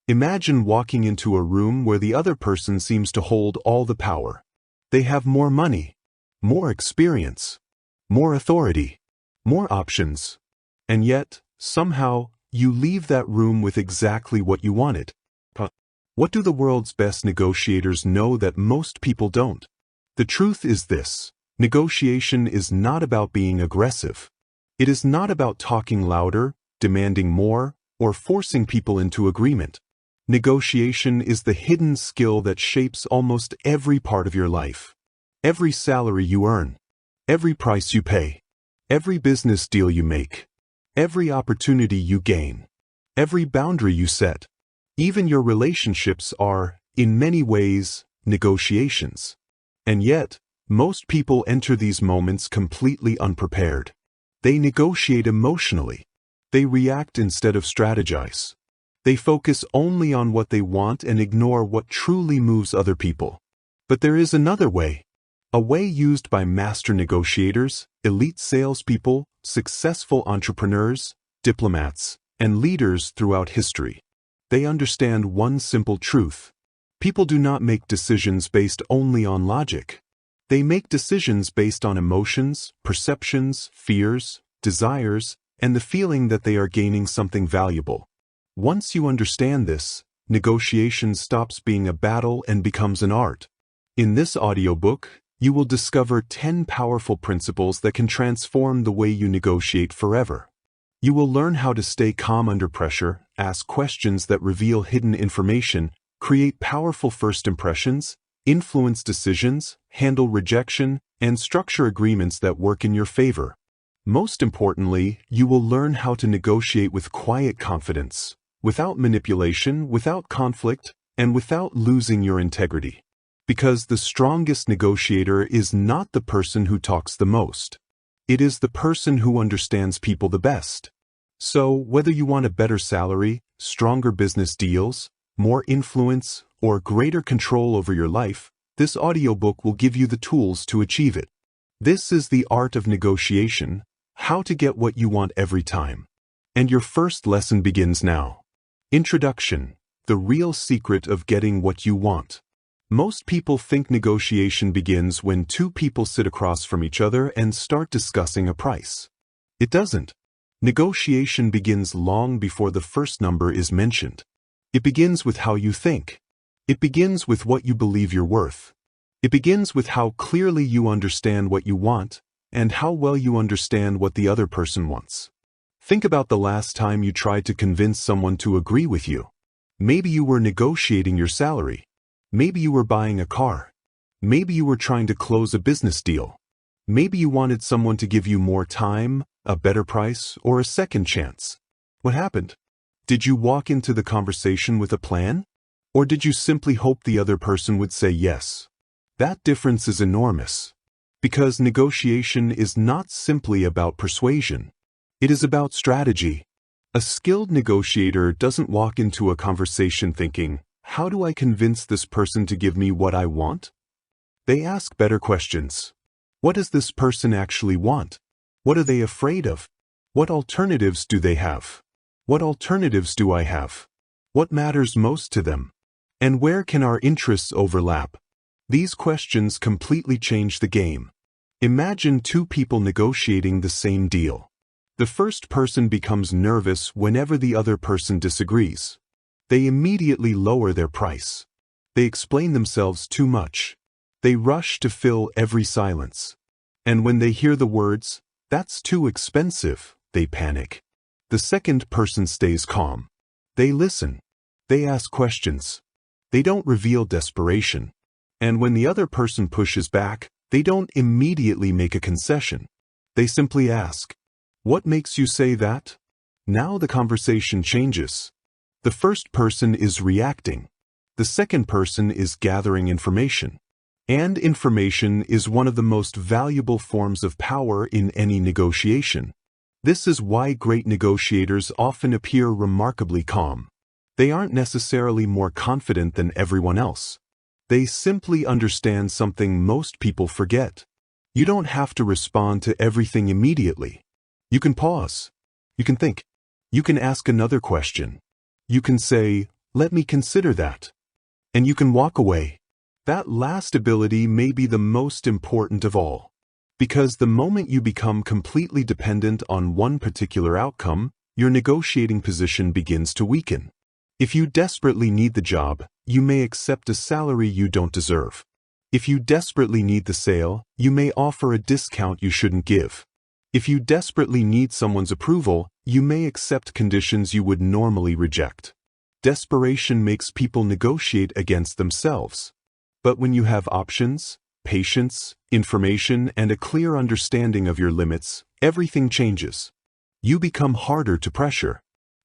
Imagine walking into a room where the other person seems to hold all the power. They have more money, more experience, more authority, more options. And yet, somehow, you leave that room with exactly what you wanted. What do the world's best negotiators know that most people don't? The truth is this: negotiation is not about being aggressive. It is not about talking louder, demanding more, or forcing people into agreement. Negotiation is the hidden skill that shapes almost every part of your life. Every salary you earn, every price you pay, every business deal you make, every opportunity you gain, every boundary you set. Even your relationships are, in many ways, negotiations. And yet, most people enter these moments completely unprepared. They negotiate emotionally. They react instead of strategize. They focus only on what they want and ignore what truly moves other people. But there is another way. A way used by master negotiators, elite salespeople, successful entrepreneurs, diplomats, and leaders throughout history. They understand one simple truth: people do not make decisions based only on logic. They make decisions based on emotions, perceptions, fears, desires, and the feeling that they are gaining something valuable. Once you understand this, negotiation stops being a battle and becomes an art. In this audiobook, you will discover 10 powerful principles that can transform the way you negotiate forever. You will learn how to stay calm under pressure, ask questions that reveal hidden information, create powerful first impressions, influence decisions, handle rejection, and structure agreements that work in your favor. Most importantly, you will learn how to negotiate with quiet confidence, without manipulation, without conflict, and without losing your integrity. Because the strongest negotiator is not the person who talks the most. It is the person who understands people the best. So, whether you want a better salary, stronger business deals, more influence, or greater control over your life, this audiobook will give you the tools to achieve it. This is the art of negotiation, how to get what you want every time. And your first lesson begins now. Introduction: the real secret of getting what you want. Most people think negotiation begins when two people sit across from each other and start discussing a price. It doesn't. Negotiation begins long before the first number is mentioned. It begins with how you think. It begins with what you believe you're worth. It begins with how clearly you understand what you want and how well you understand what the other person wants. Think about the last time you tried to convince someone to agree with you. Maybe you were negotiating your salary. Maybe you were buying a car. Maybe you were trying to close a business deal. Maybe you wanted someone to give you more time, a better price, or a second chance. What happened? Did you walk into the conversation with a plan? Or did you simply hope the other person would say yes? That difference is enormous. Because negotiation is not simply about persuasion. It is about strategy. A skilled negotiator doesn't walk into a conversation thinking, "How do I convince this person to give me what I want?" They ask better questions. What does this person actually want? What are they afraid of? What alternatives do they have? What alternatives do I have? What matters most to them? And where can our interests overlap? These questions completely change the game. Imagine two people negotiating the same deal. The first person becomes nervous whenever the other person disagrees. They immediately lower their price. They explain themselves too much. They rush to fill every silence. And when they hear the words, "That's too expensive," they panic. The second person stays calm. They listen. They ask questions. They don't reveal desperation. And when the other person pushes back, they don't immediately make a concession. They simply ask, "What makes you say that?" Now the conversation changes. The first person is reacting. The second person is gathering information. And information is one of the most valuable forms of power in any negotiation. This is why great negotiators often appear remarkably calm. They aren't necessarily more confident than everyone else. They simply understand something most people forget. You don't have to respond to everything immediately. You can pause. You can think. You can ask another question. You can say, Let me consider that. And you can walk away. That last ability may be the most important of all. Because the moment you become completely dependent on one particular outcome, your negotiating position begins to weaken. If you desperately need the job, you may accept a salary you don't deserve. If you desperately need the sale, you may offer a discount you shouldn't give. If you desperately need someone's approval, you may accept conditions you would normally reject. Desperation makes people negotiate against themselves. But when you have options, patience, information, and a clear understanding of your limits, everything changes. You become harder to pressure,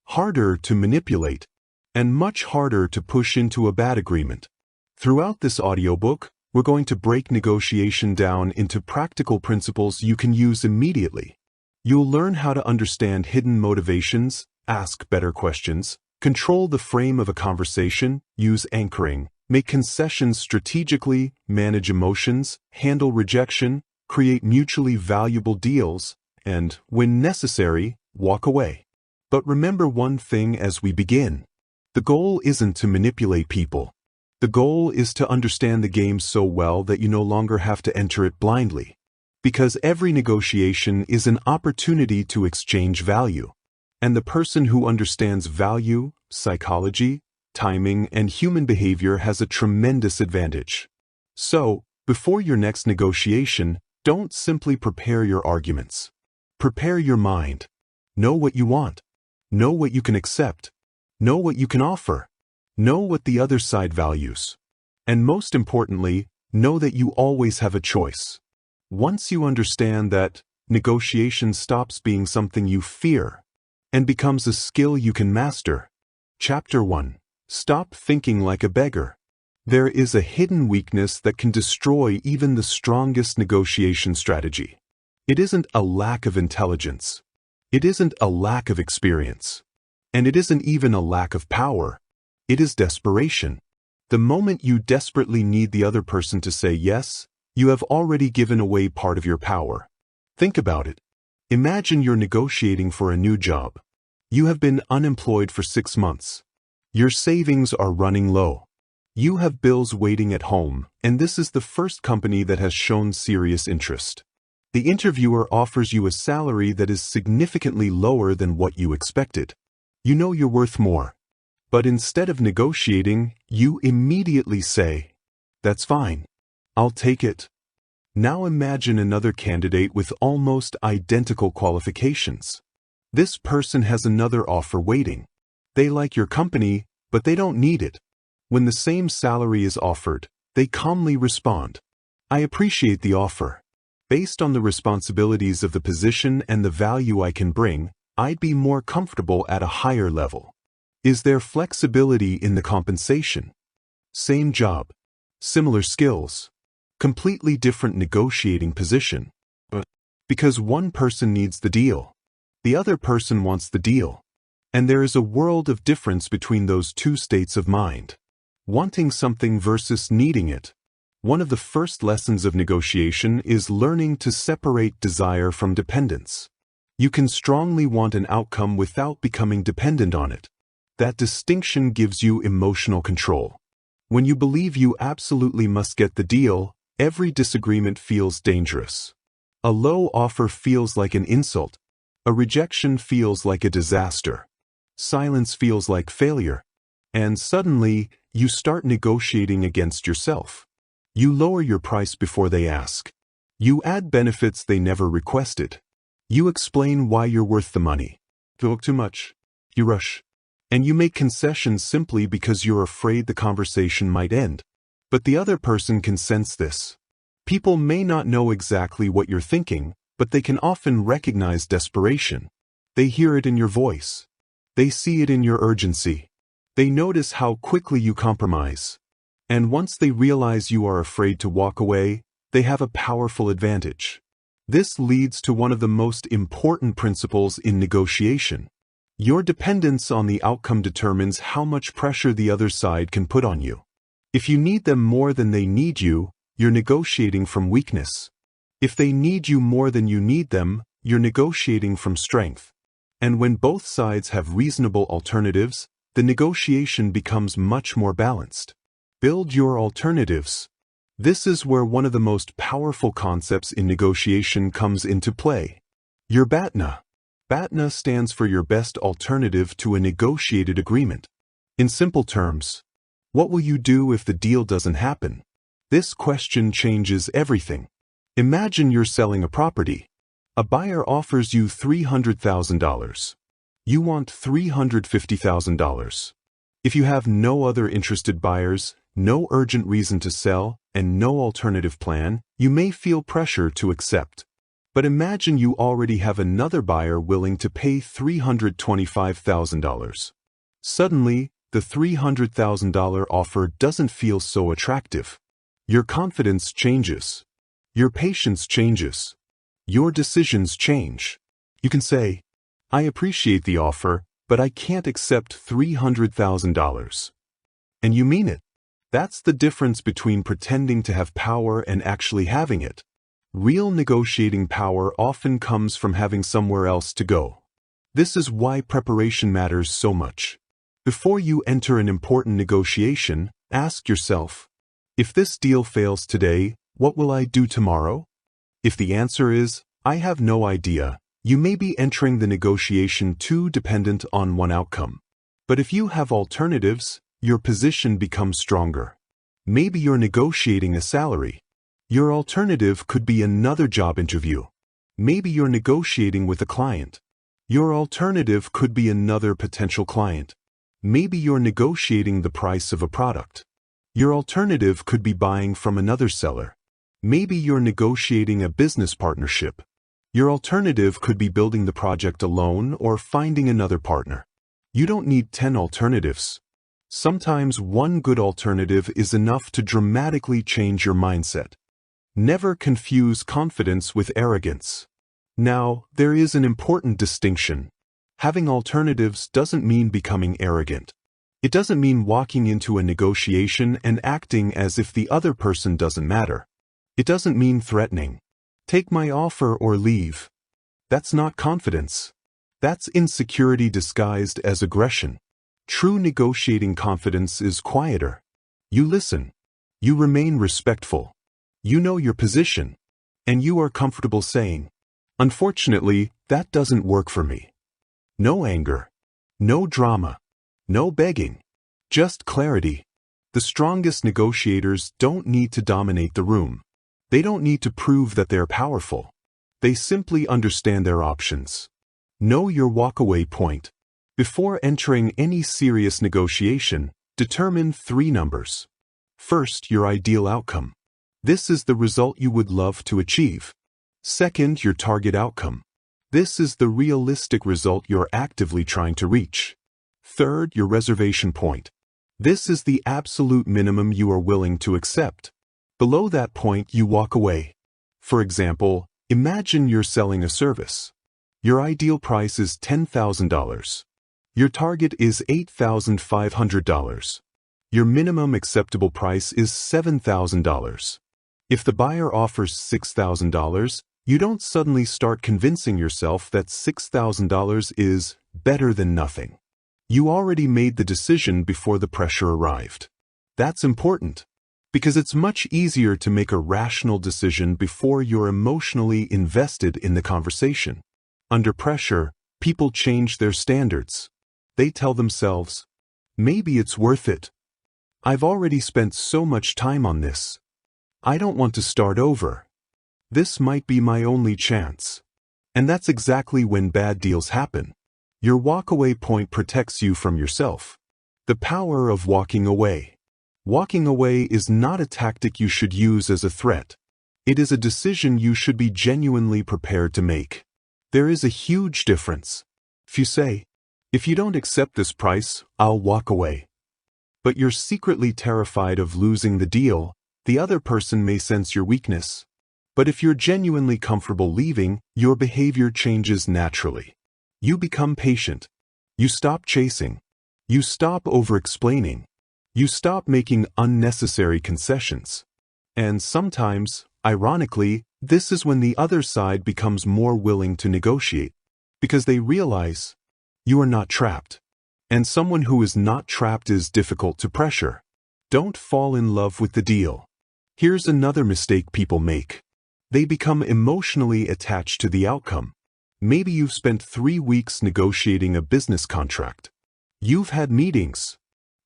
harder to manipulate, and much harder to push into a bad agreement. Throughout this audiobook, we're going to break negotiation down into practical principles you can use immediately. You'll learn how to understand hidden motivations, ask better questions, control the frame of a conversation, use anchoring, make concessions strategically, manage emotions, handle rejection, create mutually valuable deals, and, when necessary, walk away. But remember one thing as we begin. The goal isn't to manipulate people. The goal is to understand the game so well that you no longer have to enter it blindly. Because every negotiation is an opportunity to exchange value. And the person who understands value, psychology, timing, and human behavior has a tremendous advantage. So, before your next negotiation, don't simply prepare your arguments. Prepare your mind. Know what you want. Know what you can accept. Know what you can offer. Know what the other side values. And most importantly, know that you always have a choice. Once you understand that, negotiation stops being something you fear and becomes a skill you can master. Chapter 1. Stop thinking like a beggar. There is a hidden weakness that can destroy even the strongest negotiation strategy. It isn't a lack of intelligence. It isn't a lack of experience. And it isn't even a lack of power. It is desperation. The moment you desperately need the other person to say yes, you have already given away part of your power. Think about it. Imagine you're negotiating for a new job. You have been unemployed for 6 months. Your savings are running low. You have bills waiting at home, and this is the first company that has shown serious interest. The interviewer offers you a salary that is significantly lower than what you expected. You know you're worth more. But instead of negotiating, you immediately say, "That's fine. I'll take it." Now imagine another candidate with almost identical qualifications. This person has another offer waiting. They like your company, but they don't need it. When the same salary is offered, they calmly respond, "I appreciate the offer. Based on the responsibilities of the position and the value I can bring, I'd be more comfortable at a higher level." Is there flexibility in the compensation? Same job, similar skills, completely different negotiating position. But because one person needs the deal, the other person wants the deal. And there is a world of difference between those two states of mind. Wanting something versus needing it. One of the first lessons of negotiation is learning to separate desire from dependence. You can strongly want an outcome without becoming dependent on it. That distinction gives you emotional control. When you believe you absolutely must get the deal, every disagreement feels dangerous. A low offer feels like an insult. A rejection feels like a disaster. Silence feels like failure. And suddenly, you start negotiating against yourself. You lower your price before they ask. You add benefits they never requested. You explain why you're worth the money. Talk too much. You rush. And you make concessions simply because you're afraid the conversation might end. But the other person can sense this. People may not know exactly what you're thinking, but they can often recognize desperation. They hear it in your voice. They see it in your urgency. They notice how quickly you compromise. And once they realize you are afraid to walk away, they have a powerful advantage. This leads to one of the most important principles in negotiation. Your dependence on the outcome determines how much pressure the other side can put on you. If you need them more than they need you, you're negotiating from weakness. If they need you more than you need them, you're negotiating from strength. And when both sides have reasonable alternatives, the negotiation becomes much more balanced. Build your alternatives. This is where one of the most powerful concepts in negotiation comes into play. Your BATNA. BATNA stands for your best alternative to a negotiated agreement. In simple terms, what will you do if the deal doesn't happen? This question changes everything. Imagine you're selling a property. A buyer offers you $300,000. You want $350,000. If you have no other interested buyers, no urgent reason to sell, and no alternative plan, you may feel pressure to accept. But imagine you already have another buyer willing to pay $325,000. Suddenly, the $300,000 offer doesn't feel so attractive. Your confidence changes. Your patience changes. Your decisions change. You can say, I appreciate the offer, but I can't accept $300,000. And you mean it. That's the difference between pretending to have power and actually having it. Real negotiating power often comes from having somewhere else to go. This is why preparation matters so much. Before you enter an important negotiation, ask yourself, if this deal fails today, what will I do tomorrow? If the answer is, I have no idea, you may be entering the negotiation too dependent on one outcome. But if you have alternatives, your position becomes stronger. Maybe you're negotiating a salary. Your alternative could be another job interview. Maybe you're negotiating with a client. Your alternative could be another potential client. Maybe you're negotiating the price of a product. Your alternative could be buying from another seller. Maybe you're negotiating a business partnership. Your alternative could be building the project alone or finding another partner. You don't need 10 alternatives. Sometimes one good alternative is enough to dramatically change your mindset. Never confuse confidence with arrogance. Now, there is an important distinction. Having alternatives doesn't mean becoming arrogant. It doesn't mean walking into a negotiation and acting as if the other person doesn't matter. It doesn't mean threatening. Take my offer or leave. That's not confidence. That's insecurity disguised as aggression. True negotiating confidence is quieter. You listen. You remain respectful. You know your position. And you are comfortable saying, unfortunately, that doesn't work for me. No anger. No drama. No begging. Just clarity. The strongest negotiators don't need to dominate the room. They don't need to prove that they're powerful. They simply understand their options. Know your walkaway point. Before entering any serious negotiation, determine 3 numbers. First, your ideal outcome. This is the result you would love to achieve. Second, your target outcome. This is the realistic result you're actively trying to reach. Third, your reservation point. This is the absolute minimum you are willing to accept. Below that point, you walk away. For example, imagine you're selling a service. Your ideal price is $10,000. Your target is $8,500. Your minimum acceptable price is $7,000. If the buyer offers $6,000, you don't suddenly start convincing yourself that $6,000 is better than nothing. You already made the decision before the pressure arrived. That's important, because it's much easier to make a rational decision before you're emotionally invested in the conversation. Under pressure, people change their standards. They tell themselves, maybe it's worth it. I've already spent so much time on this. I don't want to start over. This might be my only chance. And that's exactly when bad deals happen. Your walkaway point protects you from yourself. The power of walking away. Walking away is not a tactic you should use as a threat. It is a decision you should be genuinely prepared to make. There is a huge difference. If you say, if you don't accept this price, I'll walk away. But you're secretly terrified of losing the deal, the other person may sense your weakness. But if you're genuinely comfortable leaving, your behavior changes naturally. You become patient. You stop chasing. You stop over-explaining. You stop making unnecessary concessions. And sometimes, ironically, this is when the other side becomes more willing to negotiate, because they realize you are not trapped. And someone who is not trapped is difficult to pressure. Don't fall in love with the deal. Here's another mistake people make. They become emotionally attached to the outcome. Maybe you've spent 3 weeks negotiating a business contract. You've had meetings.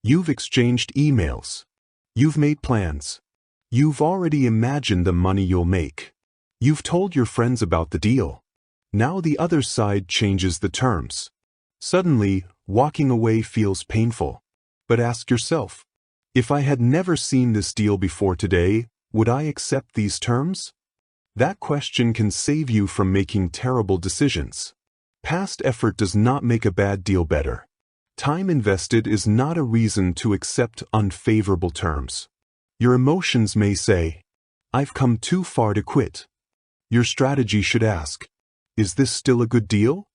You've exchanged emails. You've made plans. You've already imagined the money you'll make. You've told your friends about the deal. Now the other side changes the terms. Suddenly, walking away feels painful. But ask yourself, if I had never seen this deal before today, would I accept these terms? That question can save you from making terrible decisions. Past effort does not make a bad deal better. Time invested is not a reason to accept unfavorable terms. Your emotions may say, I've come too far to quit. Your strategy should ask, is this still a good deal?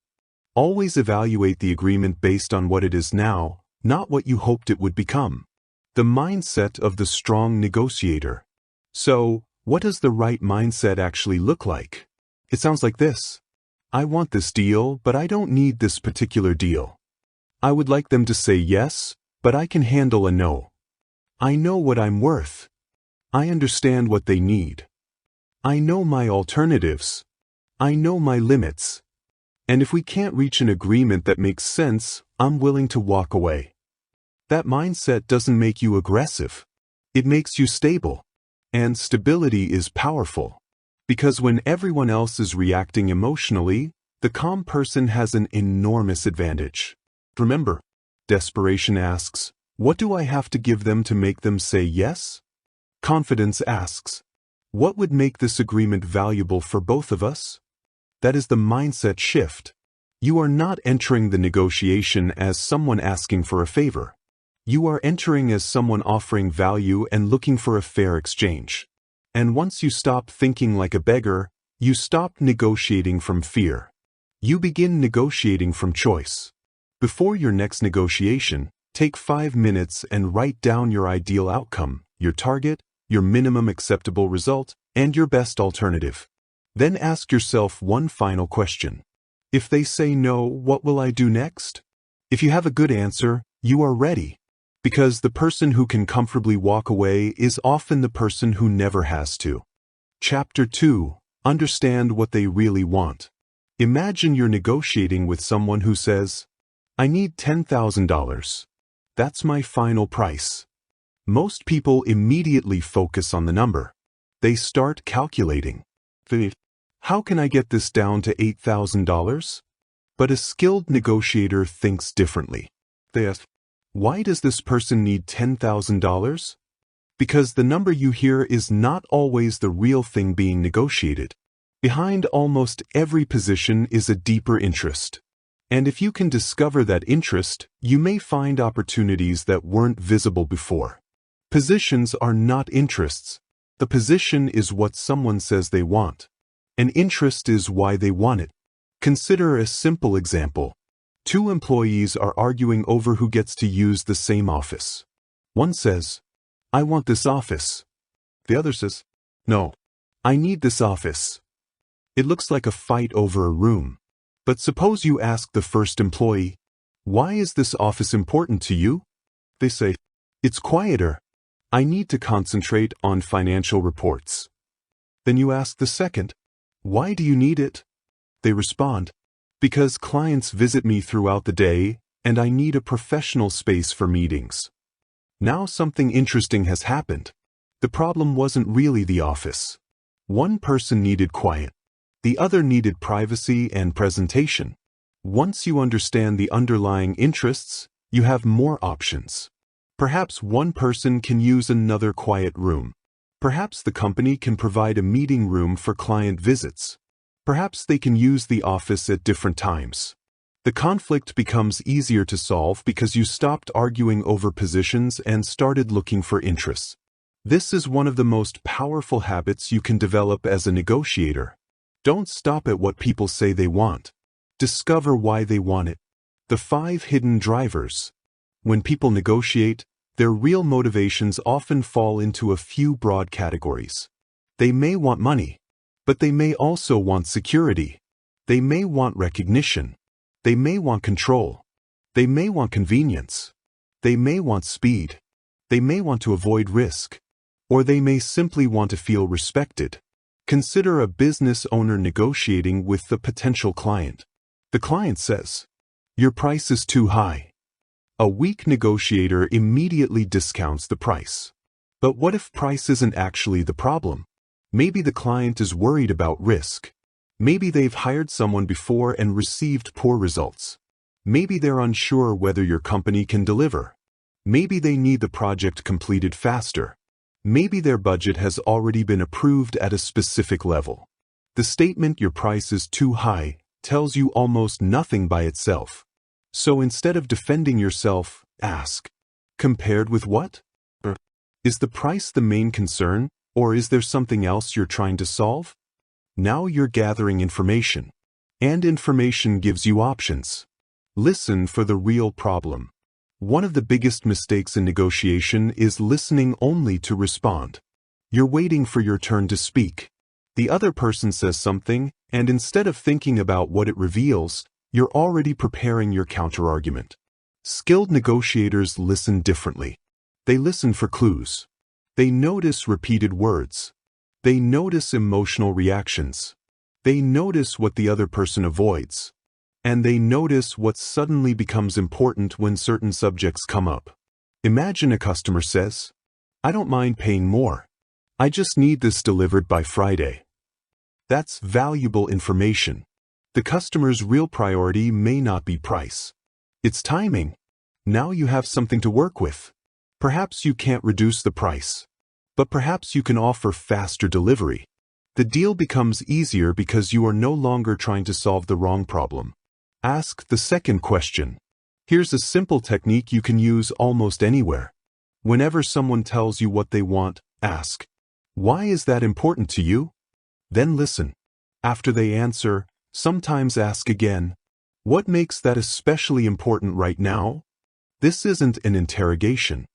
Always evaluate the agreement based on what it is now, not what you hoped it would become. The mindset of the strong negotiator. So, what does the right mindset actually look like? It sounds like this. I want this deal, but I don't need this particular deal. I would like them to say yes, but I can handle a no. I know what I'm worth. I understand what they need. I know my alternatives. I know my limits. And if we can't reach an agreement that makes sense, I'm willing to walk away. That mindset doesn't make you aggressive. It makes you stable. And stability is powerful. Because when everyone else is reacting emotionally, the calm person has an enormous advantage. Remember, desperation asks, what do I have to give them to make them say yes? Confidence asks, what would make this agreement valuable for both of us? That is the mindset shift. You are not entering the negotiation as someone asking for a favor. You are entering as someone offering value and looking for a fair exchange. And once you stop thinking like a beggar, you stop negotiating from fear. You begin negotiating from choice. Before your next negotiation, take 5 minutes and write down your ideal outcome, your target, your minimum acceptable result, and your best alternative. Then ask yourself one final question. If they say no, what will I do next? If you have a good answer, you are ready. Because the person who can comfortably walk away is often the person who never has to. Chapter 2. Understand what they really want. Imagine you're negotiating with someone who says, I need $10,000. That's my final price. Most people immediately focus on the number. They start calculating. How can I get this down to $8,000? But a skilled negotiator thinks differently. They ask, why does this person need $10,000? Because the number you hear is not always the real thing being negotiated. Behind almost every position is a deeper interest. And if you can discover that interest, you may find opportunities that weren't visible before. Positions are not interests. The position is what someone says they want. An interest is why they want it. Consider a simple example. 2 employees are arguing over who gets to use the same office. One says, I want this office. The other says, no, I need this office. It looks like a fight over a room. But suppose you ask the first employee, why is this office important to you? They say, it's quieter. I need to concentrate on financial reports. Then you ask the second, why do you need it? They respond, because clients visit me throughout the day, and I need a professional space for meetings. Now something interesting has happened. The problem wasn't really the office. One person needed quiet. The other needed privacy and presentation. Once you understand the underlying interests, you have more options. Perhaps one person can use another quiet room. Perhaps the company can provide a meeting room for client visits. Perhaps they can use the office at different times. The conflict becomes easier to solve because you stopped arguing over positions and started looking for interests. This is one of the most powerful habits you can develop as a negotiator. Don't stop at what people say they want. Discover why they want it. The 5 hidden drivers. When people negotiate, their real motivations often fall into a few broad categories. They may want money, but they may also want security. They may want recognition. They may want control. They may want convenience. They may want speed. They may want to avoid risk. Or they may simply want to feel respected. Consider a business owner negotiating with the potential client. The client says, "Your price is too high." A weak negotiator immediately discounts the price. But what if price isn't actually the problem? Maybe the client is worried about risk. Maybe they've hired someone before and received poor results. Maybe they're unsure whether your company can deliver. Maybe they need the project completed faster. Maybe their budget has already been approved at a specific level. The statement "your price is too high" tells you almost nothing by itself. So instead of defending yourself, ask, compared with what? Is the price the main concern, or is there something else you're trying to solve? Now you're gathering information. And information gives you options. Listen for the real problem. One of the biggest mistakes in negotiation is listening only to respond. You're waiting for your turn to speak. The other person says something, and instead of thinking about what it reveals, you're already preparing your counterargument. Skilled negotiators listen differently. They listen for clues. They notice repeated words. They notice emotional reactions. They notice what the other person avoids. And they notice what suddenly becomes important when certain subjects come up. Imagine a customer says, "I don't mind paying more. I just need this delivered by Friday." That's valuable information. The customer's real priority may not be price. It's timing. Now you have something to work with. Perhaps you can't reduce the price, but perhaps you can offer faster delivery. The deal becomes easier because you are no longer trying to solve the wrong problem. Ask the second question. Here's a simple technique you can use almost anywhere. Whenever someone tells you what they want, ask, "Why is that important to you?" Then listen. After they answer, sometimes ask again, "What makes that especially important right now?" This isn't an interrogation.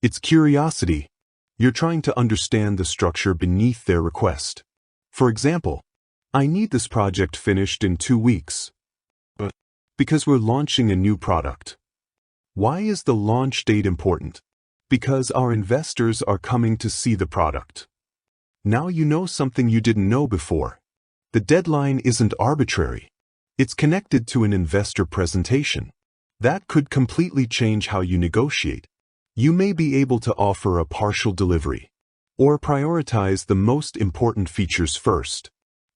It's curiosity. You're trying to understand the structure beneath their request. For example, "I need this project finished in 2 weeks. Because we're launching a new product." Why is the launch date important? Because our investors are coming to see the product. Now you know something you didn't know before. The deadline isn't arbitrary. It's connected to an investor presentation. That could completely change how you negotiate. You may be able to offer a partial delivery, or prioritize the most important features first,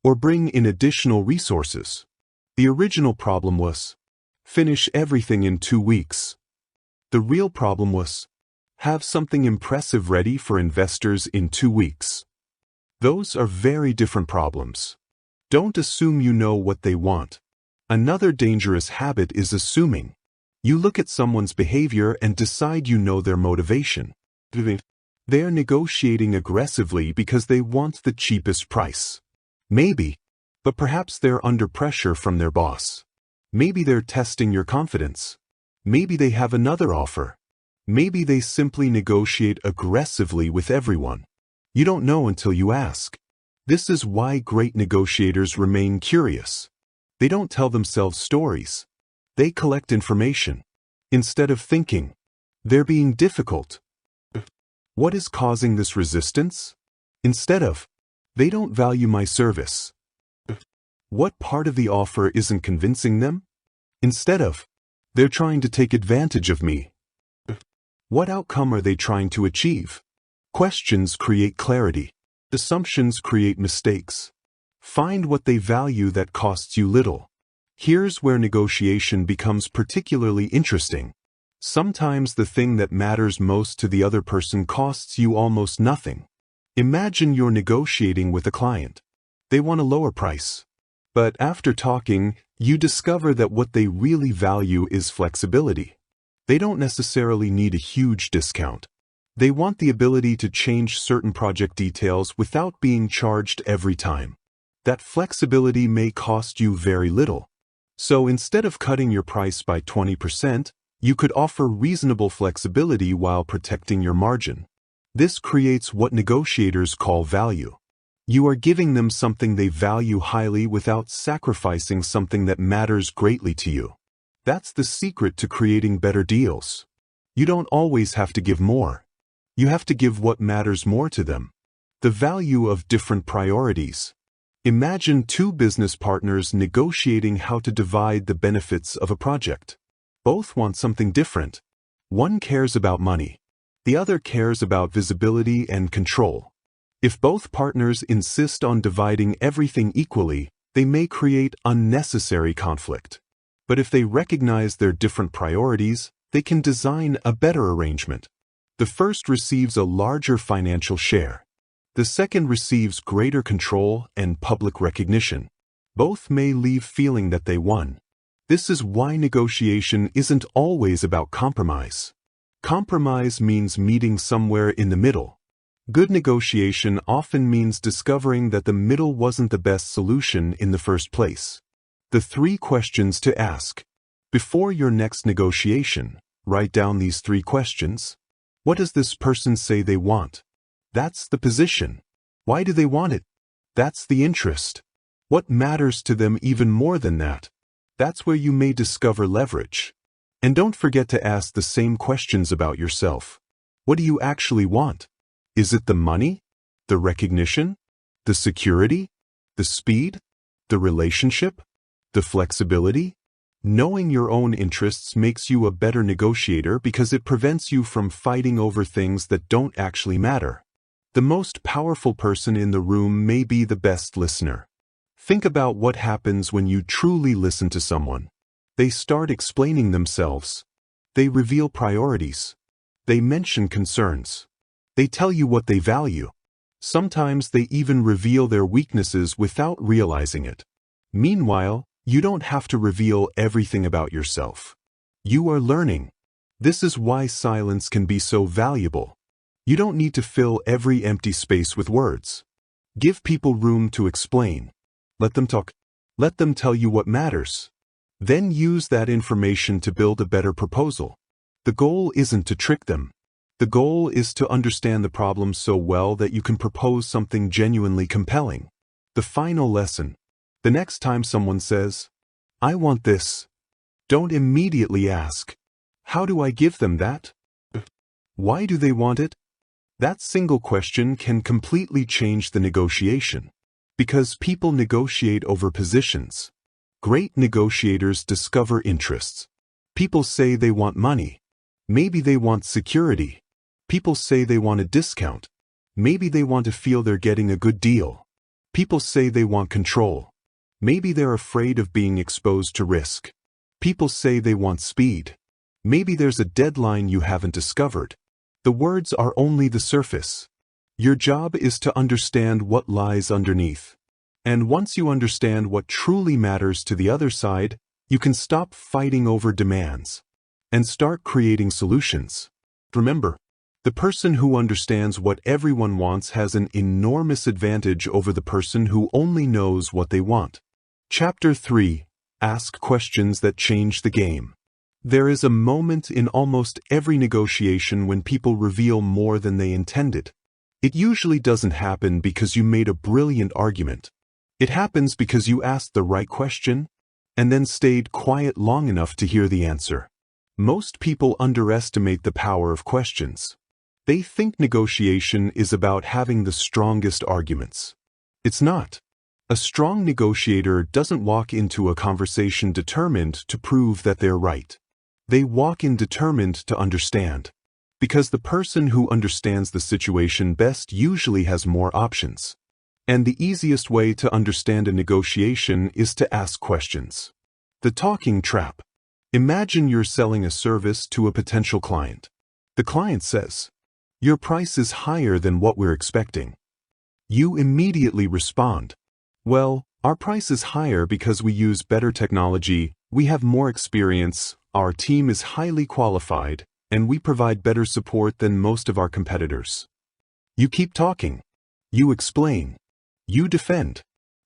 or bring in additional resources. The original problem was, finish everything in 2 weeks. The real problem was, have something impressive ready for investors in 2 weeks. Those are very different problems. Don't assume you know what they want. Another dangerous habit is assuming. You look at someone's behavior and decide you know their motivation. They are negotiating aggressively because they want the cheapest price. Maybe. But perhaps they're under pressure from their boss. Maybe they're testing your confidence. Maybe they have another offer. Maybe they simply negotiate aggressively with everyone. You don't know until you ask. This is why great negotiators remain curious. They don't tell themselves stories. They collect information. Instead of thinking, they're being difficult. What is causing this resistance? Instead of, they don't value my service. What part of the offer isn't convincing them? Instead of, they're trying to take advantage of me. What outcome are they trying to achieve? Questions create clarity. Assumptions create mistakes. Find what they value that costs you little. Here's where negotiation becomes particularly interesting. Sometimes the thing that matters most to the other person costs you almost nothing. Imagine you're negotiating with a client. They want a lower price. But after talking, you discover that what they really value is flexibility. They don't necessarily need a huge discount. They want the ability to change certain project details without being charged every time. That flexibility may cost you very little. So instead of cutting your price by 20%, you could offer reasonable flexibility while protecting your margin. This creates what negotiators call value. You are giving them something they value highly without sacrificing something that matters greatly to you. That's the secret to creating better deals. You don't always have to give more. You have to give what matters more to them. The value of different priorities. Imagine two business partners negotiating how to divide the benefits of a project. Both want something different. One cares about money. The other cares about visibility and control. If both partners insist on dividing everything equally, they may create unnecessary conflict. But if they recognize their different priorities, they can design a better arrangement. The first receives a larger financial share. The second receives greater control and public recognition. Both may leave feeling that they won. This is why negotiation isn't always about compromise. Compromise means meeting somewhere in the middle. Good negotiation often means discovering that the middle wasn't the best solution in the first place. The 3 questions to ask. Before your next negotiation, write down these 3 questions. What does this person say they want? That's the position. Why do they want it? That's the interest. What matters to them even more than that? That's where you may discover leverage. And don't forget to ask the same questions about yourself. What do you actually want? Is it the money? The recognition? The security? The speed? The relationship? The flexibility? Knowing your own interests makes you a better negotiator because it prevents you from fighting over things that don't actually matter. The most powerful person in the room may be the best listener. Think about what happens when you truly listen to someone. They start explaining themselves. They reveal priorities. They mention concerns. They tell you what they value. Sometimes they even reveal their weaknesses without realizing it. Meanwhile, you don't have to reveal everything about yourself. You are learning. This is why silence can be so valuable. You don't need to fill every empty space with words. Give people room to explain. Let them talk. Let them tell you what matters. Then use that information to build a better proposal. The goal isn't to trick them. The goal is to understand the problem so well that you can propose something genuinely compelling. The final lesson. The next time someone says, "I want this," don't immediately ask, "How do I give them that?" Why do they want it? That single question can completely change the negotiation. Because people negotiate over positions. Great negotiators discover interests. People say they want money. Maybe they want security. People say they want a discount. Maybe they want to feel they're getting a good deal. People say they want control. Maybe they're afraid of being exposed to risk. People say they want speed. Maybe there's a deadline you haven't discovered. The words are only the surface. Your job is to understand what lies underneath. And once you understand what truly matters to the other side, you can stop fighting over demands and start creating solutions. Remember, the person who understands what everyone wants has an enormous advantage over the person who only knows what they want. Chapter 3. Ask questions that change the game. There is a moment in almost every negotiation when people reveal more than they intended. It usually doesn't happen because you made a brilliant argument. It happens because you asked the right question and then stayed quiet long enough to hear the answer. Most people underestimate the power of questions. They think negotiation is about having the strongest arguments. It's not. A strong negotiator doesn't walk into a conversation determined to prove that they're right. They walk in determined to understand. Because the person who understands the situation best usually has more options. And the easiest way to understand a negotiation is to ask questions. The talking trap. Imagine you're selling a service to a potential client. The client says, "Your price is higher than what we're expecting." You immediately respond, "Well, our price is higher because we use better technology, we have more experience, our team is highly qualified, and we provide better support than most of our competitors." You keep talking. You explain. You defend.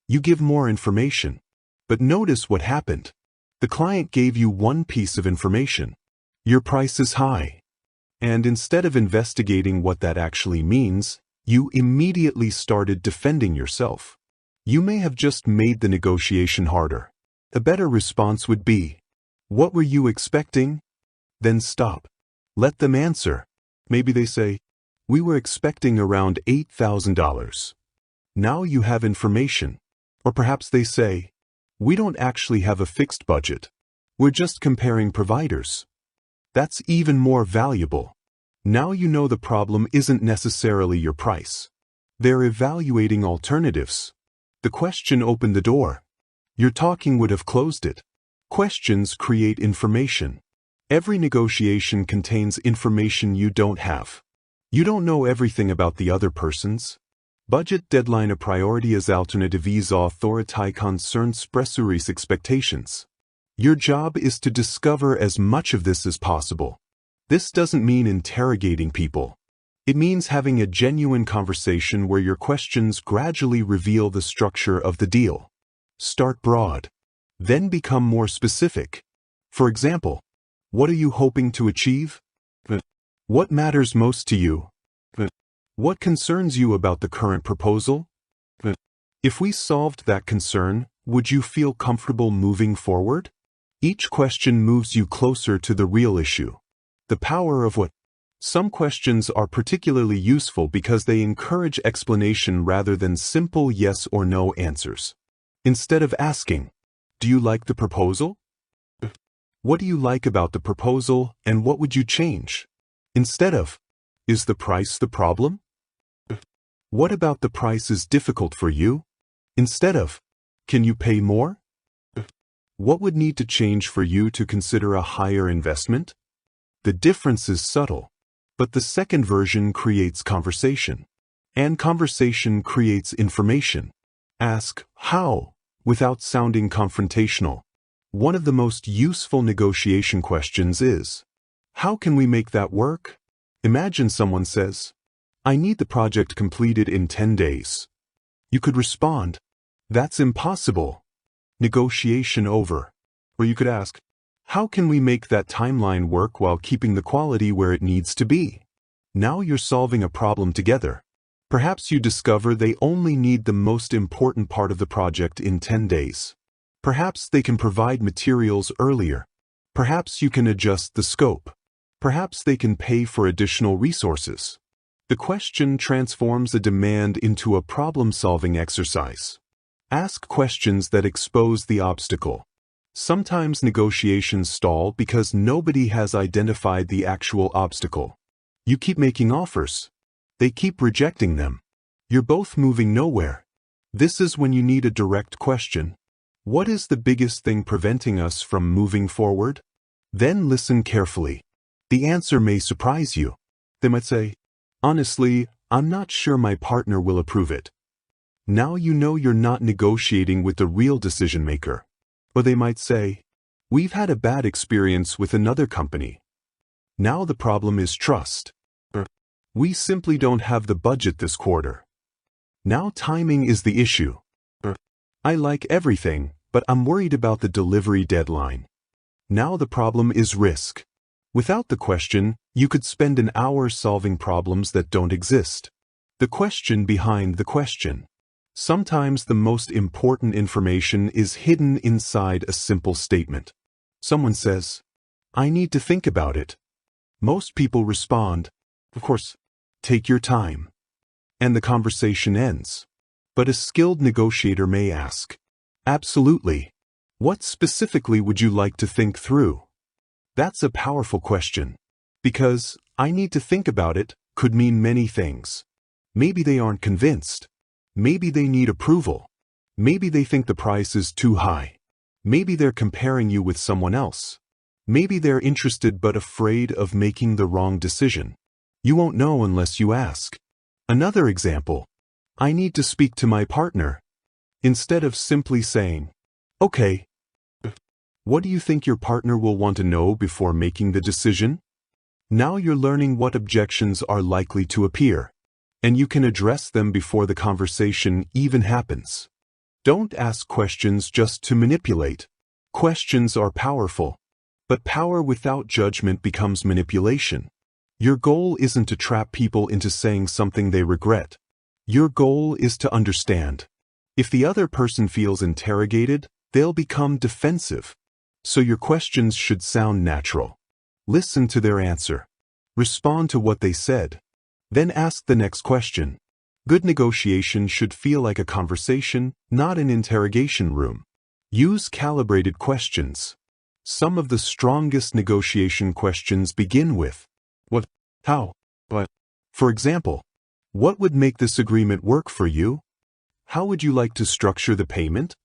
You give more information. But notice what happened. The client gave you one piece of information. Your price is high. And instead of investigating what that actually means, you immediately started defending yourself. You may have just made the negotiation harder. A better response would be, What were you expecting? Then stop. Let them answer. Maybe they say, we were expecting around $8,000. Now you have information. Or perhaps they say, we don't actually have a fixed budget. We're just comparing providers. That's even more valuable. Now you know the problem isn't necessarily your price. They're evaluating alternatives. The question opened the door. Your talking would have closed it. Questions create information. Every negotiation contains information you don't have. You don't know everything about the other person's. Budget deadline a priority as alternatives authority concerns pressuris expectations. Your job is to discover as much of this as possible. This doesn't mean interrogating people. It means having a genuine conversation where your questions gradually reveal the structure of the deal. Start broad. Then become more specific. For example, what are you hoping to achieve? What matters most to you? What concerns you about the current proposal? If we solved that concern, would you feel comfortable moving forward? Each question moves you closer to the real issue. The power of what? Some questions are particularly useful because they encourage explanation rather than simple yes or no answers. Instead of asking, do you like the proposal? What do you like about the proposal and what would you change? Instead of, is the price the problem? What about the price is difficult for you? Instead of, can you pay more? What would need to change for you to consider a higher investment? The difference is subtle, but the second version creates conversation. And conversation creates information. Ask, how, without sounding confrontational. One of the most useful negotiation questions is, how can we make that work? Imagine someone says, I need the project completed in 10 days. You could respond, that's impossible. Negotiation over. Or you could ask, how can we make that timeline work while keeping the quality where it needs to be? Now you're solving a problem together. Perhaps you discover they only need the most important part of the project in 10 days. Perhaps they can provide materials earlier. Perhaps you can adjust the scope. Perhaps they can pay for additional resources. The question transforms a demand into a problem-solving exercise. Ask questions that expose the obstacle. Sometimes negotiations stall because nobody has identified the actual obstacle. You keep making offers. They keep rejecting them. You're both moving nowhere. This is when you need a direct question. What is the biggest thing preventing us from moving forward? Then listen carefully. The answer may surprise you. They might say, honestly, I'm not sure my partner will approve it. Now you know you're not negotiating with the real decision maker. Or they might say, we've had a bad experience with another company. Now the problem is trust. Or, we simply don't have the budget this quarter. Now timing is the issue. Or, I like everything, but I'm worried about the delivery deadline. Now the problem is risk. Without the question, you could spend an hour solving problems that don't exist. The question behind the question. Sometimes the most important information is hidden inside a simple statement. Someone says, I need to think about it. Most people respond, of course, take your time. And the conversation ends. But a skilled negotiator may ask, absolutely. What specifically would you like to think through? That's a powerful question. Because, I need to think about it, could mean many things. Maybe they aren't convinced. Maybe they need approval. Maybe they think the price is too high. Maybe they're comparing you with someone else. Maybe they're interested but afraid of making the wrong decision. You won't know unless you ask. Another example. I need to speak to my partner. Instead of simply saying, okay. What do you think your partner will want to know before making the decision? Now you're learning what objections are likely to appear, and you can address them before the conversation even happens. Don't ask questions just to manipulate. Questions are powerful, but power without judgment becomes manipulation. Your goal isn't to trap people into saying something they regret. Your goal is to understand. If the other person feels interrogated, they'll become defensive. So your questions should sound natural. Listen to their answer. Respond to what they said. Then ask the next question. Good negotiation should feel like a conversation, not an interrogation room. Use calibrated questions. Some of the strongest negotiation questions begin with what, how, what. For example, what would make this agreement work for you? How would you like to structure the payment?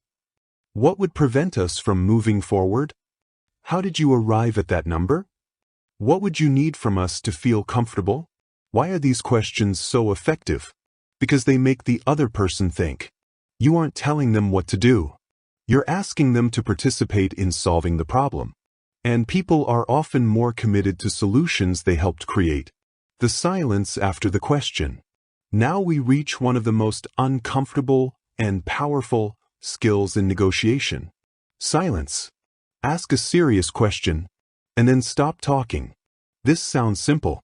What would prevent us from moving forward? How did you arrive at that number? What would you need from us to feel comfortable? Why are these questions so effective? Because they make the other person think. You aren't telling them what to do. You're asking them to participate in solving the problem. And people are often more committed to solutions they helped create. The silence after the question. Now we reach one of the most uncomfortable and powerful skills in negotiation. Silence. Ask a serious question, and then stop talking. This sounds simple.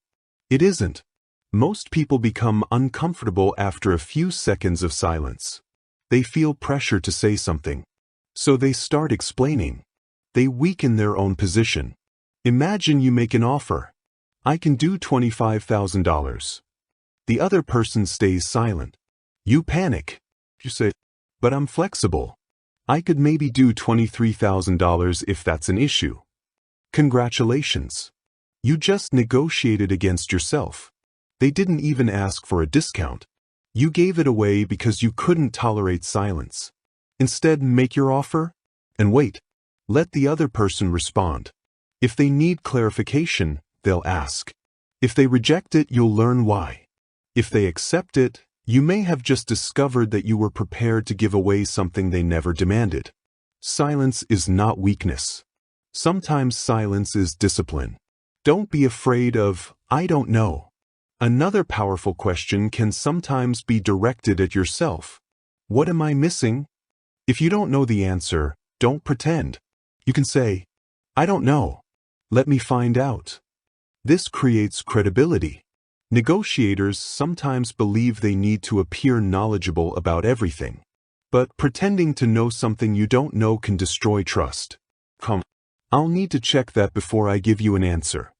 It isn't. Most people become uncomfortable after a few seconds of silence. They feel pressure to say something. So they start explaining. They weaken their own position. Imagine you make an offer. I can do $25,000. The other person stays silent. You panic. You say, but I'm flexible. I could maybe do $23,000 if that's an issue. Congratulations. You just negotiated against yourself. They didn't even ask for a discount. You gave it away because you couldn't tolerate silence. Instead, make your offer and wait. Let the other person respond. If they need clarification, they'll ask. If they reject it, you'll learn why. If they accept it, you may have just discovered that you were prepared to give away something they never demanded. Silence is not weakness. Sometimes silence is discipline. Don't be afraid of, I don't know. Another powerful question can sometimes be directed at yourself. What am I missing? If you don't know the answer, don't pretend. You can say, I don't know. Let me find out. This creates credibility. Negotiators sometimes believe they need to appear knowledgeable about everything. But pretending to know something you don't know can destroy trust. I'll need to check that before I give you an answer.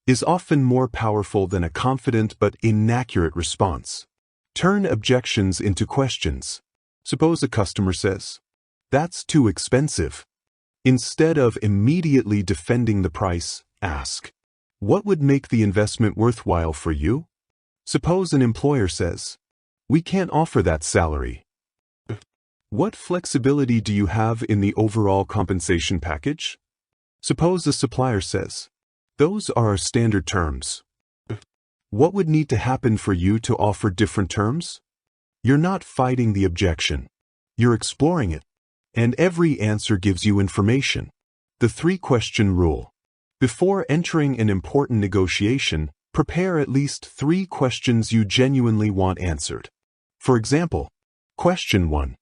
Is often more powerful than a confident but inaccurate response. Turn objections into questions. Suppose a customer says, that's too expensive. Instead of immediately defending the price, ask, what would make the investment worthwhile for you? Suppose an employer says, we can't offer that salary. What flexibility do you have in the overall compensation package? Suppose a supplier says, those are our standard terms. What would need to happen for you to offer different terms? You're not fighting the objection. You're exploring it. And every answer gives you information. The 3-question rule. Before entering an important negotiation, prepare at least 3 questions you genuinely want answered. For example, question 1.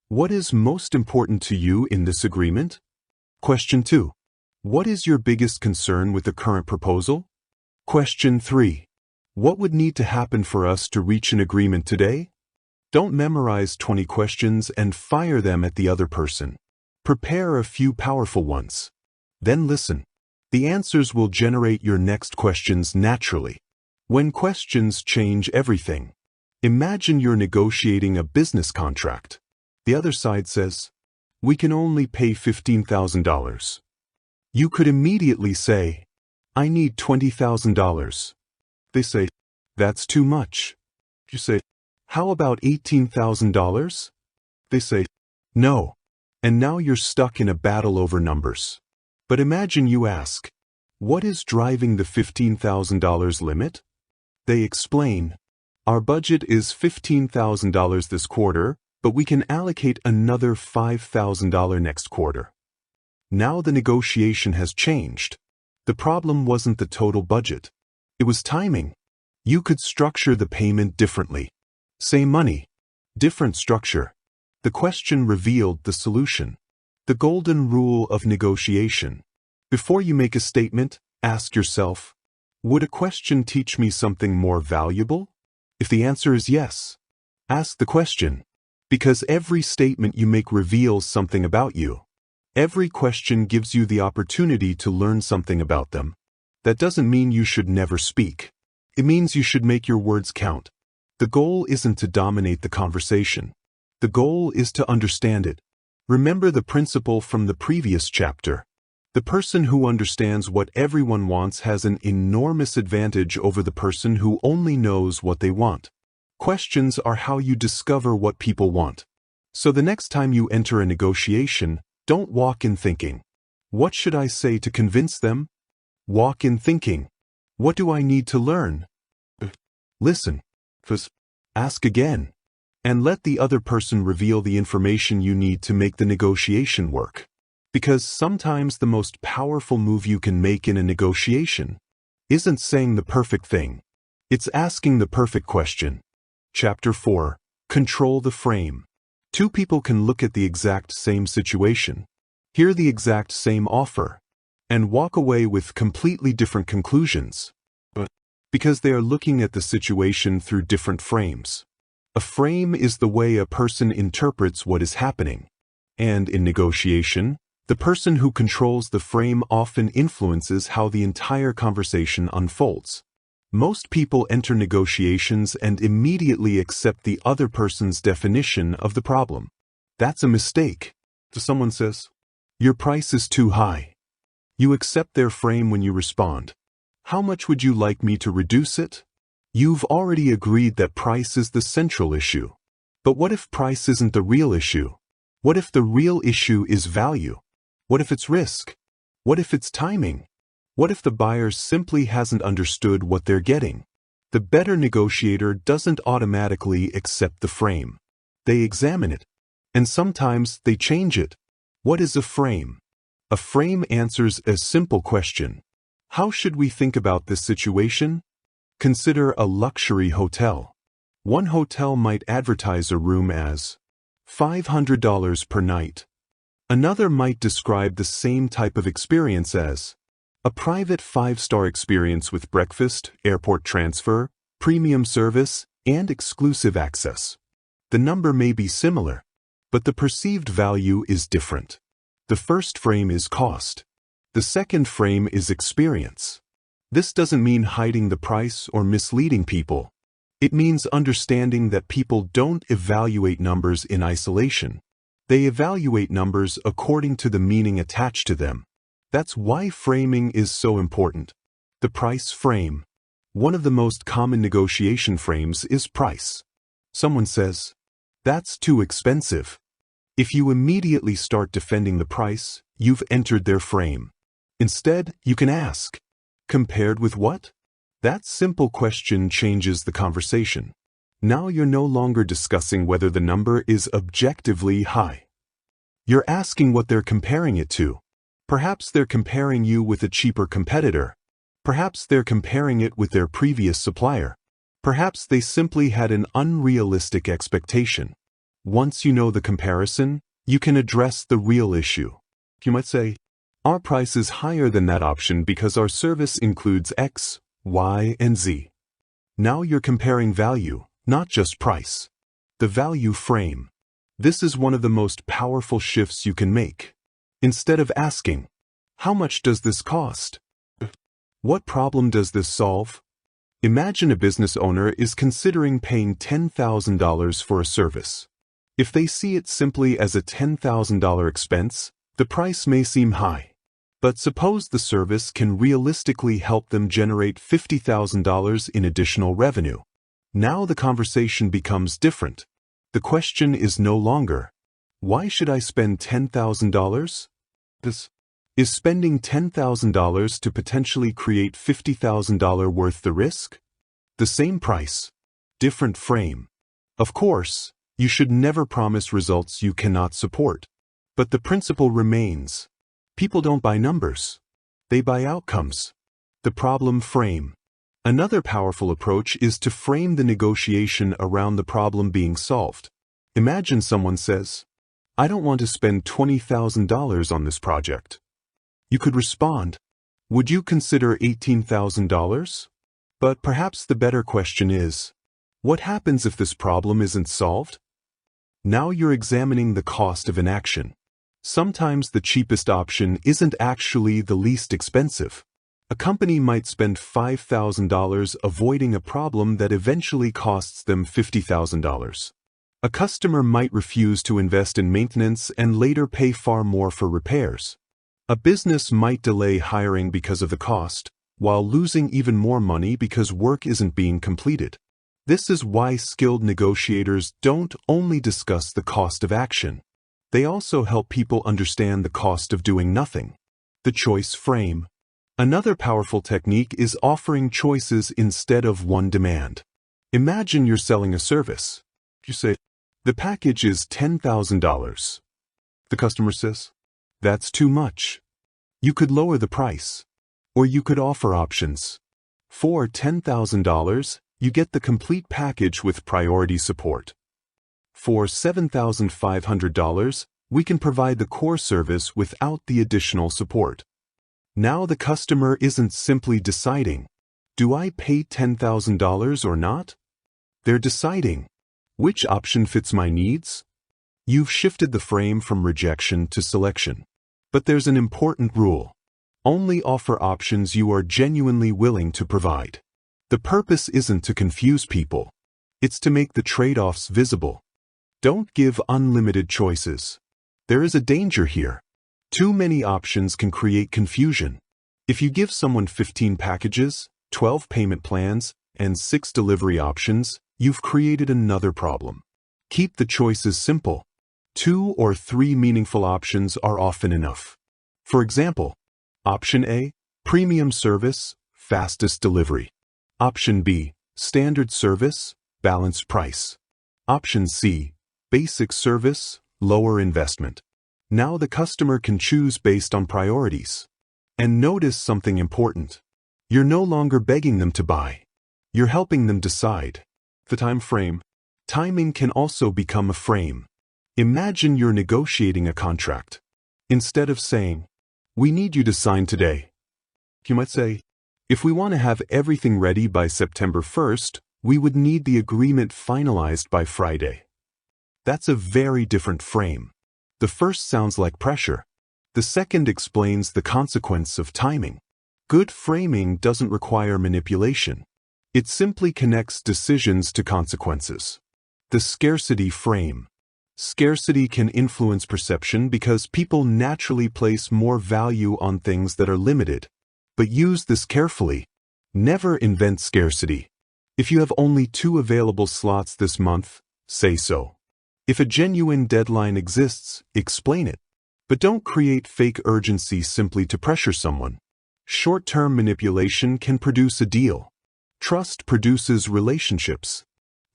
What is most important to you in this agreement? Question 2. What is your biggest concern with the current proposal? Question 3. What would need to happen for us to reach an agreement today? Don't memorize 20 questions and fire them at the other person. Prepare a few powerful ones. Then listen. The answers will generate your next questions naturally. When questions change everything. Imagine you're negotiating a business contract. The other side says, we can only pay $15,000. You could immediately say, I need $20,000. They say, that's too much. You say, how about $18,000? They say, no. And now you're stuck in a battle over numbers. But imagine you ask, what is driving the $15,000 limit? They explain, our budget is $15,000 this quarter, but we can allocate another $5,000 next quarter. Now the negotiation has changed. The problem wasn't the total budget. It was timing. You could structure the payment differently. Same money, different structure. The question revealed the solution. The golden rule of negotiation. Before you make a statement, ask yourself, would a question teach me something more valuable? If the answer is yes, ask the question, because every statement you make reveals something about you. Every question gives you the opportunity to learn something about them. That doesn't mean you should never speak. It means you should make your words count. The goal isn't to dominate the conversation. The goal is to understand it. Remember the principle from the previous chapter. The person who understands what everyone wants has an enormous advantage over the person who only knows what they want. Questions are how you discover what people want. So the next time you enter a negotiation, don't walk in thinking, "What should I say to convince them?" Walk in thinking, "What do I need to learn?" Listen. Ask again. And let the other person reveal the information you need to make the negotiation work. Because sometimes the most powerful move you can make in a negotiation isn't saying the perfect thing. It's asking the perfect question. Chapter 4. Control the frame. Two people can look at the exact same situation, hear the exact same offer, and walk away with completely different conclusions. Because they are looking at the situation through different frames. A frame is the way a person interprets what is happening. And in negotiation, the person who controls the frame often influences how the entire conversation unfolds. Most people enter negotiations and immediately accept the other person's definition of the problem. That's a mistake. If someone says, "Your price is too high," you accept their frame when you respond, "How much would you like me to reduce it?" You've already agreed that price is the central issue. But what if price isn't the real issue? What if the real issue is value? What if it's risk? What if it's timing? What if the buyer simply hasn't understood what they're getting? The better negotiator doesn't automatically accept the frame. They examine it. And sometimes they change it. What is a frame? A frame answers a simple question. How should we think about this situation? Consider a luxury hotel. One hotel might advertise a room as $500 per night. Another might describe the same type of experience as a private 5-star experience with breakfast, airport transfer, premium service, and exclusive access. The number may be similar, but the perceived value is different. The first frame is cost. The second frame is experience. This doesn't mean hiding the price or misleading people. It means understanding that people don't evaluate numbers in isolation. They evaluate numbers according to the meaning attached to them. That's why framing is so important. The price frame. One of the most common negotiation frames is price. Someone says, "That's too expensive." If you immediately start defending the price, you've entered their frame. Instead, you can ask, "Compared with what?" That simple question changes the conversation. Now you're no longer discussing whether the number is objectively high. You're asking what they're comparing it to. Perhaps they're comparing you with a cheaper competitor. Perhaps they're comparing it with their previous supplier. Perhaps they simply had an unrealistic expectation. Once you know the comparison, you can address the real issue. You might say, "Our price is higher than that option because our service includes X, Y, and Z." Now you're comparing value, not just price. The value frame. This is one of the most powerful shifts you can make. Instead of asking, "How much does this cost?" "What problem does this solve?" Imagine a business owner is considering paying $10,000 for a service. If they see it simply as a $10,000 expense, the price may seem high. But suppose the service can realistically help them generate $50,000 in additional revenue. Now the conversation becomes different. The question is no longer, "Why should I spend $10,000? Is spending $10,000 to potentially create $50,000 worth the risk?" The same price, different frame. Of course, you should never promise results you cannot support. But the principle remains. People don't buy numbers. They buy outcomes. The problem frame. Another powerful approach is to frame the negotiation around the problem being solved. Imagine someone says, "I don't want to spend $20,000 on this project." You could respond, "Would you consider $18,000? But perhaps the better question is, what happens if this problem isn't solved? Now you're examining the cost of inaction. Sometimes the cheapest option isn't actually the least expensive. A company might spend $5,000 avoiding a problem that eventually costs them $50,000. A customer might refuse to invest in maintenance and later pay far more for repairs. A business might delay hiring because of the cost, while losing even more money because work isn't being completed. This is why skilled negotiators don't only discuss the cost of action. They also help people understand the cost of doing nothing. The choice frame. Another powerful technique is offering choices instead of one demand. Imagine you're selling a service. You say, "The package is $10,000. The customer says, "That's too much. You could lower the price. Or you could offer options. For $10,000, you get the complete package with priority support. For $7,500, we can provide the core service without the additional support." Now the customer isn't simply deciding, "Do I pay $10,000 or not?" They're deciding, "Which option fits my needs?" You've shifted the frame from rejection to selection. But there's an important rule. Only offer options you are genuinely willing to provide. The purpose isn't to confuse people. It's to make the trade-offs visible. Don't give unlimited choices. There is a danger here. Too many options can create confusion. If you give someone 15 packages, 12 payment plans, and 6 delivery options, you've created another problem. Keep the choices simple. 2 or 3 meaningful options are often enough. For example, Option A, premium service, fastest delivery. Option B, standard service, balanced price. Option C, basic service, lower investment. Now the customer can choose based on priorities. And notice something important. You're no longer begging them to buy. You're helping them decide. The time frame. Timing can also become a frame. Imagine you're negotiating a contract. Instead of saying, "We need you to sign today," you might say, "If we want to have everything ready by September 1st, we would need the agreement finalized by Friday." That's a very different frame. The first sounds like pressure. The second explains the consequence of timing. Good framing doesn't require manipulation. It simply connects decisions to consequences. The scarcity frame. Scarcity can influence perception because people naturally place more value on things that are limited. But use this carefully. Never invent scarcity. If you have only 2 available slots this month, say so. If a genuine deadline exists, explain it. But don't create fake urgency simply to pressure someone. Short-term manipulation can produce a deal. Trust produces relationships.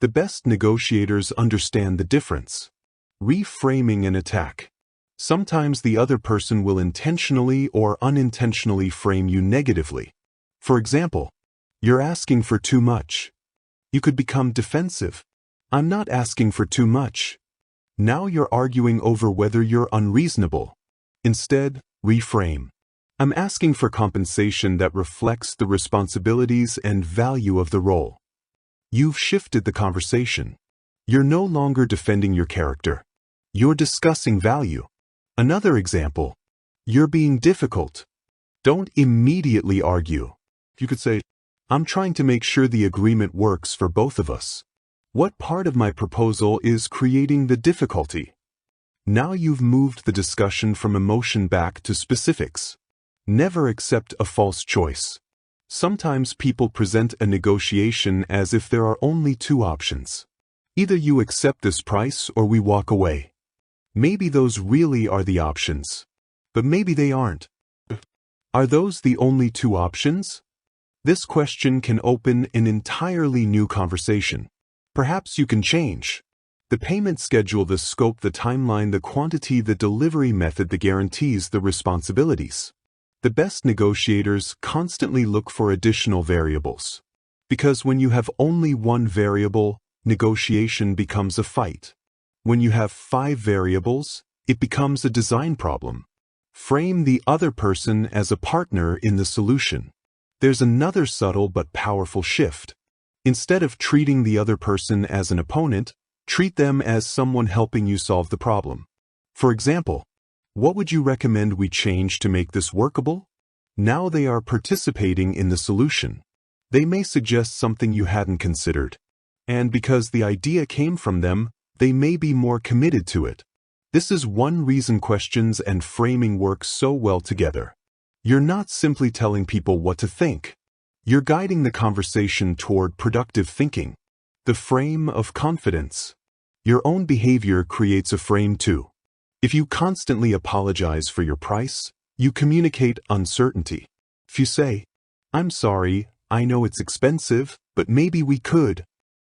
The best negotiators understand the difference. Reframing an attack. Sometimes the other person will intentionally or unintentionally frame you negatively. For example, "You're asking for too much." You could become defensive. "I'm not asking for too much." Now you're arguing over whether you're unreasonable. Instead, reframe. "I'm asking for compensation that reflects the responsibilities and value of the role." You've shifted the conversation. You're no longer defending your character. You're discussing value. Another example. "You're being difficult." Don't immediately argue. You could say, "I'm trying to make sure the agreement works for both of us. What part of my proposal is creating the difficulty?" Now you've moved the discussion from emotion back to specifics. Never accept a false choice. Sometimes people present a negotiation as if there are only 2 options. Either you accept this price or we walk away. Maybe those really are the options. But maybe they aren't. Are those the only 2 options? This question can open an entirely new conversation. Perhaps you can change the payment schedule, the scope, the timeline, the quantity, the delivery method, the guarantees, the responsibilities. The best negotiators constantly look for additional variables. Because when you have only one variable, negotiation becomes a fight. When you have 5 variables, it becomes a design problem. Frame the other person as a partner in the solution. There's another subtle but powerful shift. Instead of treating the other person as an opponent, treat them as someone helping you solve the problem. For example, What would you recommend we change to make this workable? Now they are participating in the solution. They may suggest something you hadn't considered. And because the idea came from them, they may be more committed to it. This is one reason questions and framing work so well together. You're not simply telling people what to think. You're guiding the conversation toward productive thinking. The frame of confidence. Your own behavior creates a frame too. If you constantly apologize for your price, you communicate uncertainty. If you say, "I'm sorry, I know it's expensive, but maybe we could,"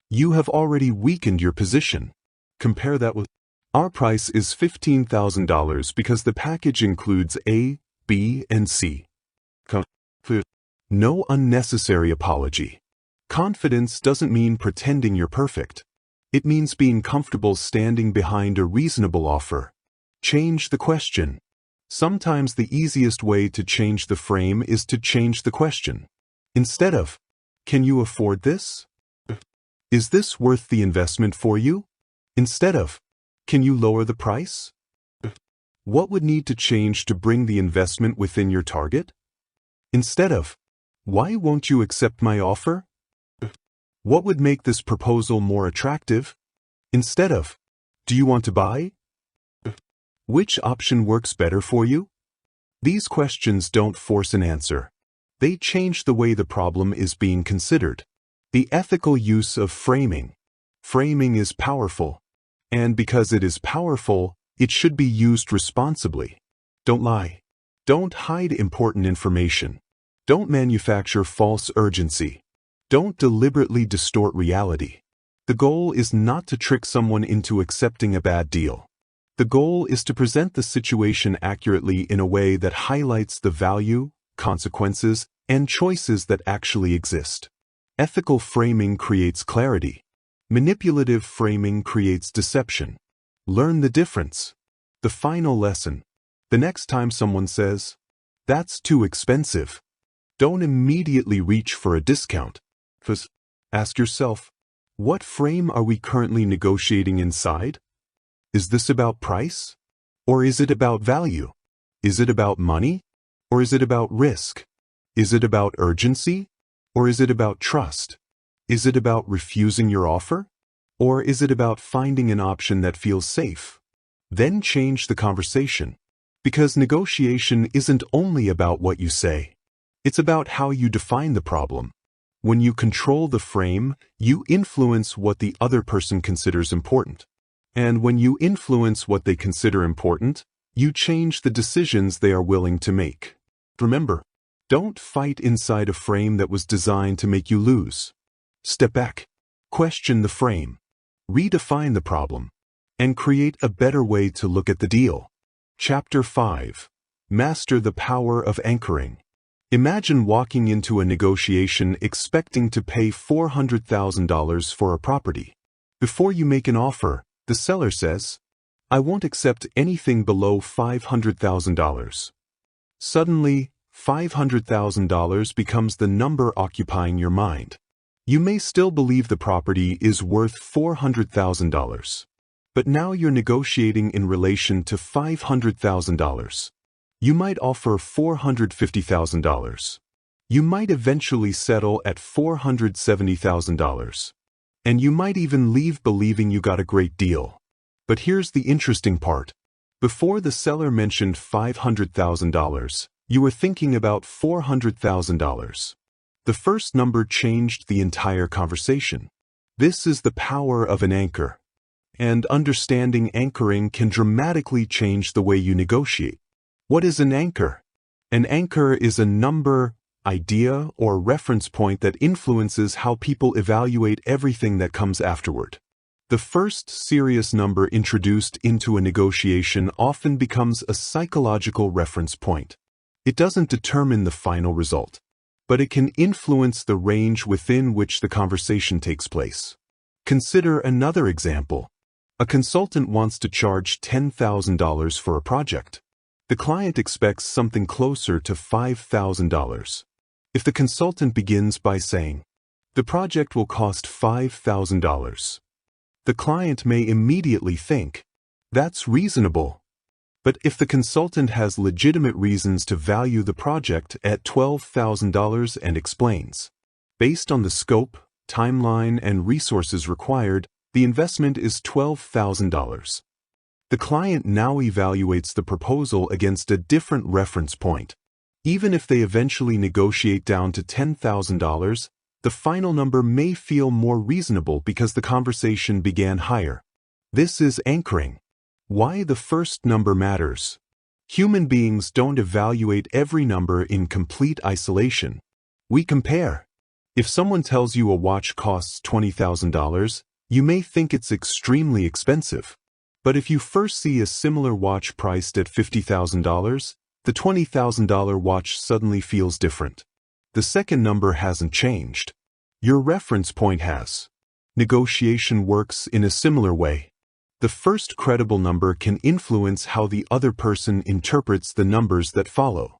you have already weakened your position. Compare that with, "Our price is $15,000 because the package includes A, B, and C." No unnecessary apology. Confidence doesn't mean pretending you're perfect. It means being comfortable standing behind a reasonable offer. Change the question. Sometimes the easiest way to change the frame is to change the question. Instead of, "Can you afford this?" "Is this worth the investment for you?" Instead of, "Can you lower the price?" "What would need to change to bring the investment within your target?" Instead of, "Why won't you accept my offer?" "What would make this proposal more attractive?" Instead of, "Do you want to buy?" "Which option works better for you?" These questions don't force an answer. They change the way the problem is being considered. The ethical use of framing. Framing is powerful. And because it is powerful, it should be used responsibly. Don't lie. Don't hide important information. Don't manufacture false urgency. Don't deliberately distort reality. The goal is not to trick someone into accepting a bad deal. The goal is to present the situation accurately in a way that highlights the value, consequences, and choices that actually exist. Ethical framing creates clarity. Manipulative framing creates deception. Learn the difference. The final lesson. The next time someone says, "That's too expensive," don't immediately reach for a discount. First, ask yourself, what frame are we currently negotiating inside? Is this about price? Or is it about value? Is it about money? Or is it about risk? Is it about urgency? Or is it about trust? Is it about refusing your offer? Or is it about finding an option that feels safe? Then change the conversation. Because negotiation isn't only about what you say. It's about how you define the problem. When you control the frame, you influence what the other person considers important. And when you influence what they consider important, you change the decisions they are willing to make. Remember, don't fight inside a frame that was designed to make you lose. Step back, question the frame, redefine the problem, and create a better way to look at the deal. Chapter 5. Master the Power of Anchoring. Imagine walking into a negotiation expecting to pay $400,000 for a property. Before you make an offer, the seller says, "I won't accept anything below $500,000. Suddenly, $500,000 becomes the number occupying your mind. You may still believe the property is worth $400,000. But now you're negotiating in relation to $500,000. You might offer $450,000. You might eventually settle at $470,000. And you might even leave believing you got a great deal. But here's the interesting part. Before the seller mentioned $500,000, you were thinking about $400,000. The first number changed the entire conversation. This is the power of an anchor. And understanding anchoring can dramatically change the way you negotiate. What is an anchor? An anchor is a number, idea, or reference point that influences how people evaluate everything that comes afterward. The first serious number introduced into a negotiation often becomes a psychological reference point. It doesn't determine the final result, but it can influence the range within which the conversation takes place. Consider another example. A consultant wants to charge $10,000 for a project. The client expects something closer to $5,000. If the consultant begins by saying, "The project will cost $5,000," the client may immediately think, "That's reasonable." But if the consultant has legitimate reasons to value the project at $12,000 and explains, based on the scope, timeline, and resources required, the investment is $12,000. The client now evaluates the proposal against a different reference point. Even if they eventually negotiate down to $10,000, the final number may feel more reasonable because the conversation began higher. This is anchoring. Why the first number matters. Human beings don't evaluate every number in complete isolation. We compare. If someone tells you a watch costs $20,000, you may think it's extremely expensive. But if you first see a similar watch priced at $50,000, the $20,000 watch suddenly feels different. The second number hasn't changed. Your reference point has. Negotiation works in a similar way. The first credible number can influence how the other person interprets the numbers that follow.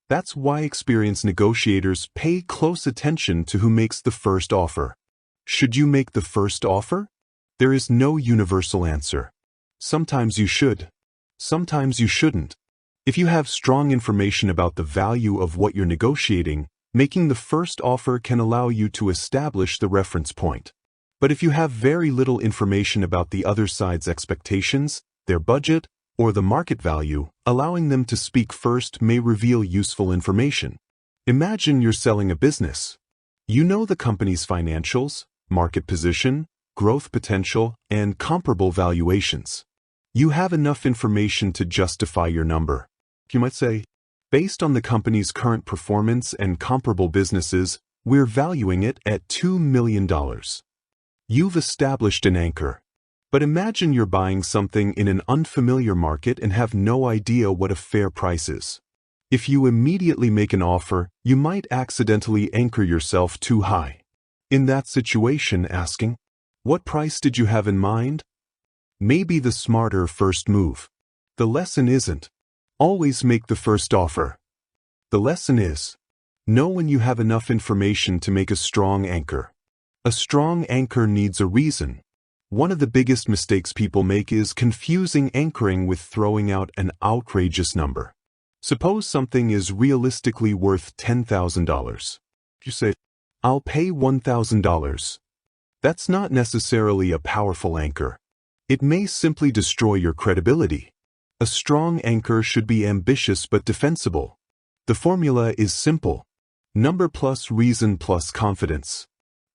That's why experienced negotiators pay close attention to who makes the first offer. Should you make the first offer? There is no universal answer. Sometimes you should. Sometimes you shouldn't. If you have strong information about the value of what you're negotiating, making the first offer can allow you to establish the reference point. But if you have very little information about the other side's expectations, their budget, or the market value, allowing them to speak first may reveal useful information. Imagine you're selling a business. You know the company's financials, market position, growth potential, and comparable valuations. You have enough information to justify your number. You might say, based on the company's current performance and comparable businesses, we're valuing it at $2 million. You've established an anchor. But imagine you're buying something in an unfamiliar market and have no idea what a fair price is. If you immediately make an offer, you might accidentally anchor yourself too high. In that situation, asking, "What price did you have in mind?" may be the smarter first move. The lesson isn't, always make the first offer. The lesson is, know when you have enough information to make a strong anchor. A strong anchor needs a reason. One of the biggest mistakes people make is confusing anchoring with throwing out an outrageous number. Suppose something is realistically worth $10,000. You say, "I'll pay $1,000. That's not necessarily a powerful anchor. It may simply destroy your credibility. A strong anchor should be ambitious but defensible. The formula is simple. Number plus reason plus confidence.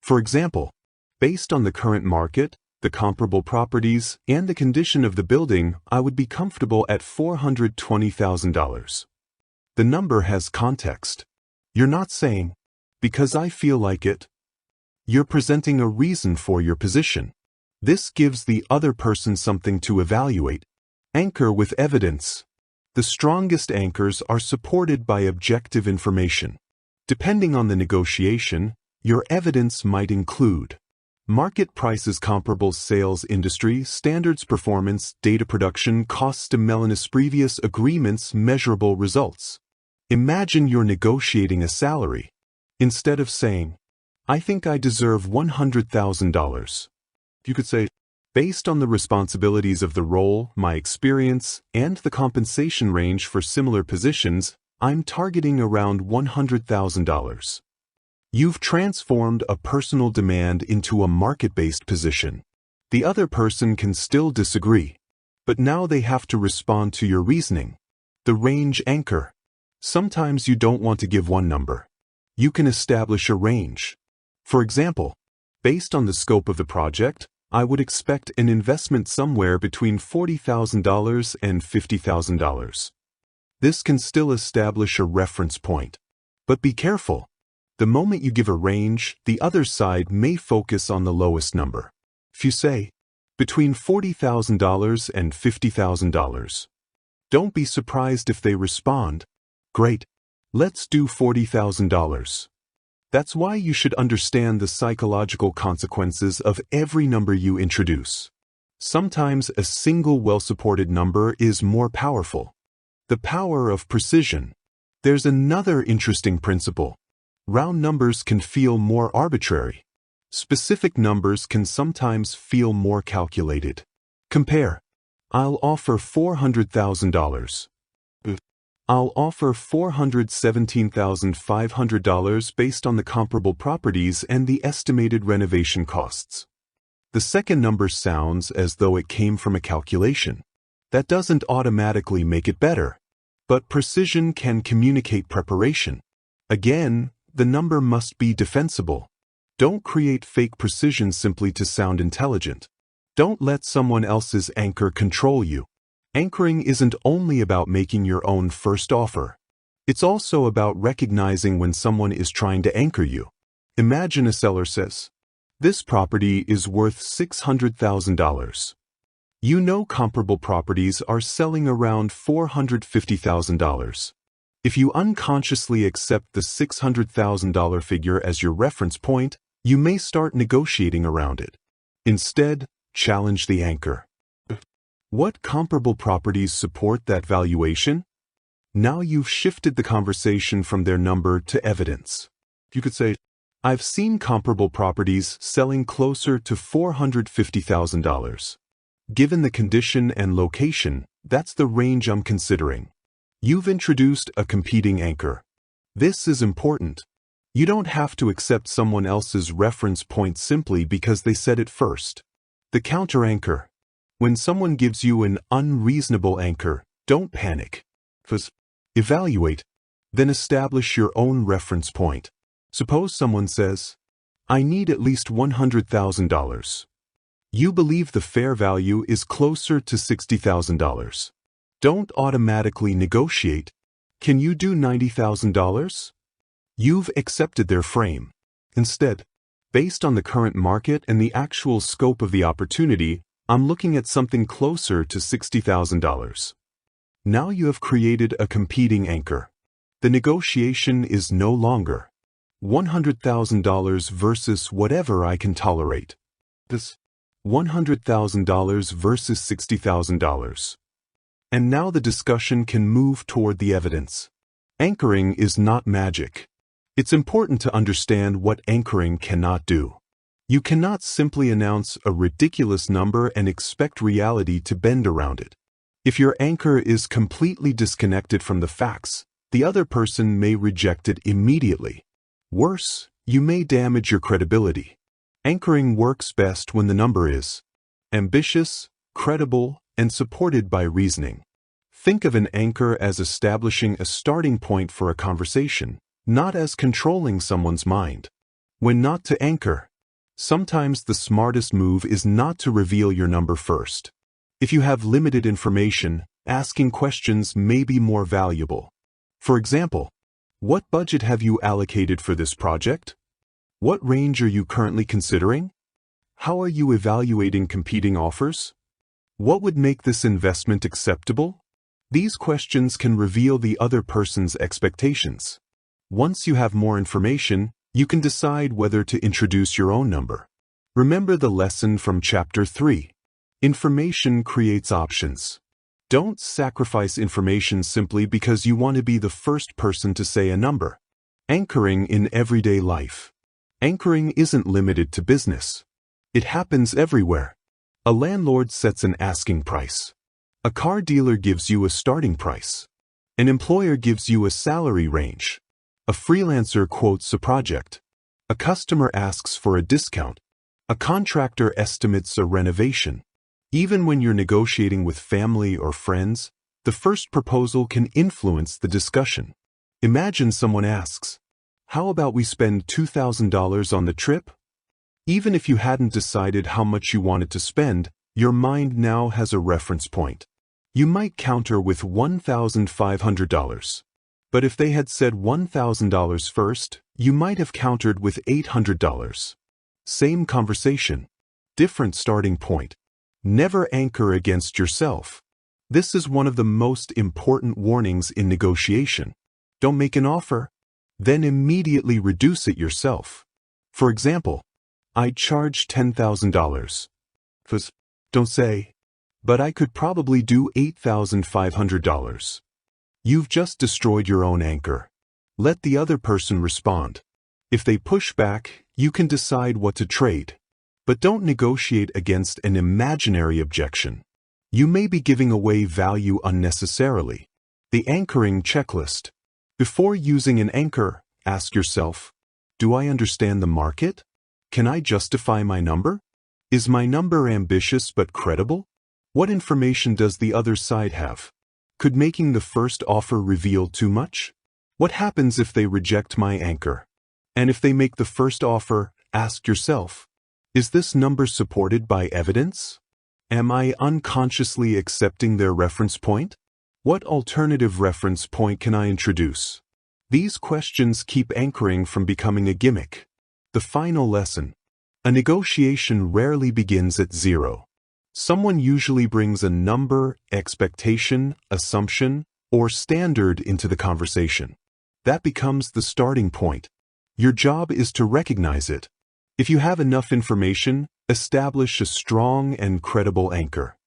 For example, based on the current market, the comparable properties, and the condition of the building, I would be comfortable at $420,000. The number has context. You're not saying, "because I feel like it." You're presenting a reason for your position. This gives the other person something to evaluate. Anchor with evidence. The strongest anchors are supported by objective information. Depending on the negotiation, your evidence might include market prices, comparable sales industry, standards, performance, data production, costs to Melanis, previous agreements, measurable results. Imagine you're negotiating a salary. Instead of saying, "I think I deserve $100,000. You could say, "Based on the responsibilities of the role, my experience, and the compensation range for similar positions, I'm targeting around $100,000. You've transformed a personal demand into a market-based position. The other person can still disagree, but now they have to respond to your reasoning. The range anchor. Sometimes you don't want to give one number. You can establish a range. For example, based on the scope of the project, I would expect an investment somewhere between $40,000 and $50,000. This can still establish a reference point. But be careful. The moment you give a range, the other side may focus on the lowest number. If you say, between $40,000 and $50,000, don't be surprised if they respond, "Great, let's do $40,000. That's why you should understand the psychological consequences of every number you introduce. Sometimes a single well-supported number is more powerful. The power of precision. There's another interesting principle. Round numbers can feel more arbitrary. Specific numbers can sometimes feel more calculated. Compare. I'll offer $400,000. I'll offer $417,500 based on the comparable properties and the estimated renovation costs. The second number sounds as though it came from a calculation. That doesn't automatically make it better, but precision can communicate preparation. Again, the number must be defensible. Don't create fake precision simply to sound intelligent. Don't let someone else's anchor control you. Anchoring isn't only about making your own first offer. It's also about recognizing when someone is trying to anchor you. Imagine a seller says, "This property is worth $600,000. You know comparable properties are selling around $450,000. If you unconsciously accept the $600,000 figure as your reference point, you may start negotiating around it. Instead, challenge the anchor. What comparable properties support that valuation? Now you've shifted the conversation from their number to evidence. You could say, "I've seen comparable properties selling closer to $450,000. Given the condition and location, that's the range I'm considering." You've introduced a competing anchor. This is important. You don't have to accept someone else's reference point simply because they said it first. The counter anchor. When someone gives you an unreasonable anchor, don't panic. First, evaluate, then establish your own reference point. Suppose someone says, "I need at least $100,000. You believe the fair value is closer to $60,000. Don't automatically negotiate. Can you do $90,000? You've accepted their frame. Instead, based on the current market and the actual scope of the opportunity, I'm looking at something closer to $60,000. Now you have created a competing anchor. The negotiation is no longer $100,000 versus whatever I can tolerate. This $100,000 versus $60,000. And now the discussion can move toward the evidence. Anchoring is not magic. It's important to understand what anchoring cannot do. You cannot simply announce a ridiculous number and expect reality to bend around it. If your anchor is completely disconnected from the facts, the other person may reject it immediately. Worse, you may damage your credibility. Anchoring works best when the number is ambitious, credible, and supported by reasoning. Think of an anchor as establishing a starting point for a conversation, not as controlling someone's mind. When not to anchor, sometimes the smartest move is not to reveal your number first. If you have limited information, asking questions may be more valuable. For example, what budget have you allocated for this project? What range are you currently considering? How are you evaluating competing offers? What would make this investment acceptable? These questions can reveal the other person's expectations. Once you have more information, you can decide whether to introduce your own number. Remember the lesson from Chapter 3. Information creates options. Don't sacrifice information simply because you want to be the first person to say a number. Anchoring in everyday life. Anchoring isn't limited to business. It happens everywhere. A landlord sets an asking price. A car dealer gives you a starting price. An employer gives you a salary range. A freelancer quotes a project. A customer asks for a discount. A contractor estimates a renovation. Even when you're negotiating with family or friends, the first proposal can influence the discussion. Imagine someone asks, "How about we spend $2,000 on the trip?" Even if you hadn't decided how much you wanted to spend, your mind now has a reference point. You might counter with $1,500. But if they had said $1,000 first, you might have countered with $800. Same conversation, different starting point. Never anchor against yourself. This is one of the most important warnings in negotiation. Don't make an offer, then immediately reduce it yourself. For example, "I charge $10,000. Don't say, "But I could probably do $8,500. You've just destroyed your own anchor. Let the other person respond. If they push back, you can decide what to trade. But don't negotiate against an imaginary objection. You may be giving away value unnecessarily. The anchoring checklist. Before using an anchor, ask yourself, do I understand the market? Can I justify my number? Is my number ambitious but credible? What information does the other side have? Could making the first offer reveal too much? What happens if they reject my anchor? And if they make the first offer, ask yourself, is this number supported by evidence? Am I unconsciously accepting their reference point? What alternative reference point can I introduce? These questions keep anchoring from becoming a gimmick. The final lesson. A negotiation rarely begins at zero. Someone usually brings a number, expectation, assumption, or standard into the conversation. That becomes the starting point. Your job is to recognize it. If you have enough information, establish a strong and credible anchor.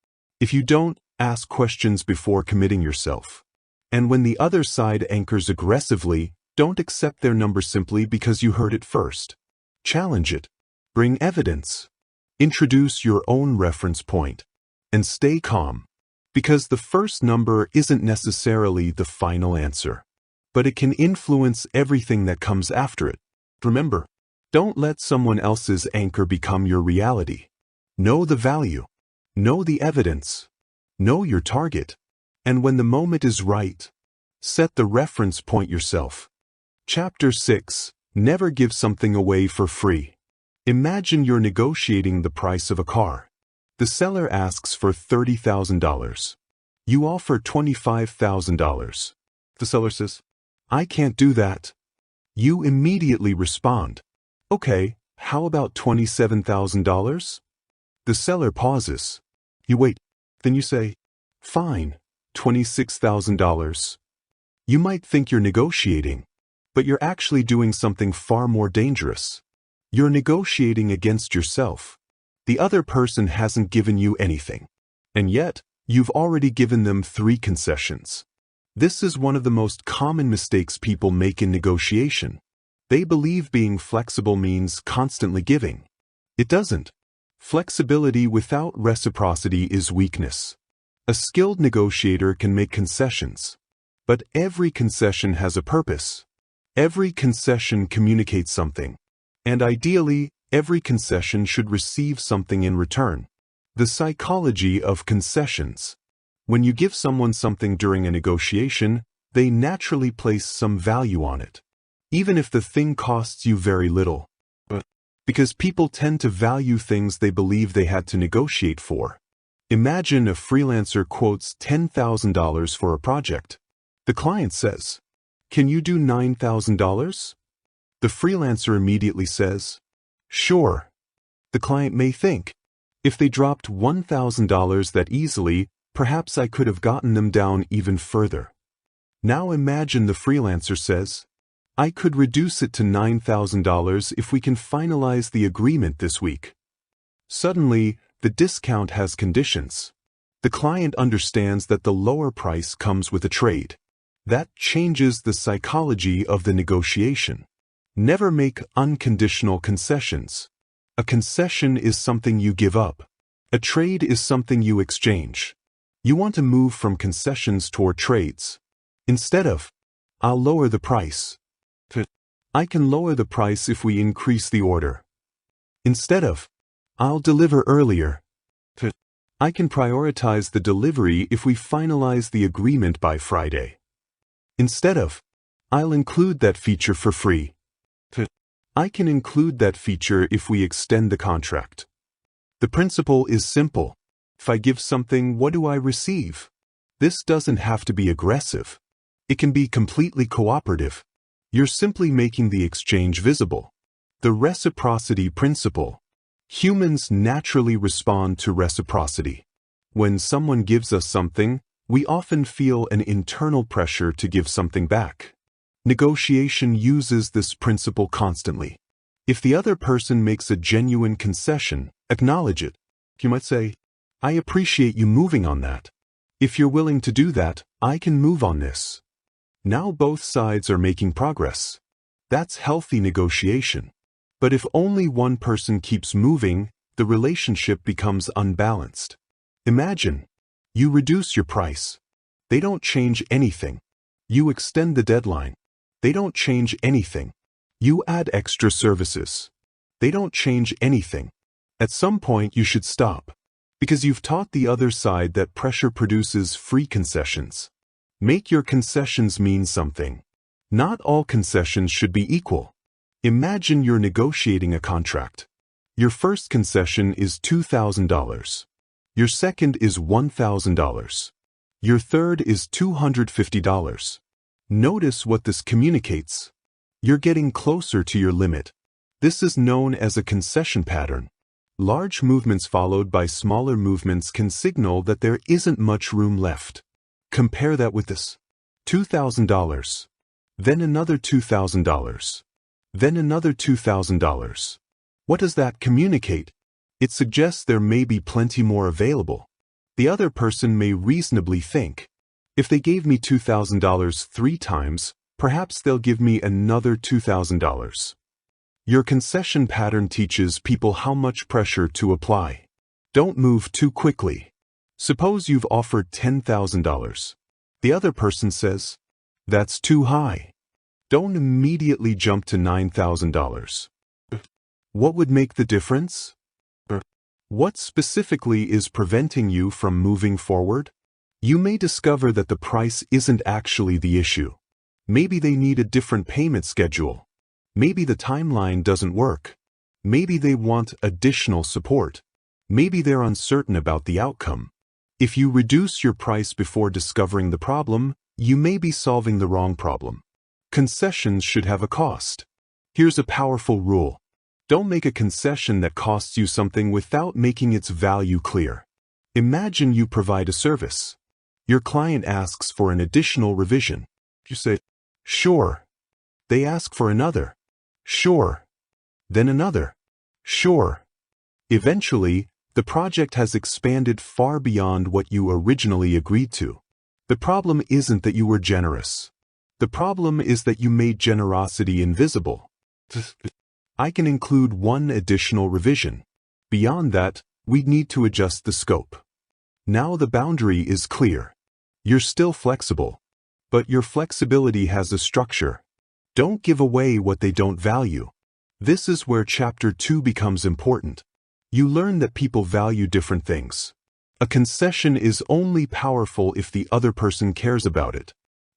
If you don't, ask questions before committing yourself. And when the other side anchors aggressively, don't accept their number simply because you heard it first. Challenge it. Bring evidence. Introduce your own reference point. And stay calm. Because the first number isn't necessarily the final answer. But it can influence everything that comes after it. Remember, don't let someone else's anchor become your reality. Know the value. Know the evidence. Know your target. And when the moment is right, set the reference point yourself. Chapter 6. Never give something away for free. Imagine you're negotiating the price of a car. The seller asks for $30,000. You offer $25,000. The seller says, I can't do that. You immediately respond, okay, how about $27,000? The seller pauses. You wait. Then you say, fine, $26,000. You might think you're negotiating, but you're actually doing something far more dangerous. You're negotiating against yourself. The other person hasn't given you anything. And yet, you've already given them 3 concessions. This is one of the most common mistakes people make in negotiation. They believe being flexible means constantly giving. It doesn't. Flexibility without reciprocity is weakness. A skilled negotiator can make concessions. But every concession has a purpose. Every concession communicates something. And ideally, every concession should receive something in return. The psychology of concessions. When you give someone something during a negotiation, they naturally place some value on it. Even if the thing costs you very little. Because people tend to value things they believe they had to negotiate for. Imagine a freelancer quotes $10,000 for a project. The client says, can you do $9,000? The freelancer immediately says, sure. The client may think, if they dropped $1,000 that easily, perhaps I could have gotten them down even further. Now imagine the freelancer says, I could reduce it to $9,000 if we can finalize the agreement this week. Suddenly, the discount has conditions. The client understands that the lower price comes with a trade. That changes the psychology of the negotiation. Never make unconditional concessions. A concession is something you give up. A trade is something you exchange. You want to move from concessions toward trades. Instead of, I'll lower the price, to, I can lower the price if we increase the order. Instead of, I'll deliver earlier, to, I can prioritize the delivery if we finalize the agreement by Friday. Instead of, I'll include that feature for free, to, I can include that feature if we extend the contract. The principle is simple. If I give something, what do I receive? This doesn't have to be aggressive. It can be completely cooperative. You're simply making the exchange visible. The reciprocity principle. Humans naturally respond to reciprocity. When someone gives us something, we often feel an internal pressure to give something back. Negotiation uses this principle constantly. If the other person makes a genuine concession, acknowledge it. You might say, I appreciate you moving on that. If you're willing to do that, I can move on this. Now both sides are making progress. That's healthy negotiation. But if only one person keeps moving, the relationship becomes unbalanced. Imagine, You reduce your price. They don't change anything. You extend the deadline. They don't change anything. You add extra services. They don't change anything. At some point you should stop, because you've taught the other side that pressure produces free concessions. Make your concessions mean something. Not all concessions should be equal. Imagine you're negotiating a contract. Your first concession is $2,000. Your second is $1,000. Your third is $250. Notice what this communicates. You're getting closer to your limit. This is known as a concession pattern. Large movements followed by smaller movements can signal that there isn't much room left. Compare that with this. $2,000. Then another $2,000. Then another $2,000. What does that communicate? It suggests there may be plenty more available. The other person may reasonably think, if they gave me $2,000 3 times, perhaps they'll give me another $2,000. Your concession pattern teaches people how much pressure to apply. Don't move too quickly. Suppose you've offered $10,000. The other person says, "That's too high." Don't immediately jump to $9,000. What would make the difference? What specifically is preventing you from moving forward? You may discover that the price isn't actually the issue. Maybe they need a different payment schedule. Maybe the timeline doesn't work. Maybe they want additional support. Maybe they're uncertain about the outcome. If you reduce your price before discovering the problem, you may be solving the wrong problem. Concessions should have a cost. Here's a powerful rule. Don't make a concession that costs you something without making its value clear. Imagine you provide a service. Your client asks for an additional revision. You say, "Sure." They ask for another. "Sure." Then another. "Sure." Eventually, the project has expanded far beyond what you originally agreed to. The problem isn't that you were generous. The problem is that you made generosity invisible. I can include one additional revision. Beyond that, we'd need to adjust the scope. Now the boundary is clear. You're still flexible, but your flexibility has a structure. Don't give away what they don't value. This is where Chapter 2 becomes important. You learn that people value different things. A concession is only powerful if the other person cares about it.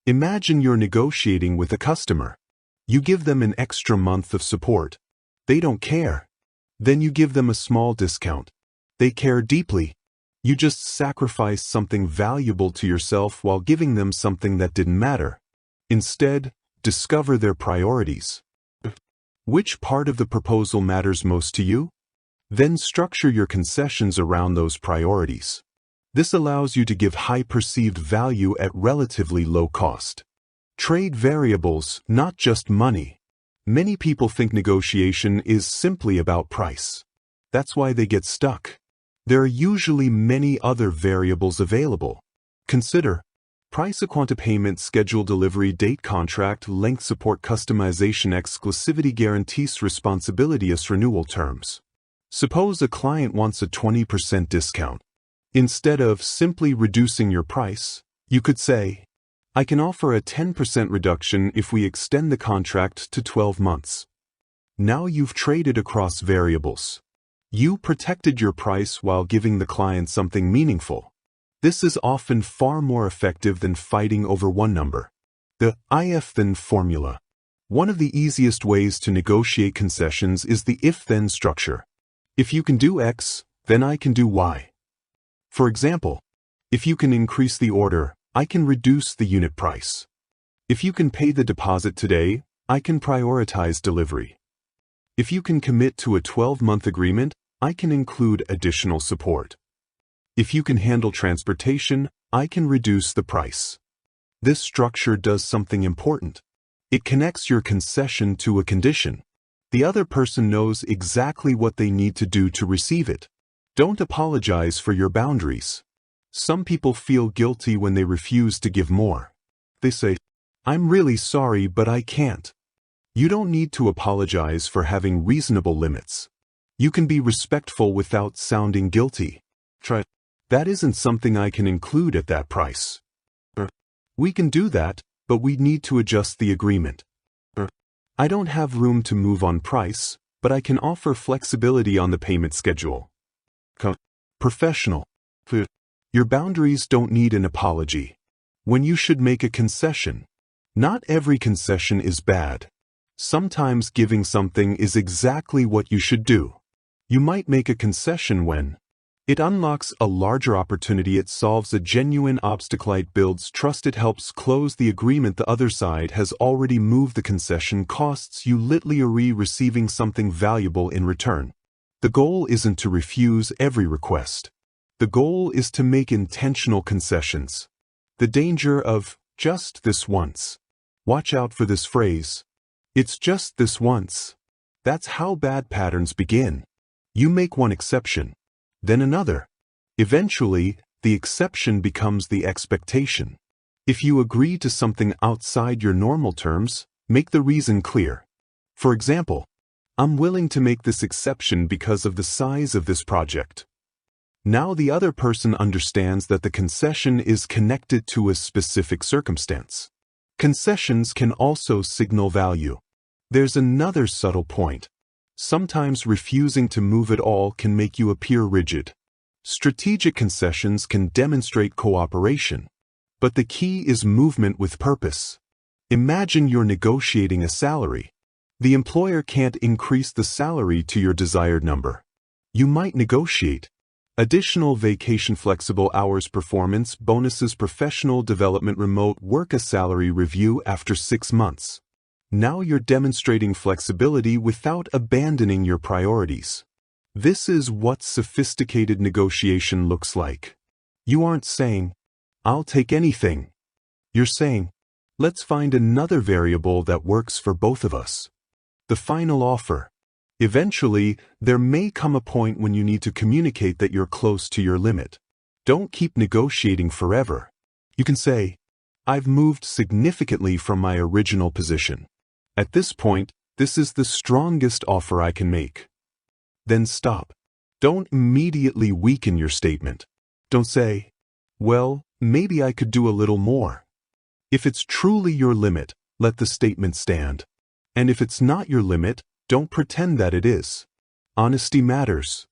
Imagine you're negotiating with a customer. You give them an extra month of support. They don't care. Then you give them a small discount. They care deeply. You just sacrificed something valuable to yourself while giving them something that didn't matter. Instead, discover their priorities. Which part of the proposal matters most to you? Then structure your concessions around those priorities. This allows you to give high perceived value at relatively low cost. Trade variables, not just money. Many people think negotiation is simply about price. That's why they get stuck. There are usually many other variables available. Consider price, a quanta payment, schedule, delivery date, contract length, support, customization, exclusivity, guarantees, responsibility as renewal terms. Suppose a client wants a 20% discount. Instead of simply reducing your price, you could say, "I can offer a 10% reduction if we extend the contract to 12 months. Now you've traded across variables. You protected your price while giving the client something meaningful. This is often far more effective than fighting over one number. The if-then formula. One of the easiest ways to negotiate concessions is the if-then structure. If you can do X, then I can do Y. For example, if you can increase the order, I can reduce the unit price. If you can pay the deposit today, I can prioritize delivery. If you can commit to a 12-month agreement, I can include additional support. If you can handle transportation, I can reduce the price. This structure does something important. It connects your concession to a condition. The other person knows exactly what they need to do to receive it. Don't apologize for your boundaries. Some people feel guilty when they refuse to give more. They say, "I'm really sorry, but I can't." You don't need to apologize for having reasonable limits. You can be respectful without sounding guilty. That isn't something I can include at that price. We can do that, but we need to adjust the agreement. I don't have room to move on price, but I can offer flexibility on the payment schedule. Professional. Your boundaries don't need an apology. When you should make a concession. Not every concession is bad. Sometimes giving something is exactly what you should do. You might make a concession when it unlocks a larger opportunity, it solves a genuine obstacle, it builds trust, it helps close the agreement, the other side has already moved, the concession costs you literally receiving something valuable in return. The goal isn't to refuse every request. The goal is to make intentional concessions. The danger of just this once. Watch out for this phrase. It's just this once. That's how bad patterns begin. You make one exception, then another. Eventually, the exception becomes the expectation. If you agree to something outside your normal terms, make the reason clear. For example, I'm willing to make this exception because of the size of this project. Now the other person understands that the concession is connected to a specific circumstance. Concessions can also signal value. There's another subtle point. Sometimes refusing to move at all can make you appear rigid. Strategic concessions can demonstrate cooperation. But the key is movement with purpose. Imagine you're negotiating a salary. The employer can't increase the salary to your desired number. You might negotiate additional vacation, flexible hours, performance bonuses, professional development, remote work, a salary review after 6 months. Now you're demonstrating flexibility without abandoning your priorities. This is what sophisticated negotiation looks like. You aren't saying, I'll take anything. You're saying, let's find another variable that works for both of us. The final offer. Eventually, there may come a point when you need to communicate that you're close to your limit. Don't keep negotiating forever. You can say, I've moved significantly from my original position. At this point, this is the strongest offer I can make. Then stop. Don't immediately weaken your statement. Don't say, well, maybe I could do a little more. If it's truly your limit, let the statement stand. And if it's not your limit, don't pretend that it is. Honesty matters.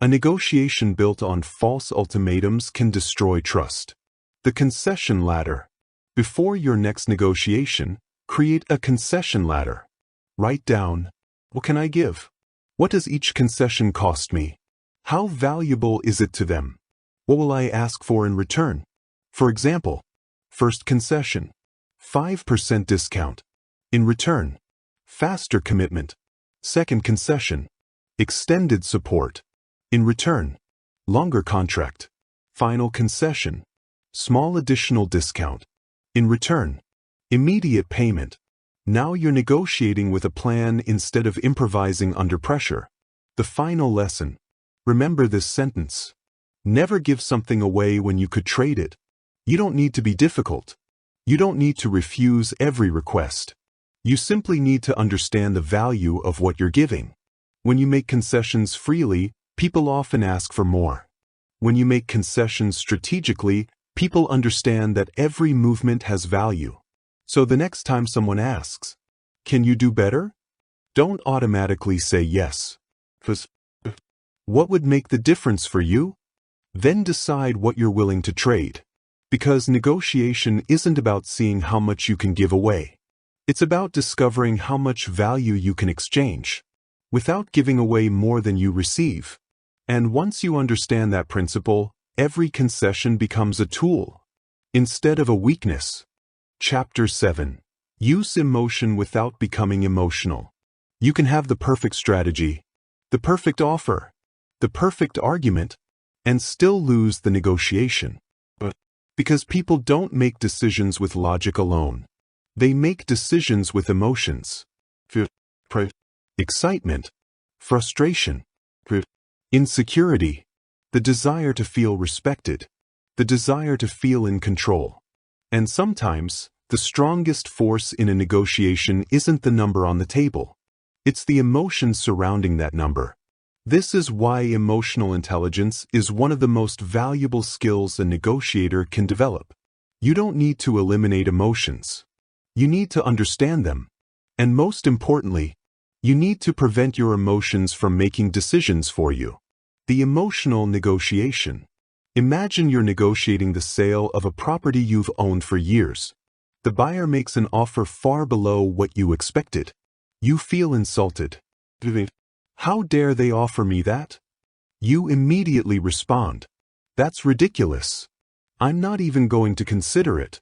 A negotiation built on false ultimatums can destroy trust. The concession ladder. Before your next negotiation, create a concession ladder. Write down, what can I give? What does each concession cost me? How valuable is it to them? What will I ask for in return? For example, first concession, 5% discount. In return, faster commitment. Second concession, extended support. In return, longer contract. Final concession, small additional discount. In return, immediate payment. Now you're negotiating with a plan instead of improvising under pressure. The final lesson. Remember this sentence. Never give something away when you could trade it. You don't need to be difficult. You don't need to refuse every request. You simply need to understand the value of what you're giving. When you make concessions freely, people often ask for more. When you make concessions strategically, people understand that every movement has value. So the next time someone asks, can you do better? Don't automatically say yes. What would make the difference for you? Then decide what you're willing to trade. Because negotiation isn't about seeing how much you can give away. It's about discovering how much value you can exchange, without giving away more than you receive. And once you understand that principle, every concession becomes a tool, instead of a weakness. Chapter 7. Use emotion without becoming emotional. You can have the perfect strategy, the perfect offer, the perfect argument, and still lose the negotiation. Because people don't make decisions with logic alone. They make decisions with emotions. Fear, excitement, frustration, insecurity, the desire to feel respected, the desire to feel in control. And sometimes, the strongest force in a negotiation isn't the number on the table. It's the emotion surrounding that number. This is why emotional intelligence is one of the most valuable skills a negotiator can develop. You don't need to eliminate emotions. You need to understand them. And most importantly, you need to prevent your emotions from making decisions for you. The emotional negotiation. Imagine you're negotiating the sale of a property you've owned for years. The buyer makes an offer far below what you expected. You feel insulted. How dare they offer me that? You immediately respond, "That's ridiculous. I'm not even going to consider it."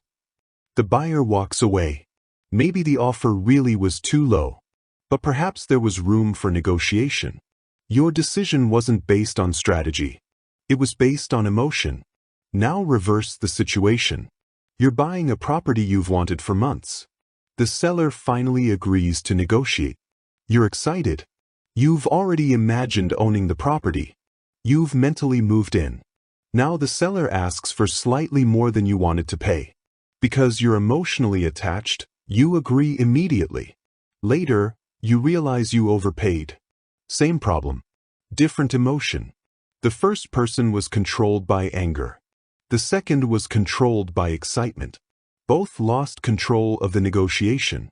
The buyer walks away. Maybe the offer really was too low, but perhaps there was room for negotiation. Your decision wasn't based on strategy. It was based on emotion. Now reverse the situation. You're buying a property you've wanted for months. The seller finally agrees to negotiate. You're excited. You've already imagined owning the property. You've mentally moved in. Now the seller asks for slightly more than you wanted to pay. Because you're emotionally attached, you agree immediately. Later, you realize you overpaid. Same problem. Different emotion. The first person was controlled by anger. The second was controlled by excitement. Both lost control of the negotiation.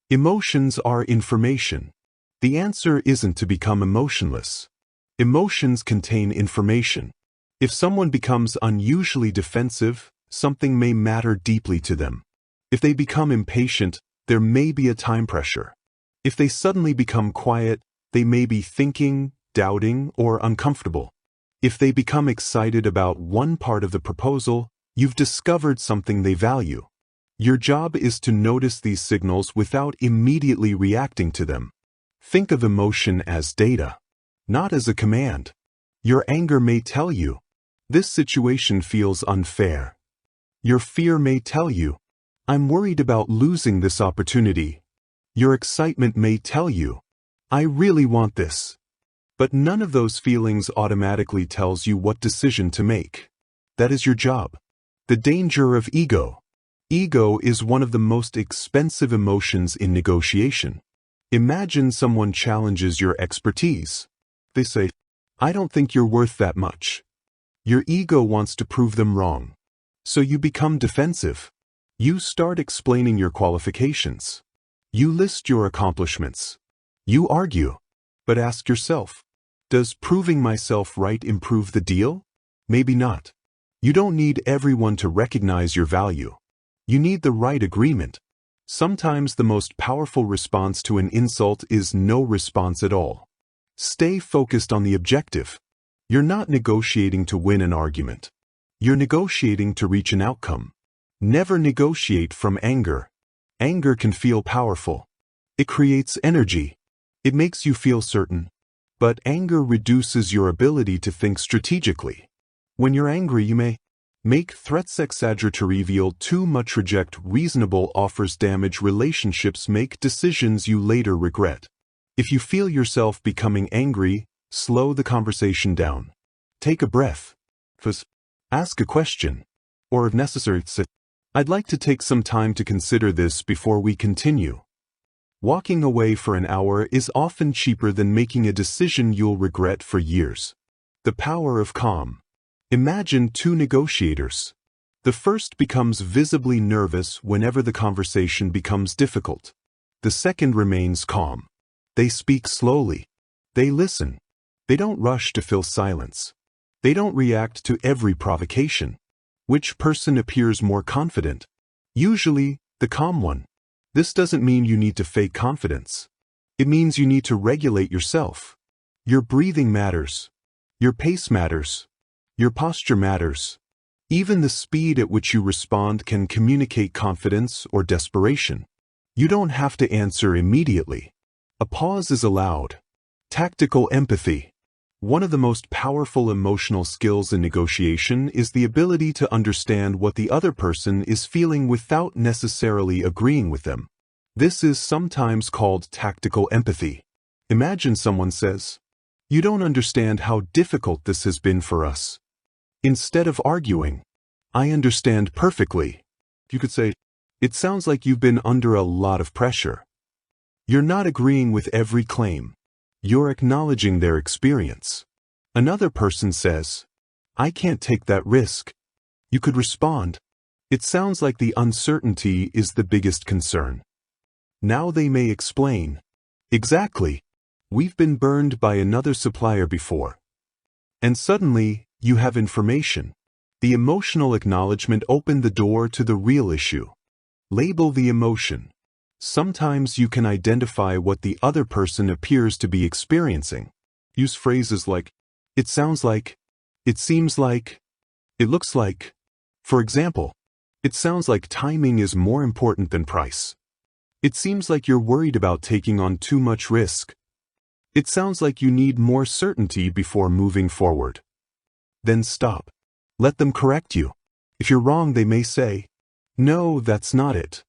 Emotions are information. The answer isn't to become emotionless. Emotions contain information. If someone becomes unusually defensive, something may matter deeply to them. If they become impatient, there may be a time pressure. If they suddenly become quiet, they may be thinking, doubting, or uncomfortable. If they become excited about one part of the proposal, you've discovered something they value. Your job is to notice these signals without immediately reacting to them. Think of emotion as data, not as a command. Your anger may tell you, "This situation feels unfair." Your fear may tell you, "I'm worried about losing this opportunity." Your excitement may tell you, "I really want this." But none of those feelings automatically tells you what decision to make. That is your job. The danger of ego. Ego is one of the most expensive emotions in negotiation. Imagine someone challenges your expertise. They say, "I don't think you're worth that much." Your ego wants to prove them wrong. So you become defensive. You start explaining your qualifications. You list your accomplishments. You argue. But ask yourself, does proving myself right improve the deal? Maybe not. You don't need everyone to recognize your value. You need the right agreement. Sometimes the most powerful response to an insult is no response at all. Stay focused on the objective. You're not negotiating to win an argument. You're negotiating to reach an outcome. Never negotiate from anger. Anger can feel powerful. It creates energy. It makes you feel certain. But anger reduces your ability to think strategically. When you're angry, you may make threats, exaggerate to reveal too much, reject reasonable offers, damage relationships, make decisions you later regret. If you feel yourself becoming angry, slow the conversation down. Take a breath. Ask a question. Or if necessary, say, "I'd like to take some time to consider this before we continue." Walking away for an hour is often cheaper than making a decision you'll regret for years. The power of calm. Imagine two negotiators. The first becomes visibly nervous whenever the conversation becomes difficult. The second remains calm. They speak slowly. They listen. They don't rush to fill silence. They don't react to every provocation. Which person appears more confident? Usually, the calm one. This doesn't mean you need to fake confidence. It means you need to regulate yourself. Your breathing matters. Your pace matters. Your posture matters. Even the speed at which you respond can communicate confidence or desperation. You don't have to answer immediately. A pause is allowed. Tactical empathy. One of the most powerful emotional skills in negotiation is the ability to understand what the other person is feeling without necessarily agreeing with them. This is sometimes called tactical empathy. Imagine someone says, "You don't understand how difficult this has been for us." Instead of arguing, "I understand perfectly," you could say, "It sounds like you've been under a lot of pressure." You're not agreeing with every claim. You're acknowledging their experience. Another person says, "I can't take that risk." You could respond, "It sounds like the uncertainty is the biggest concern." Now they may explain, "Exactly. We've been burned by another supplier before." And suddenly, you have information. The emotional acknowledgement opened the door to the real issue. Label the emotion. Sometimes you can identify what the other person appears to be experiencing. Use phrases like, "It sounds like," "It seems like," "It looks like." For example, "It sounds like timing is more important than price." "It seems like you're worried about taking on too much risk." "It sounds like you need more certainty before moving forward." Then stop. Let them correct you. If you're wrong, they may say, "No, that's not it."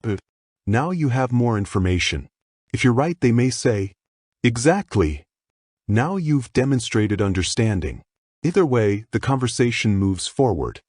But now you have more information. If you're right, they may say, "Exactly." Now you've demonstrated understanding. Either way, the conversation moves forward.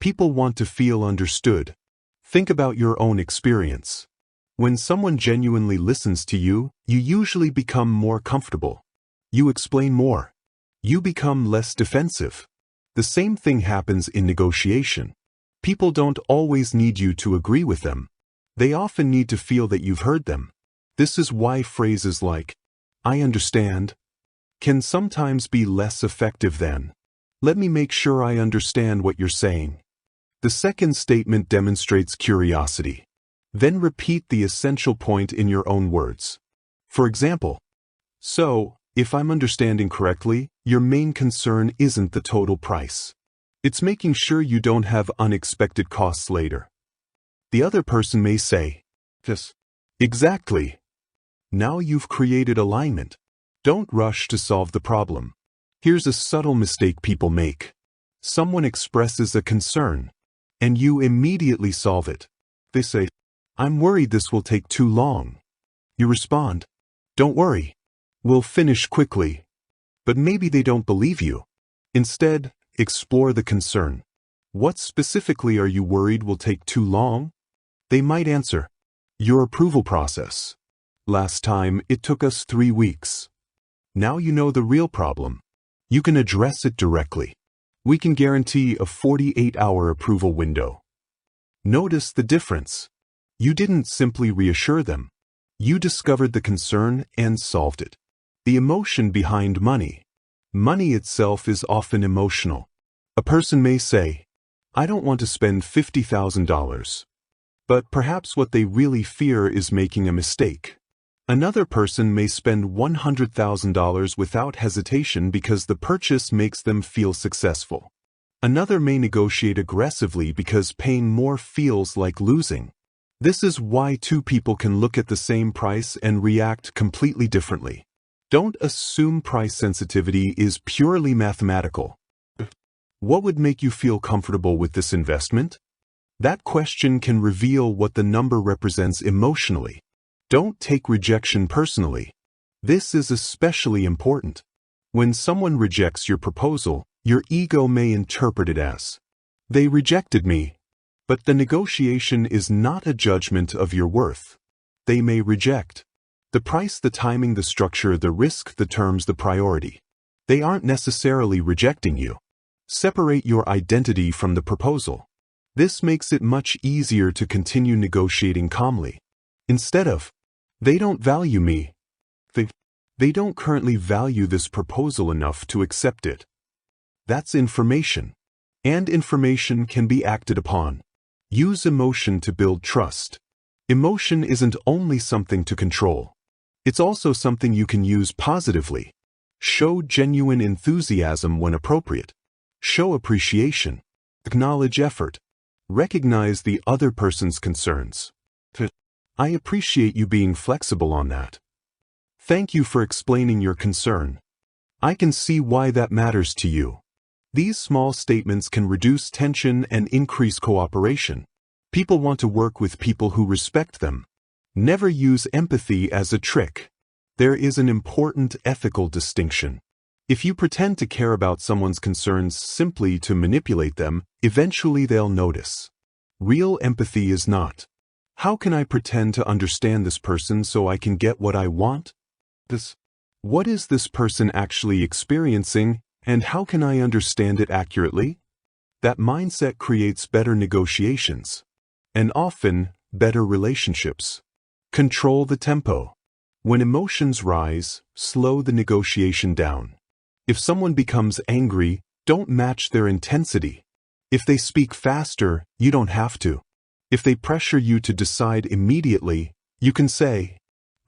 People want to feel understood. Think about your own experience. When someone genuinely listens to you, you usually become more comfortable. You explain more. You become less defensive. The same thing happens in negotiation. People don't always need you to agree with them. They often need to feel that you've heard them. This is why phrases like, "I understand," can sometimes be less effective than, "Let me make sure I understand what you're saying." The second statement demonstrates curiosity. Then repeat the essential point in your own words. For example, "So, if I'm understanding correctly, your main concern isn't the total price. It's making sure you don't have unexpected costs later." The other person may say, "Yes, exactly." Now you've created alignment. Don't rush to solve the problem. Here's a subtle mistake people make. Someone expresses a concern, and you immediately solve it. They say, "I'm worried this will take too long." You respond, "Don't worry. We'll finish quickly." But maybe they don't believe you. Instead, explore the concern. What specifically are you worried will take too long? They might answer, "Your approval process. Last time, it took us 3 weeks. Now you know the real problem. You can address it directly. We can guarantee a 48-hour approval window." Notice the difference. You didn't simply reassure them. You discovered the concern and solved it. The emotion behind money. Money itself is often emotional. A person may say, "I don't want to spend $50,000. But perhaps what they really fear is making a mistake. Another person may spend $100,000 without hesitation because the purchase makes them feel successful. Another may negotiate aggressively because paying more feels like losing. This is why two people can look at the same price and react completely differently. Don't assume price sensitivity is purely mathematical. What would make you feel comfortable with this investment? That question can reveal what the number represents emotionally. Don't take rejection personally. This is especially important. When someone rejects your proposal, your ego may interpret it as, "They rejected me." But the negotiation is not a judgment of your worth. They may reject the price, the timing, the structure, the risk, the terms, the priority. They aren't necessarily rejecting you. Separate your identity from the proposal. This makes it much easier to continue negotiating calmly. Instead of, "They don't value me," they don't currently value this proposal enough to accept it. That's information. And information can be acted upon. Use emotion to build trust. Emotion isn't only something to control. It's also something you can use positively. Show genuine enthusiasm when appropriate. Show appreciation. Acknowledge effort. Recognize the other person's concerns. "I appreciate you being flexible on that. Thank you for explaining your concern. I can see why that matters to you." These small statements can reduce tension and increase cooperation. People want to work with people who respect them. Never use empathy as a trick. There is an important ethical distinction. If you pretend to care about someone's concerns simply to manipulate them, eventually they'll notice. Real empathy is not, "How can I pretend to understand this person so I can get what I want?" What is this person actually experiencing, and how can I understand it accurately? That mindset creates better negotiations, and often, better relationships. Control the tempo. When emotions rise, slow the negotiation down. If someone becomes angry, don't match their intensity. If they speak faster, you don't have to. If they pressure you to decide immediately, you can say,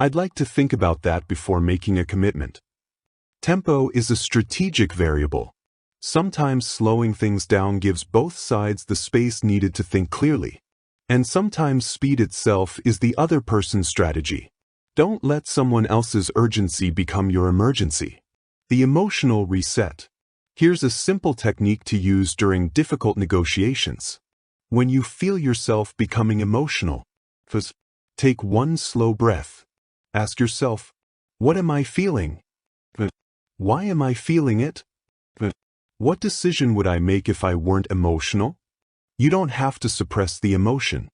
"I'd like to think about that before making a commitment." Tempo is a strategic variable. Sometimes slowing things down gives both sides the space needed to think clearly. And sometimes speed itself is the other person's strategy. Don't let someone else's urgency become your emergency. The emotional reset. Here's a simple technique to use during difficult negotiations. When you feel yourself becoming emotional, take one slow breath. Ask yourself, what am I feeling? Why am I feeling it? What decision would I make if I weren't emotional? You don't have to suppress the emotion.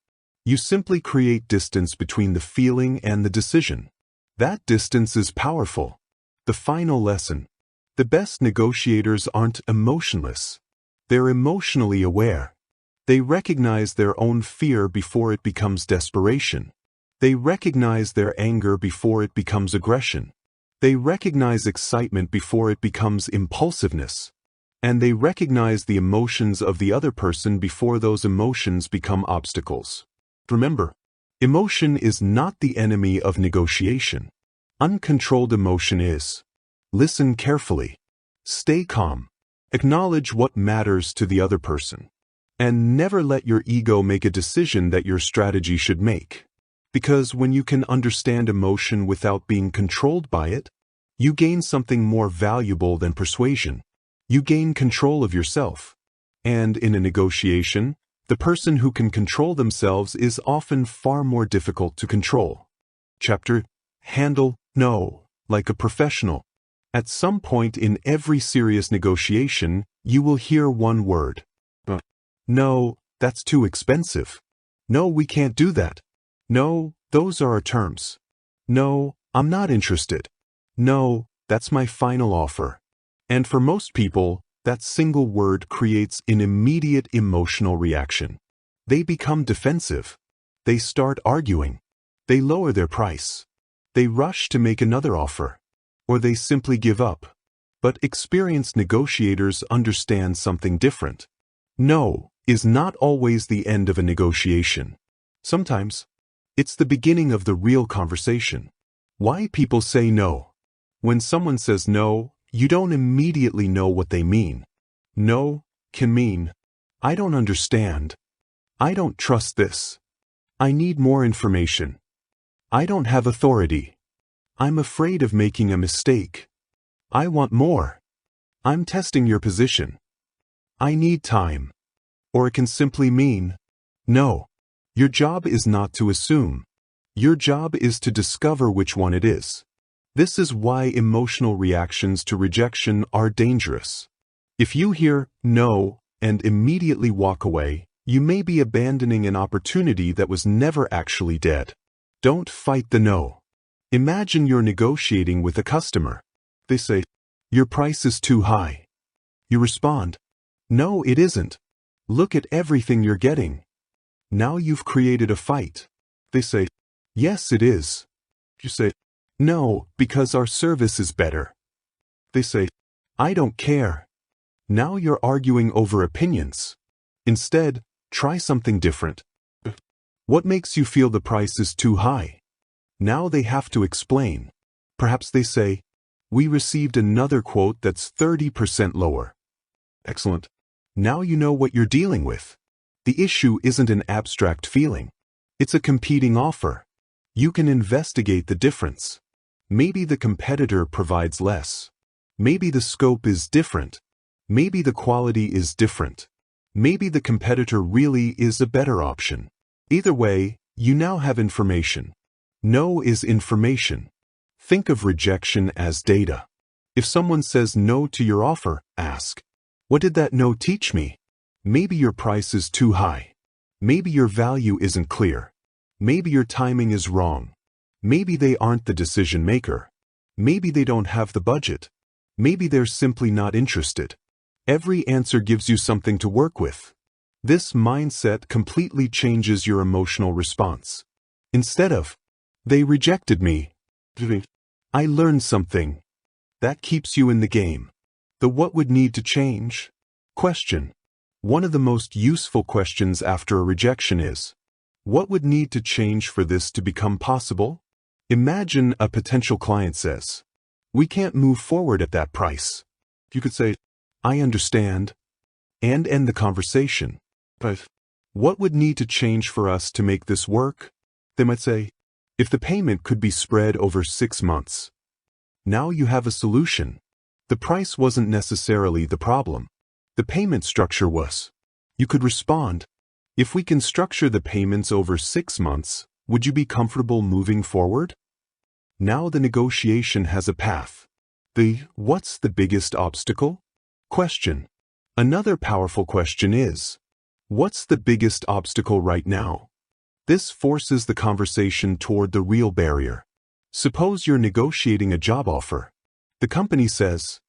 You simply create distance between the feeling and the decision. That distance is powerful. The final lesson. The best negotiators aren't emotionless. They're emotionally aware. They recognize their own fear before it becomes desperation. They recognize their anger before it becomes aggression. They recognize excitement before it becomes impulsiveness. And they recognize the emotions of the other person before those emotions become obstacles. Remember, emotion is not the enemy of negotiation. Uncontrolled emotion is. Listen carefully. Stay calm. Acknowledge what matters to the other person. And never let your ego make a decision that your strategy should make. Because when you can understand emotion without being controlled by it, you gain something more valuable than persuasion. You gain control of yourself. And in a negotiation, the person who can control themselves is often far more difficult to control. Chapter: Handle no like a professional. At some point in every serious negotiation, you will hear one word. No, that's too expensive. No, we can't do that. No, those are our terms. No, I'm not interested. No, that's my final offer. And for most people, that single word creates an immediate emotional reaction. They become defensive. They start arguing. They lower their price. They rush to make another offer. Or they simply give up. But experienced negotiators understand something different. No is not always the end of a negotiation. Sometimes, it's the beginning of the real conversation. Why people say no. When someone says no, you don't immediately know what they mean. No can mean, I don't understand. I don't trust this. I need more information. I don't have authority. I'm afraid of making a mistake. I want more. I'm testing your position. I need time. Or it can simply mean, no. Your job is not to assume. Your job is to discover which one it is. This is why emotional reactions to rejection are dangerous. If you hear no and immediately walk away, you may be abandoning an opportunity that was never actually dead. Don't fight the no. Imagine you're negotiating with a customer. They say, your price is too high. You respond, no, it isn't. Look at everything you're getting. Now you've created a fight. They say, yes, it is. You say, no, because our service is better. They say, I don't care. Now you're arguing over opinions. Instead, try something different. What makes you feel the price is too high? Now they have to explain. Perhaps they say, we received another quote that's 30% lower. Excellent. Now you know what you're dealing with. The issue isn't an abstract feeling. It's a competing offer. You can investigate the difference. Maybe the competitor provides less. Maybe the scope is different. Maybe the quality is different. Maybe the competitor really is a better option. Either way, you now have information. No is information. Think of rejection as data. If someone says no to your offer, ask, what did that no teach me? Maybe your price is too high. Maybe your value isn't clear. Maybe your timing is wrong. Maybe they aren't the decision maker. Maybe they don't have the budget. Maybe they're simply not interested. Every answer gives you something to work with. This mindset completely changes your emotional response. Instead of, they rejected me, I learned something. That keeps you in the game. The what would need to change? Question. One of the most useful questions after a rejection is, what would need to change for this to become possible? Imagine a potential client says, we can't move forward at that price. You could say, I understand, and end the conversation. But what would need to change for us to make this work? They might say, if the payment could be spread over 6 months. Now you have a solution. The price wasn't necessarily the problem. The payment structure was. You could respond, if we can structure the payments over 6 months, would you be comfortable moving forward? Now the negotiation has a path. What's the biggest obstacle? Question. Another powerful question is, what's the biggest obstacle right now? This forces the conversation toward the real barrier. Suppose you're negotiating a job offer. The company says,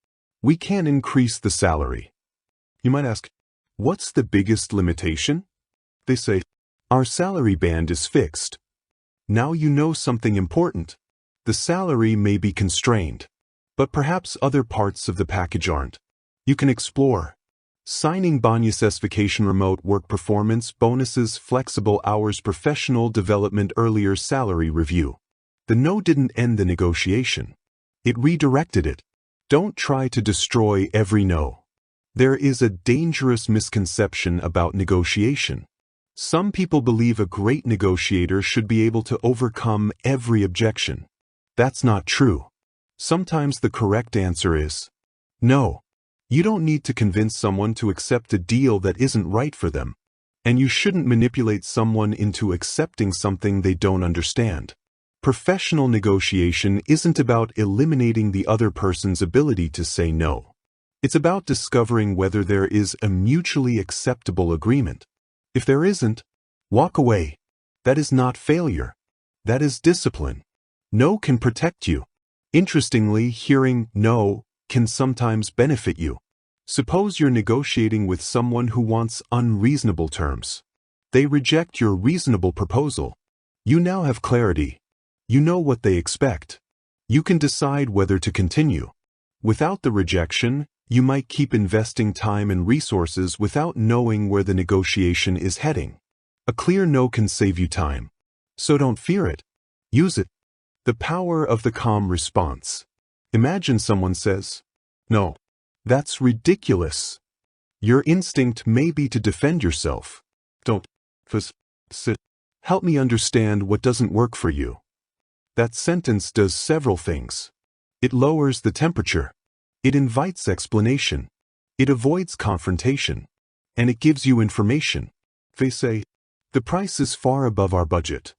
we can't increase the salary. You might ask, what's the biggest limitation? They say, our salary band is fixed. Now you know something important. The salary may be constrained, but perhaps other parts of the package aren't. You can explore. Signing bonus, remote work performance, bonuses, flexible hours, professional development, earlier salary review. The no didn't end the negotiation. It redirected it. Don't try to destroy every no. There is a dangerous misconception about negotiation. Some people believe a great negotiator should be able to overcome every objection. That's not true. Sometimes the correct answer is no. You don't need to convince someone to accept a deal that isn't right for them. And you shouldn't manipulate someone into accepting something they don't understand. Professional negotiation isn't about eliminating the other person's ability to say no. It's about discovering whether there is a mutually acceptable agreement. If there isn't, walk away. That is not failure. That is discipline. No can protect you. Interestingly, hearing no can sometimes benefit you. Suppose you're negotiating with someone who wants unreasonable terms. They reject your reasonable proposal. You now have clarity. You know what they expect. You can decide whether to continue. Without the rejection, you might keep investing time and resources without knowing where the negotiation is heading. A clear no can save you time. So don't fear it. Use it. The power of the calm response. Imagine someone says, no, that's ridiculous. Your instinct may be to defend yourself. Don't. Sit. Help me understand what doesn't work for you. That sentence does several things. It lowers the temperature. It invites explanation. It avoids confrontation. And it gives you information. They say, the price is far above our budget.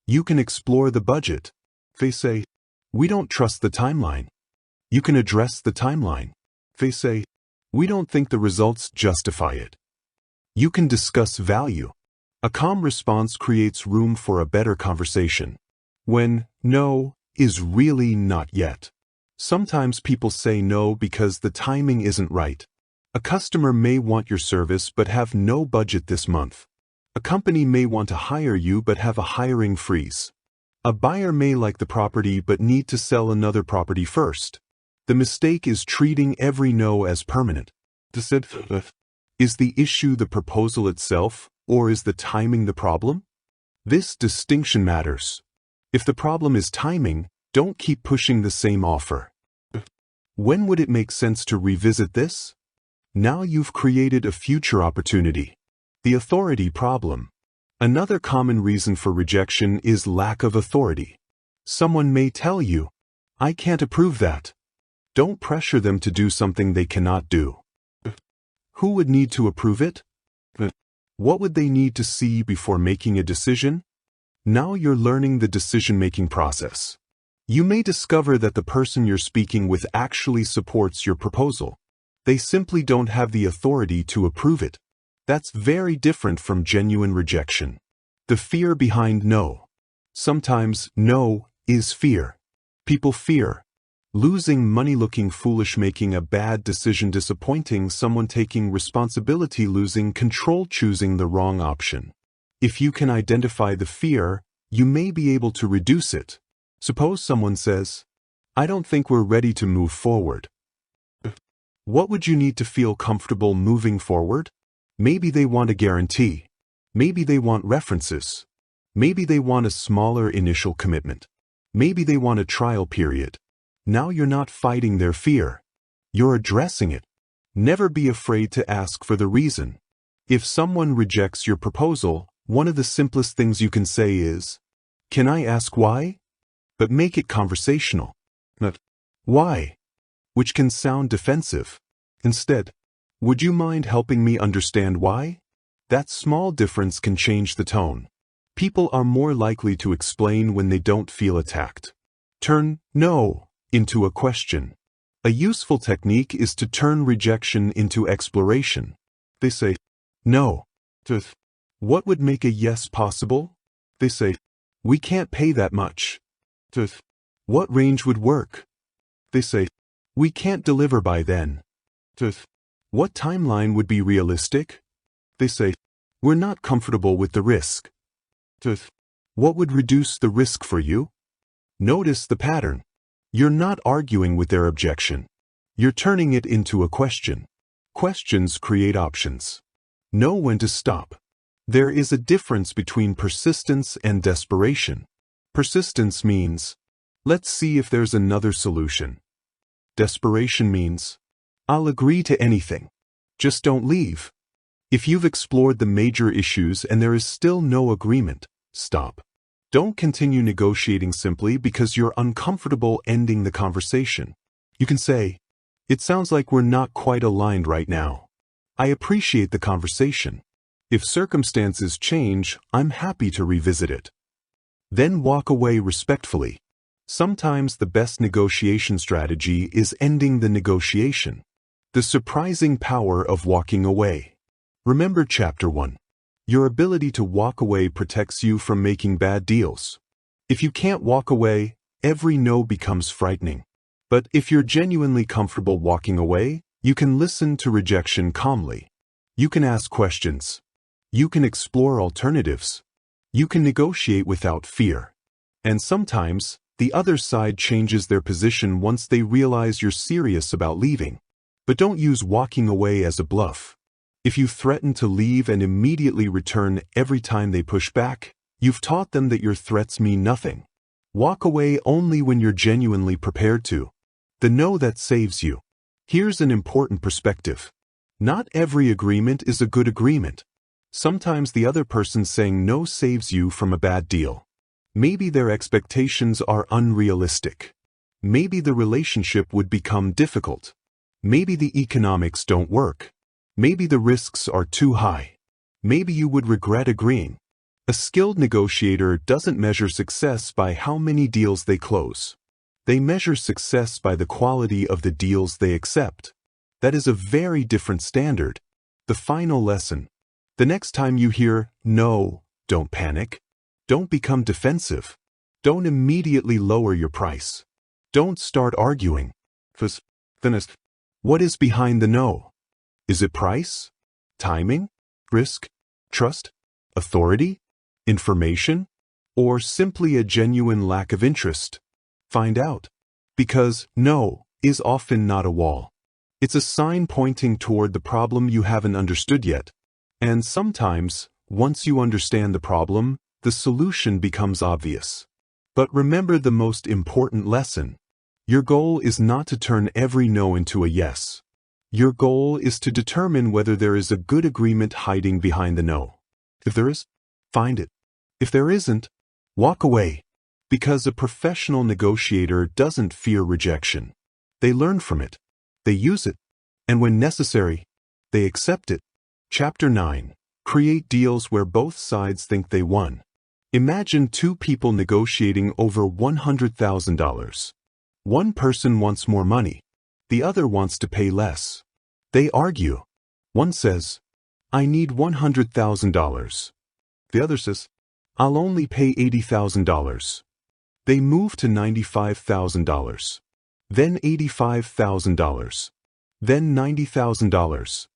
You can explore the budget. They say, we don't trust the timeline. You can address the timeline. They say, we don't think the results justify it. You can discuss value. A calm response creates room for a better conversation. When no is really not yet. Sometimes people say no because the timing isn't right. A customer may want your service but have no budget this month. A company may want to hire you but have a hiring freeze. A buyer may like the property but need to sell another property first. The mistake is treating every no as permanent. Is the issue the proposal itself, or is the timing the problem? This distinction matters. If the problem is timing, don't keep pushing the same offer. When would it make sense to revisit this? Now you've created a future opportunity. The authority problem. Another common reason for rejection is lack of authority. Someone may tell you, I can't approve that. Don't pressure them to do something they cannot do. Who would need to approve it? What would they need to see before making a decision? Now you're learning the decision-making process. You may discover that the person you're speaking with actually supports your proposal. They simply don't have the authority to approve it. That's very different from genuine rejection. The fear behind no. Sometimes no is fear. People fear. Losing money looking foolish, making a bad decision disappointing someone, taking responsibility, losing control, choosing the wrong option. If you can identify the fear, you may be able to reduce it. Suppose someone says, "I don't think we're ready to move forward." What would you need to feel comfortable moving forward? Maybe they want a guarantee. Maybe they want references. Maybe they want a smaller initial commitment. Maybe they want a trial period. Now you're not fighting their fear. You're addressing it. Never be afraid to ask for the reason. If someone rejects your proposal, one of the simplest things you can say is, "Can I ask why?" But make it conversational. Not, "Why?" which can sound defensive. Instead, "Would you mind helping me understand why?" That small difference can change the tone. People are more likely to explain when they don't feel attacked. Turn "no" into a question. A useful technique is to turn rejection into exploration. They say, "No." What would make a yes possible? They say, "We can't pay that much." What range would work? They say, "We can't deliver by then." What timeline would be realistic? They say, "We're not comfortable with the risk." What would reduce the risk for you? Notice the pattern. You're not arguing with their objection. You're turning it into a question. Questions create options. Know when to stop. There is a difference between persistence and desperation. Persistence means, "Let's see if there's another solution." Desperation means, "I'll agree to anything. Just don't leave." If you've explored the major issues and there is still no agreement, stop. Don't continue negotiating simply because you're uncomfortable ending the conversation. You can say, "It sounds like we're not quite aligned right now. I appreciate the conversation. If circumstances change, I'm happy to revisit it." Then walk away respectfully. Sometimes the best negotiation strategy is ending the negotiation. The surprising power of walking away. Remember Chapter 1. Your ability to walk away protects you from making bad deals. If you can't walk away, every no becomes frightening. But if you're genuinely comfortable walking away, you can listen to rejection calmly. You can ask questions. You can explore alternatives. You can negotiate without fear. And sometimes, the other side changes their position once they realize you're serious about leaving. But don't use walking away as a bluff. If you threaten to leave and immediately return every time they push back, you've taught them that your threats mean nothing. Walk away only when you're genuinely prepared to. The no that saves you. Here's an important perspective. Not every agreement is a good agreement. Sometimes the other person saying no saves you from a bad deal. Maybe their expectations are unrealistic. Maybe the relationship would become difficult. Maybe the economics don't work. Maybe the risks are too high. Maybe you would regret agreeing. A skilled negotiator doesn't measure success by how many deals they close. They measure success by the quality of the deals they accept. That is a very different standard. The final lesson. The next time you hear no, don't panic. Don't become defensive. Don't immediately lower your price. Don't start arguing. What is behind the no? Is it price? Timing? Risk? Trust? Authority? Information? Or simply a genuine lack of interest? Find out. Because no is often not a wall. It's a sign pointing toward the problem you haven't understood yet. And sometimes, once you understand the problem, the solution becomes obvious. But remember the most important lesson. Your goal is not to turn every no into a yes. Your goal is to determine whether there is a good agreement hiding behind the no. If there is, find it. If there isn't, walk away. Because a professional negotiator doesn't fear rejection. They learn from it. They use it. And when necessary, they accept it. Chapter 9. Create deals where both sides think they won. Imagine two people negotiating over $100,000. One person wants more money. The other wants to pay less. They argue. One says, "I need $100,000. The other says, "I'll only pay $80,000. They move to $95,000. then $85,000, then $90,000.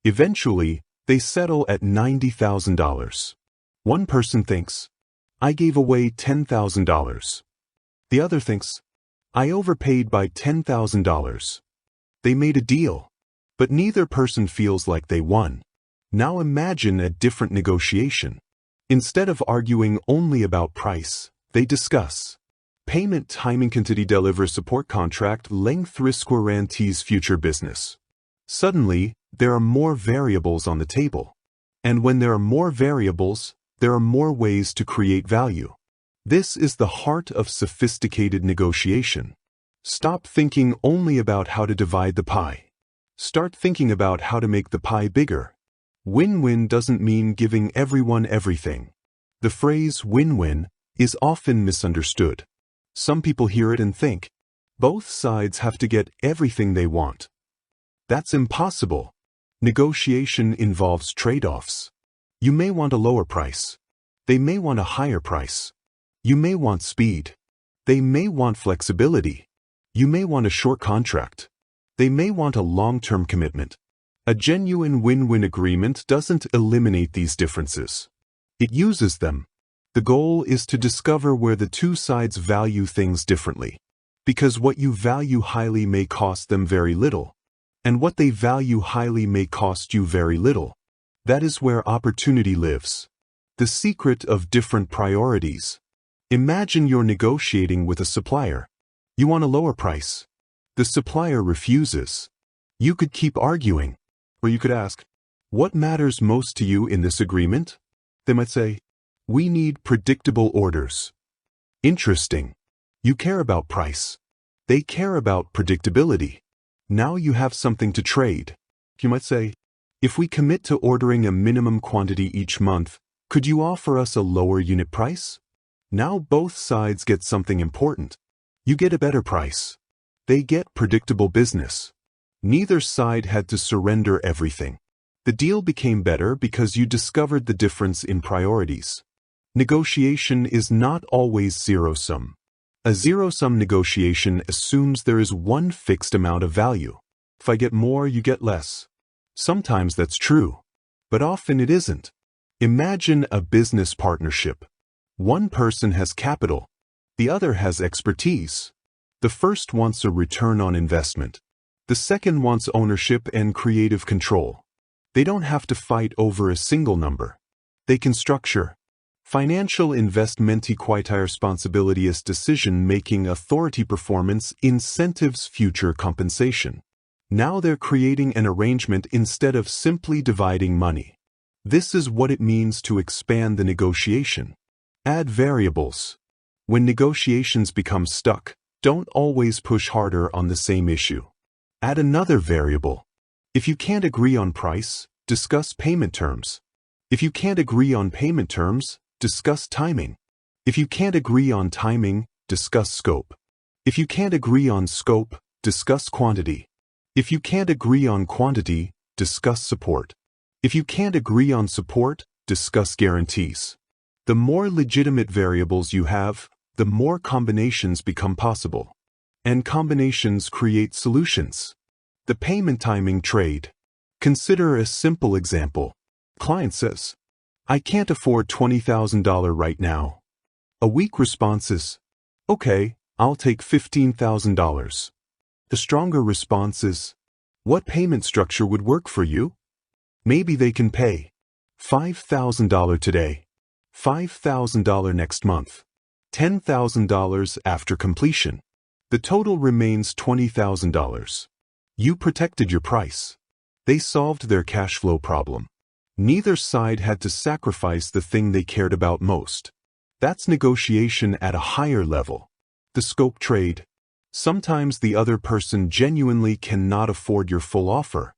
Eventually, they settle at $90,000. One person thinks, I gave away $10,000. The other thinks, I overpaid by $10,000. They made a deal, but neither person feels like they won. Now imagine a different negotiation. Instead of arguing only about price, they discuss payment timing, quantity, deliver, support, contract length, risk, guarantees, future business. Suddenly, there are more variables on the table. And when there are more variables, there are more ways to create value. This is the heart of sophisticated negotiation. Stop thinking only about how to divide the pie. Start thinking about how to make the pie bigger. Win-win doesn't mean giving everyone everything. The phrase win-win is often misunderstood. Some people hear it and think, both sides have to get everything they want. That's impossible. Negotiation involves trade-offs. You may want a lower price. They may want a higher price. You may want speed. They may want flexibility. You may want a short contract. They may want a long-term commitment. A genuine win-win agreement doesn't eliminate these differences. It uses them. The goal is to discover where the two sides value things differently. Because what you value highly may cost them very little. And what they value highly may cost you very little. That is where opportunity lives. The secret of different priorities. Imagine you're negotiating with a supplier. You want a lower price. The supplier refuses. You could keep arguing. Or you could ask, what matters most to you in this agreement? They might say, we need predictable orders. Interesting. You care about price. They care about predictability. Now you have something to trade. You might say, if we commit to ordering a minimum quantity each month, could you offer us a lower unit price? Now both sides get something important. You get a better price. They get predictable business. Neither side had to surrender everything. The deal became better because you discovered the difference in priorities. Negotiation is not always zero-sum. A zero-sum negotiation assumes there is one fixed amount of value. If I get more, you get less. Sometimes that's true, but often it isn't. Imagine a business partnership. One person has capital. The other has expertise. The first wants a return on investment. The second wants ownership and creative control. They don't have to fight over a single number. They can structure. Financial investment, equity, responsibility is decision-making, authority, performance, incentives, future compensation. Now they're creating an arrangement instead of simply dividing money. This is what it means to expand the negotiation. Add variables. When negotiations become stuck, don't always push harder on the same issue. Add another variable. If you can't agree on price, discuss payment terms. If you can't agree on payment terms, discuss timing. If you can't agree on timing, discuss scope. If you can't agree on scope, discuss quantity. If you can't agree on quantity, discuss support. If you can't agree on support, discuss guarantees. The more legitimate variables you have, the more combinations become possible. And combinations create solutions. The payment timing trade. Consider a simple example. Client says, I can't afford $20,000 right now. A weak response is, okay, I'll take $15,000. The stronger response is, what payment structure would work for you? Maybe they can pay $5,000 today, $5,000 next month, $10,000 after completion. The total remains $20,000. You protected your price. They solved their cash flow problem. Neither side had to sacrifice the thing they cared about most. That's negotiation at a higher level. The scope trade. Sometimes the other person genuinely cannot afford your full offer.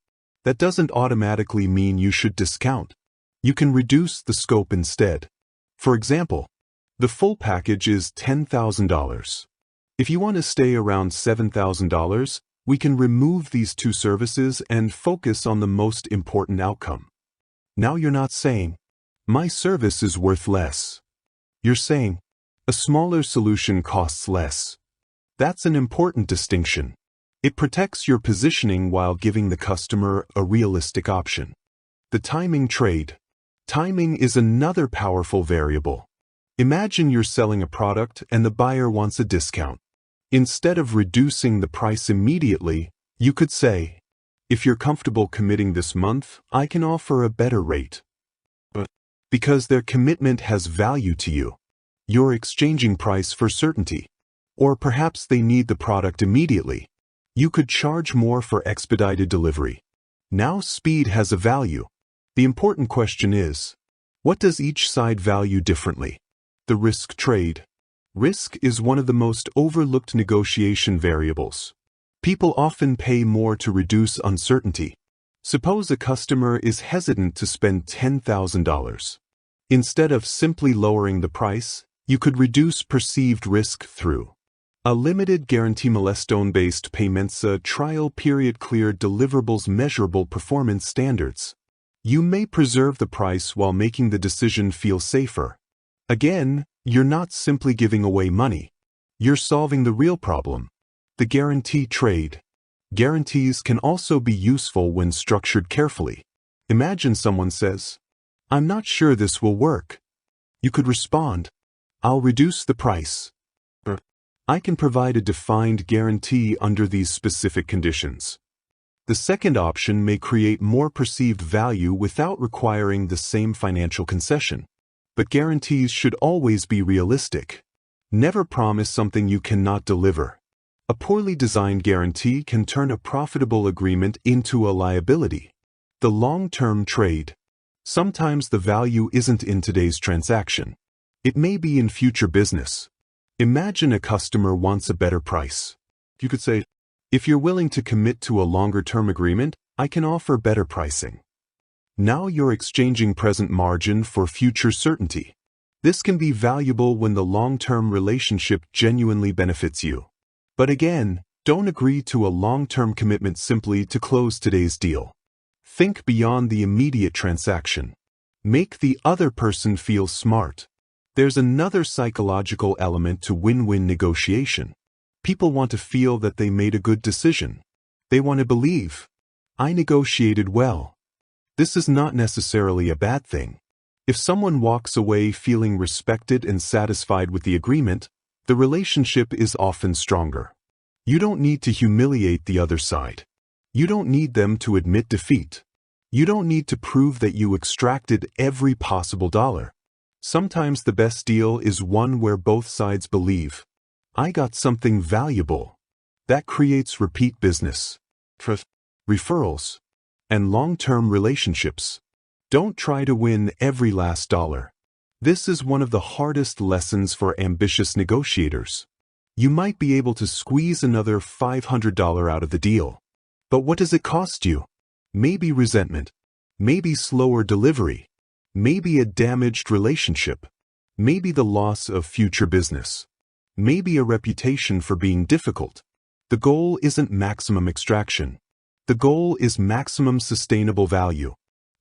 That doesn't automatically mean you should discount. You can reduce the scope instead. For example, the full package is $10,000. If you want to stay around $7,000, we can remove these two services and focus on the most important outcome. Now you're not saying, my service is worth less. You're saying, a smaller solution costs less. That's an important distinction. It protects your positioning while giving the customer a realistic option. The timing trade. Timing is another powerful variable. Imagine you're selling a product and the buyer wants a discount. Instead of reducing the price immediately, you could say, "If you're comfortable committing this month, I can offer a better rate." But because their commitment has value to you, you're exchanging price for certainty. Or perhaps they need the product immediately. You could charge more for expedited delivery. Now speed has a value. The important question is, what does each side value differently? The risk trade. Risk is one of the most overlooked negotiation variables. People often pay more to reduce uncertainty. Suppose a customer is hesitant to spend $10,000. Instead of simply lowering the price, you could reduce perceived risk through a limited guarantee milestone-based payments, a trial period, clear deliverables, measurable performance standards. You may preserve the price while making the decision feel safer. Again, you're not simply giving away money. You're solving the real problem. The guarantee trade. Guarantees can also be useful when structured carefully. Imagine someone says, "I'm not sure this will work." You could respond, "I'll reduce the price." Or, "I can provide a defined guarantee under these specific conditions." The second option may create more perceived value without requiring the same financial concession. But guarantees should always be realistic. Never promise something you cannot deliver. A poorly designed guarantee can turn a profitable agreement into a liability. The long-term trade. Sometimes the value isn't in today's transaction. It may be in future business. Imagine a customer wants a better price. You could say, "If you're willing to commit to a longer-term agreement, I can offer better pricing." Now you're exchanging present margin for future certainty. This can be valuable when the long-term relationship genuinely benefits you. But again, don't agree to a long-term commitment simply to close today's deal. Think beyond the immediate transaction. Make the other person feel smart. There's another psychological element to win-win negotiation. People want to feel that they made a good decision. They want to believe, "I negotiated well." This is not necessarily a bad thing. If someone walks away feeling respected and satisfied with the agreement, the relationship is often stronger. You don't need to humiliate the other side. You don't need them to admit defeat. You don't need to prove that you extracted every possible dollar. Sometimes the best deal is one where both sides believe, "I got something valuable." That creates repeat business, referrals, and long-term relationships. Don't try to win every last dollar. This is one of the hardest lessons for ambitious negotiators. You might be able to squeeze another $500 out of the deal. But what does it cost you? Maybe resentment. Maybe slower delivery. Maybe a damaged relationship. Maybe the loss of future business. Maybe a reputation for being difficult. The goal isn't maximum extraction. The goal is maximum sustainable value.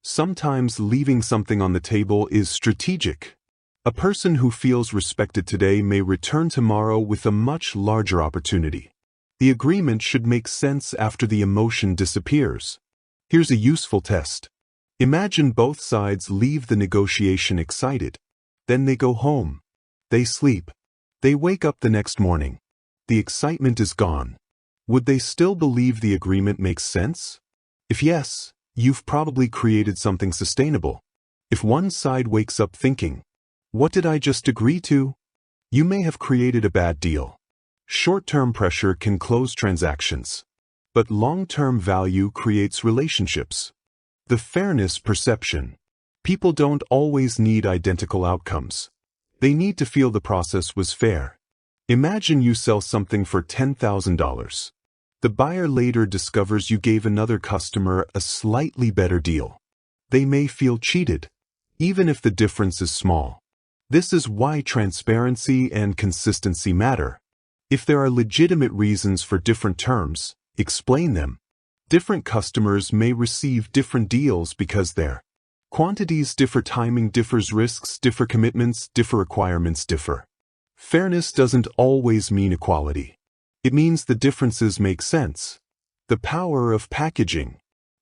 Sometimes leaving something on the table is strategic. A person who feels respected today may return tomorrow with a much larger opportunity. The agreement should make sense after the emotion disappears. Here's a useful test. Imagine both sides leave the negotiation excited. Then they go home. They sleep. They wake up the next morning. The excitement is gone. Would they still believe the agreement makes sense? If yes, you've probably created something sustainable. If one side wakes up thinking, "What did I just agree to?" you may have created a bad deal. Short-term pressure can close transactions, but long-term value creates relationships. The fairness perception. People don't always need identical outcomes. They need to feel the process was fair. Imagine you sell something for $10,000. The buyer later discovers you gave another customer a slightly better deal. They may feel cheated, even if the difference is small. This is why transparency and consistency matter. If there are legitimate reasons for different terms, explain them. Different customers may receive different deals because their quantities differ, timing differs, risks differ, commitments differ, requirements differ. Fairness doesn't always mean equality. It means the differences make sense. The power of packaging.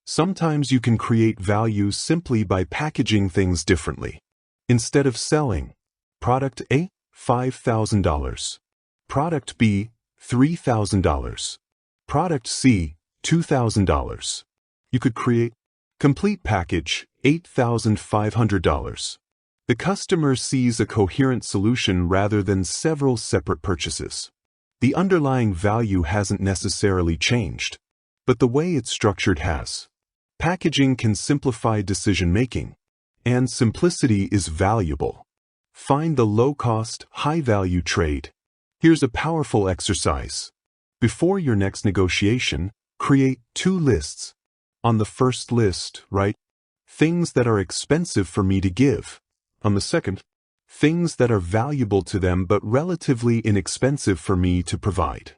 Sometimes you can create value simply by packaging things differently. Instead of selling product A, $5,000, product B, $3,000, product C, $2,000. You could create complete package, $8,500. The customer sees a coherent solution rather than several separate purchases. The underlying value hasn't necessarily changed, but the way it's structured has. Packaging can simplify decision-making, and simplicity is valuable. Find the low-cost, high-value trade. Here's a powerful exercise. Before your next negotiation, create 2 lists. On the first list, write things that are expensive for me to give. On the second, things that are valuable to them but relatively inexpensive for me to provide.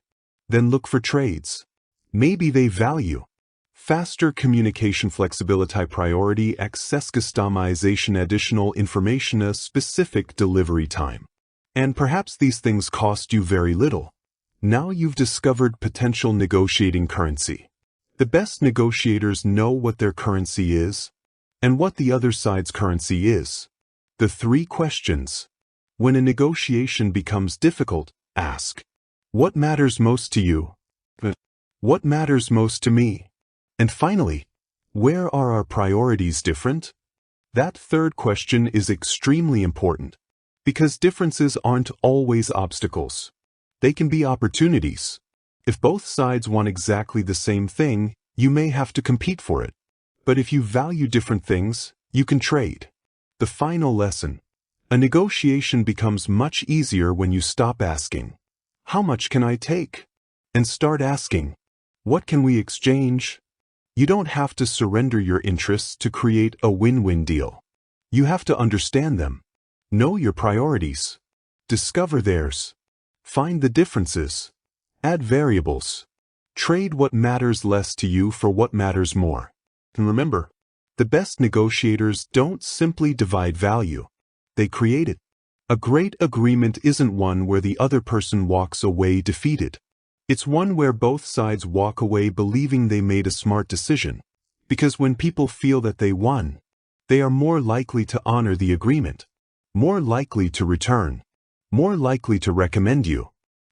Then look for trades. Maybe they value faster communication flexibility, priority access, customization, additional information, a specific delivery time. And perhaps these things cost you very little. Now you've discovered potential negotiating currency. The best negotiators know what their currency is and what the other side's currency is. The 3 questions. When a negotiation becomes difficult, ask, what matters most to you? What matters most to me? And finally, where are our priorities different? That third question is extremely important, because differences aren't always obstacles. They can be opportunities. If both sides want exactly the same thing, you may have to compete for it. But if you value different things, you can trade. The final lesson. A negotiation becomes much easier when you stop asking, how much can I take? And start asking, what can we exchange? You don't have to surrender your interests to create a win-win deal. You have to understand them. Know your priorities. Discover theirs. Find the differences. Add variables. Trade what matters less to you for what matters more. And remember, the best negotiators don't simply divide value. They create it. A great agreement isn't one where the other person walks away defeated. It's one where both sides walk away believing they made a smart decision. Because when people feel that they won, they are more likely to honor the agreement, more likely to return, more likely to recommend you,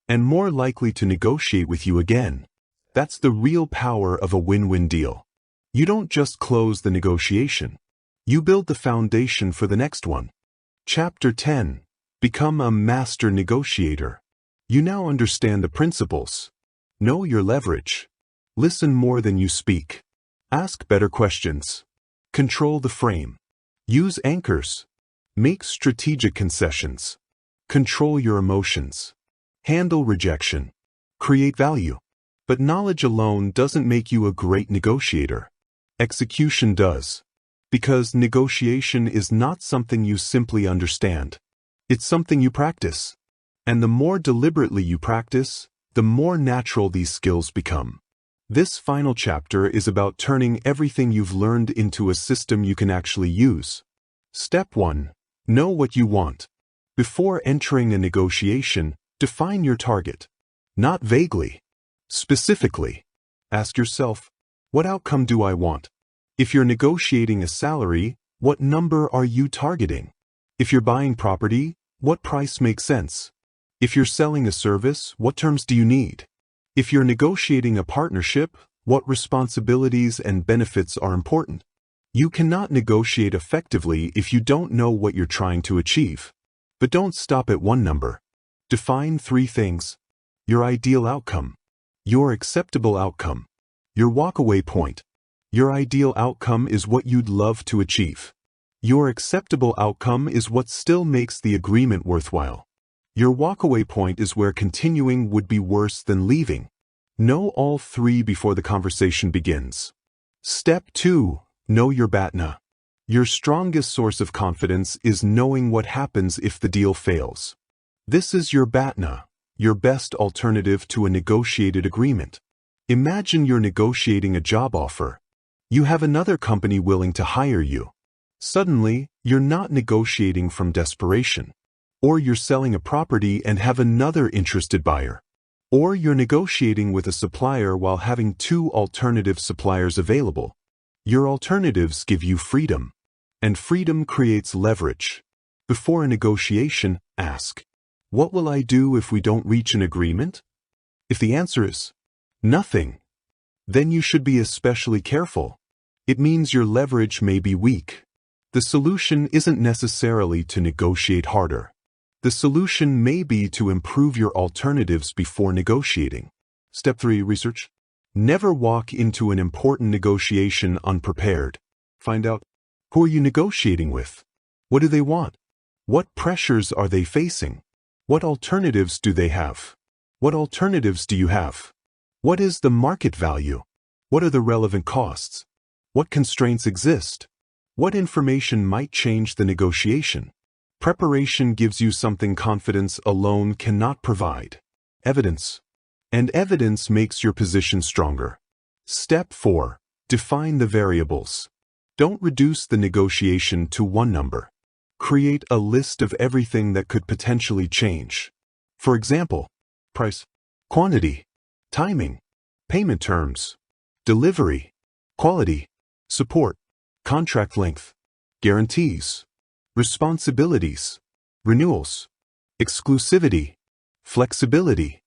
and more likely to negotiate with you again. That's the real power of a win-win deal. You don't just close the negotiation. You build the foundation for the next one. Chapter 10. Become a master negotiator. You now understand the principles. Know your leverage. Listen more than you speak. Ask better questions. Control the frame. Use anchors. Make strategic concessions. Control your emotions. Handle rejection. Create value. But knowledge alone doesn't make you a great negotiator. Execution does. Because negotiation is not something you simply understand. It's something you practice. And the more deliberately you practice, the more natural these skills become. This final chapter is about turning everything you've learned into a system you can actually use. Step 1. Know what you want. Before entering a negotiation, define your target. Not vaguely. Specifically. Ask yourself, what outcome do I want? If you're negotiating a salary, what number are you targeting? If you're buying property, what price makes sense? If you're selling a service, what terms do you need? If you're negotiating a partnership, what responsibilities and benefits are important? You cannot negotiate effectively if you don't know what you're trying to achieve. But don't stop at one number. Define 3 things. Your ideal outcome. Your acceptable outcome. Your walkaway point. Your ideal outcome is what you'd love to achieve. Your acceptable outcome is what still makes the agreement worthwhile. Your walkaway point is where continuing would be worse than leaving. Know all 3 before the conversation begins. Step 2. Know your BATNA. Your strongest source of confidence is knowing what happens if the deal fails. This is your BATNA, your best alternative to a negotiated agreement. Imagine you're negotiating a job offer. You have another company willing to hire you. Suddenly, you're not negotiating from desperation. Or you're selling a property and have another interested buyer. Or you're negotiating with a supplier while having two alternative suppliers available. Your alternatives give you freedom, and freedom creates leverage. Before a negotiation, ask, what will I do if we don't reach an agreement? If the answer is nothing, then you should be especially careful. It means your leverage may be weak. The solution isn't necessarily to negotiate harder. The solution may be to improve your alternatives before negotiating. Step 3. Research. Never walk into an important negotiation unprepared. Find out, who are you negotiating with? What do they want? What pressures are they facing? What alternatives do they have? What alternatives do you have? What is the market value? What are the relevant costs? What constraints exist? What information might change the negotiation? Preparation gives you something confidence alone cannot provide. Evidence. And evidence makes your position stronger. Step 4. Define the variables. Don't reduce the negotiation to one number. Create a list of everything that could potentially change. For example, price, quantity, timing, payment terms, delivery, quality, support, contract length, guarantees, responsibilities, renewals, exclusivity, flexibility.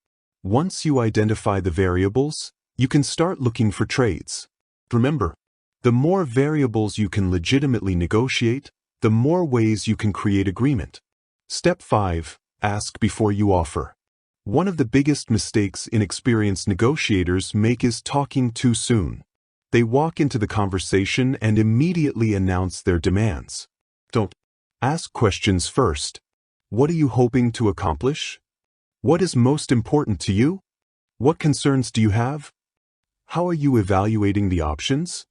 Once you identify the variables, you can start looking for trades. Remember, the more variables you can legitimately negotiate, the more ways you can create agreement. Step 5. Ask before you offer. One of the biggest mistakes inexperienced negotiators make is talking too soon. They walk into the conversation and immediately announce their demands. Don't. Ask questions first. What are you hoping to accomplish? What is most important to you? What concerns do you have? How are you evaluating the options?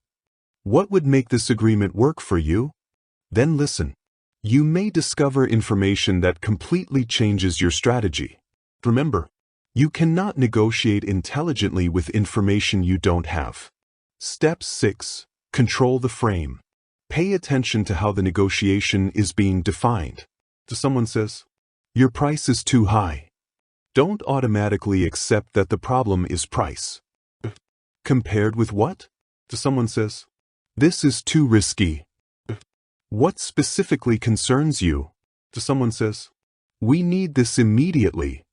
What would make this agreement work for you? Then listen. You may discover information that completely changes your strategy. Remember, you cannot negotiate intelligently with information you don't have. Step 6. Control the frame. Pay attention to how the negotiation is being defined. If someone says, your price is too high, don't automatically accept that the problem is price. Compared with what? If someone says, this is too risky, what specifically concerns you? If someone says, we need this immediately,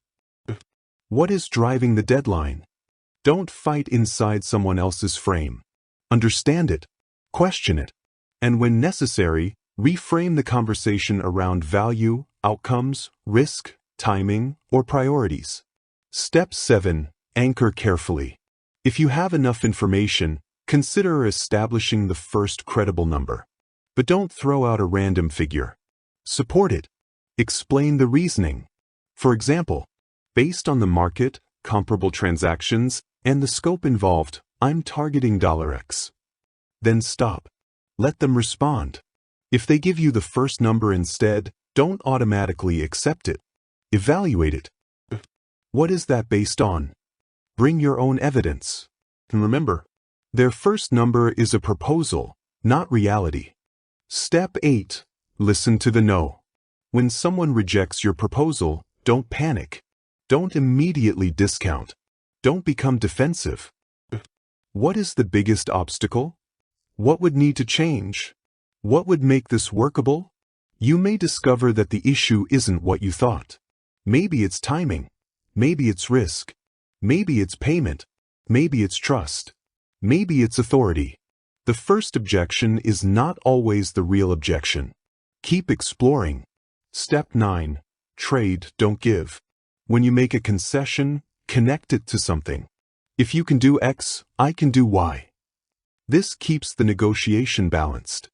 what is driving the deadline? Don't fight inside someone else's frame. Understand it, question it, and when necessary, reframe the conversation around value, outcomes, risk, timing, or priorities. Step 7. Anchor carefully. If you have enough information, consider establishing the first credible number. But don't throw out a random figure. Support it. Explain the reasoning. For example, based on the market, comparable transactions, and the scope involved, I'm targeting $X. Then stop. Let them respond. If they give you the first number instead, don't automatically accept it. Evaluate it. What is that based on? Bring your own evidence. And remember, their first number is a proposal, not reality. Step 8. Listen to the no. When someone rejects your proposal, don't panic. Don't immediately discount. Don't become defensive. What is the biggest obstacle? What would need to change? What would make this workable? You may discover that the issue isn't what you thought. Maybe it's timing. Maybe it's risk. Maybe it's payment. Maybe it's trust. Maybe it's authority. The first objection is not always the real objection. Keep exploring. Step 9. Trade, don't give. When you make a concession, connect it to something. If you can do X, I can do Y. This keeps the negotiation balanced.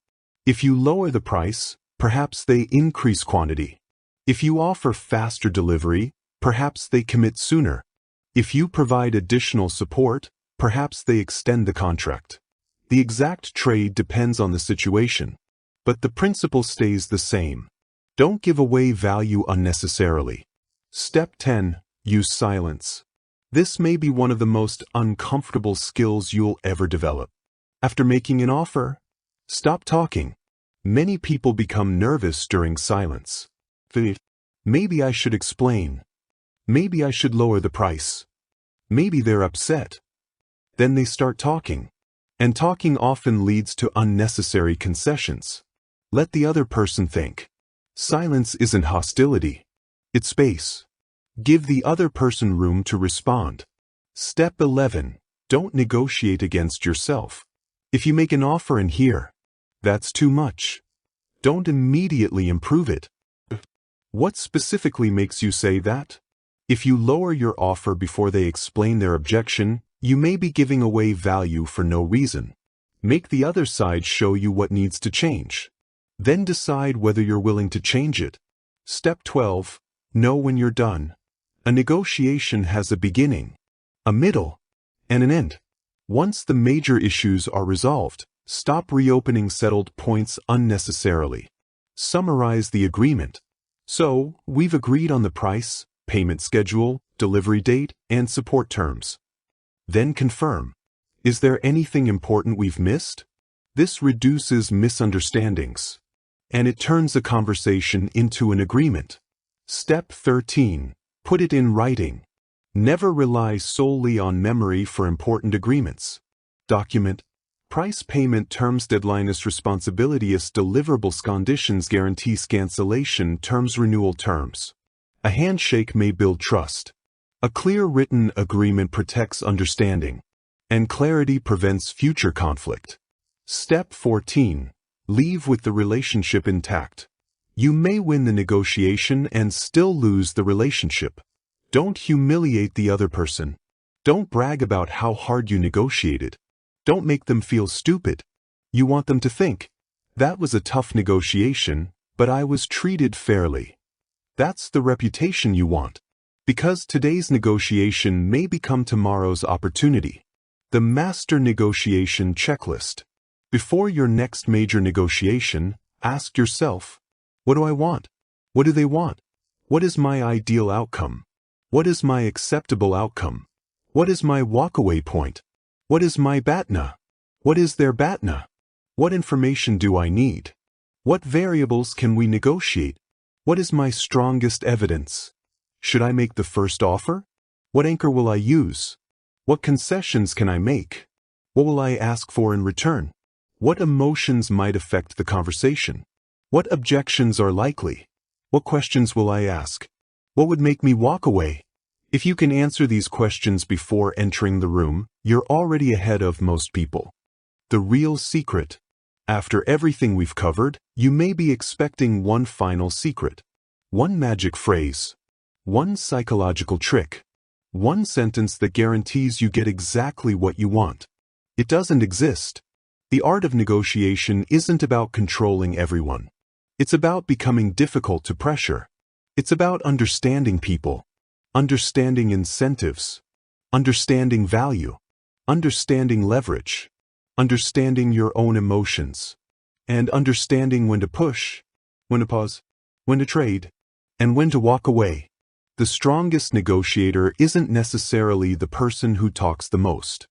If you lower the price, perhaps they increase quantity. If you offer faster delivery, perhaps they commit sooner. If you provide additional support, perhaps they extend the contract. The exact trade depends on the situation, but the principle stays the same. Don't give away value unnecessarily. Step 10. Use silence. This may be one of the most uncomfortable skills you'll ever develop. After making an offer, stop talking. Many people become nervous during silence. Maybe I should explain. Maybe I should lower the price. Maybe they're upset. Then they start talking. And talking often leads to unnecessary concessions. Let the other person think. Silence isn't hostility. It's space. Give the other person room to respond. Step 11. Don't negotiate against yourself. If you make an offer and hear, "That's too much," don't immediately improve it. What specifically makes you say that? If you lower your offer before they explain their objection, you may be giving away value for no reason. Make the other side show you what needs to change. Then decide whether you're willing to change it. Step 12. Know when you're done. A negotiation has a beginning, a middle, and an end. Once the major issues are resolved, stop reopening settled points unnecessarily. Summarize the agreement. So, we've agreed on the price, payment schedule, delivery date, and support terms. Then confirm. Is there anything important we've missed? This reduces misunderstandings, and it turns a conversation into an agreement. Step 13. Put it in writing. Never rely solely on memory for important agreements. Document. Price, payment terms, deadline, responsibilities, deliverables, conditions, guarantees, cancellation terms, renewal terms. A handshake may build trust. A clear written agreement protects understanding, and clarity prevents future conflict. Step 14. Leave with the relationship intact. You may win the negotiation and still lose the relationship. Don't humiliate the other person. Don't brag about how hard you negotiated. Don't make them feel stupid. You want them to think, "That was a tough negotiation, but I was treated fairly." That's the reputation you want. Because today's negotiation may become tomorrow's opportunity. The Master Negotiation Checklist. Before your next major negotiation, ask yourself, what do I want? What do they want? What is my ideal outcome? What is my acceptable outcome? What is my walkaway point? What is my BATNA? What is their BATNA? What information do I need? What variables can we negotiate? What is my strongest evidence? Should I make the first offer? What anchor will I use? What concessions can I make? What will I ask for in return? What emotions might affect the conversation? What objections are likely? What questions will I ask? What would make me walk away? If you can answer these questions before entering the room, you're already ahead of most people. The real secret. After everything we've covered, you may be expecting one final secret. One magic phrase. One psychological trick. One sentence that guarantees you get exactly what you want. It doesn't exist. The art of negotiation isn't about controlling everyone. It's about becoming difficult to pressure. It's about understanding people, understanding incentives, understanding value, understanding leverage, understanding your own emotions, and understanding when to push, when to pause, when to trade, and when to walk away. The strongest negotiator isn't necessarily the person who talks the most.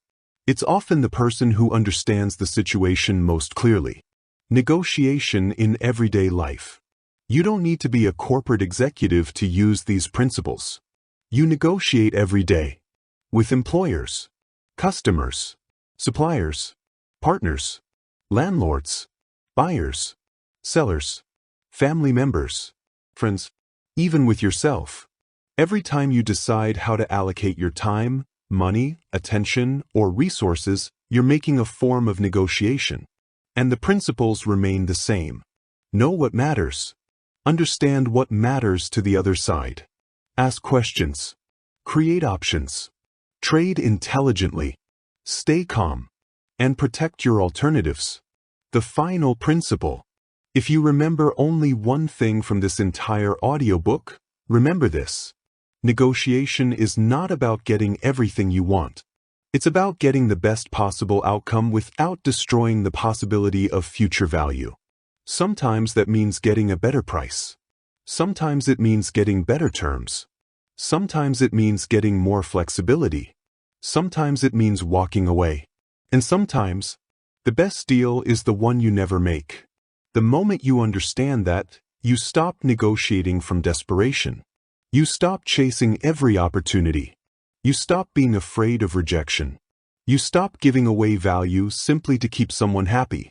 It's often the person who understands the situation most clearly. Negotiation in everyday life. You don't need to be a corporate executive to use these principles. You negotiate every day. With employers, customers, suppliers, partners, landlords, buyers, sellers, family members, friends, even with yourself. Every time you decide how to allocate your time, money, attention, or resources, you're making a form of negotiation. And the principles remain the same. Know what matters. Understand what matters to the other side. Ask questions. Create options. Trade intelligently. Stay calm. And protect your alternatives. The final principle. If you remember only one thing from this entire audiobook, remember this. Negotiation is not about getting everything you want. It's about getting the best possible outcome without destroying the possibility of future value. Sometimes that means getting a better price. Sometimes it means getting better terms. Sometimes it means getting more flexibility. Sometimes it means walking away. And sometimes, the best deal is the one you never make. The moment you understand that, you stop negotiating from desperation. You stop chasing every opportunity. You stop being afraid of rejection. You stop giving away value simply to keep someone happy.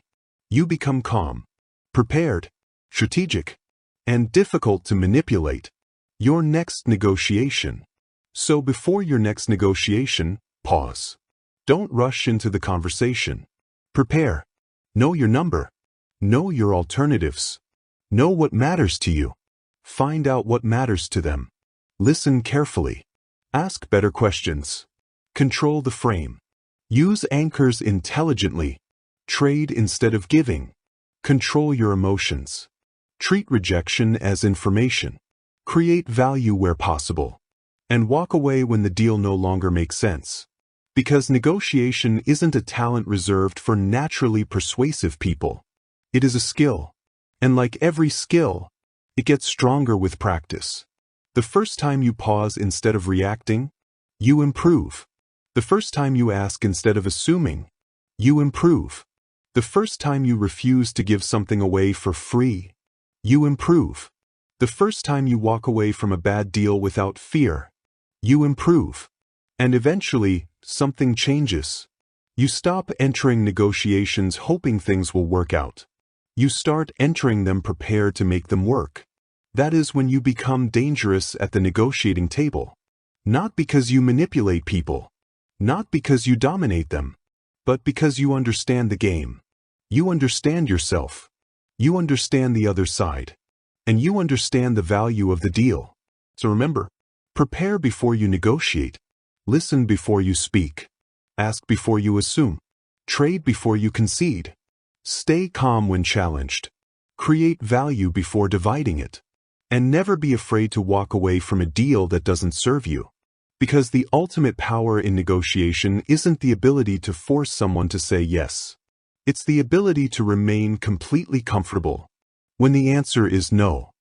You become calm, prepared, strategic, and difficult to manipulate. Your next negotiation. So before your next negotiation, pause. Don't rush into the conversation. Prepare. Know your number. Know your alternatives. Know what matters to you. Find out what matters to them. Listen carefully. Ask better questions. Control the frame. Use anchors intelligently. Trade instead of giving. Control your emotions. Treat rejection as information. Create value where possible. And walk away when the deal no longer makes sense. Because negotiation isn't a talent reserved for naturally persuasive people. It is a skill. And like every skill, it gets stronger with practice. The first time you pause instead of reacting, you improve. The first time you ask instead of assuming, you improve. The first time you refuse to give something away for free, you improve. The first time you walk away from a bad deal without fear, you improve. And eventually, something changes. You stop entering negotiations hoping things will work out. You start entering them prepared to make them work. That is when you become dangerous at the negotiating table. Not because you manipulate people. Not because you dominate them. But because you understand the game. You understand yourself. You understand the other side. And you understand the value of the deal. So remember, prepare before you negotiate. Listen before you speak. Ask before you assume. Trade before you concede. Stay calm when challenged. Create value before dividing it. And never be afraid to walk away from a deal that doesn't serve you. Because the ultimate power in negotiation isn't the ability to force someone to say yes. It's the ability to remain completely comfortable when the answer is no.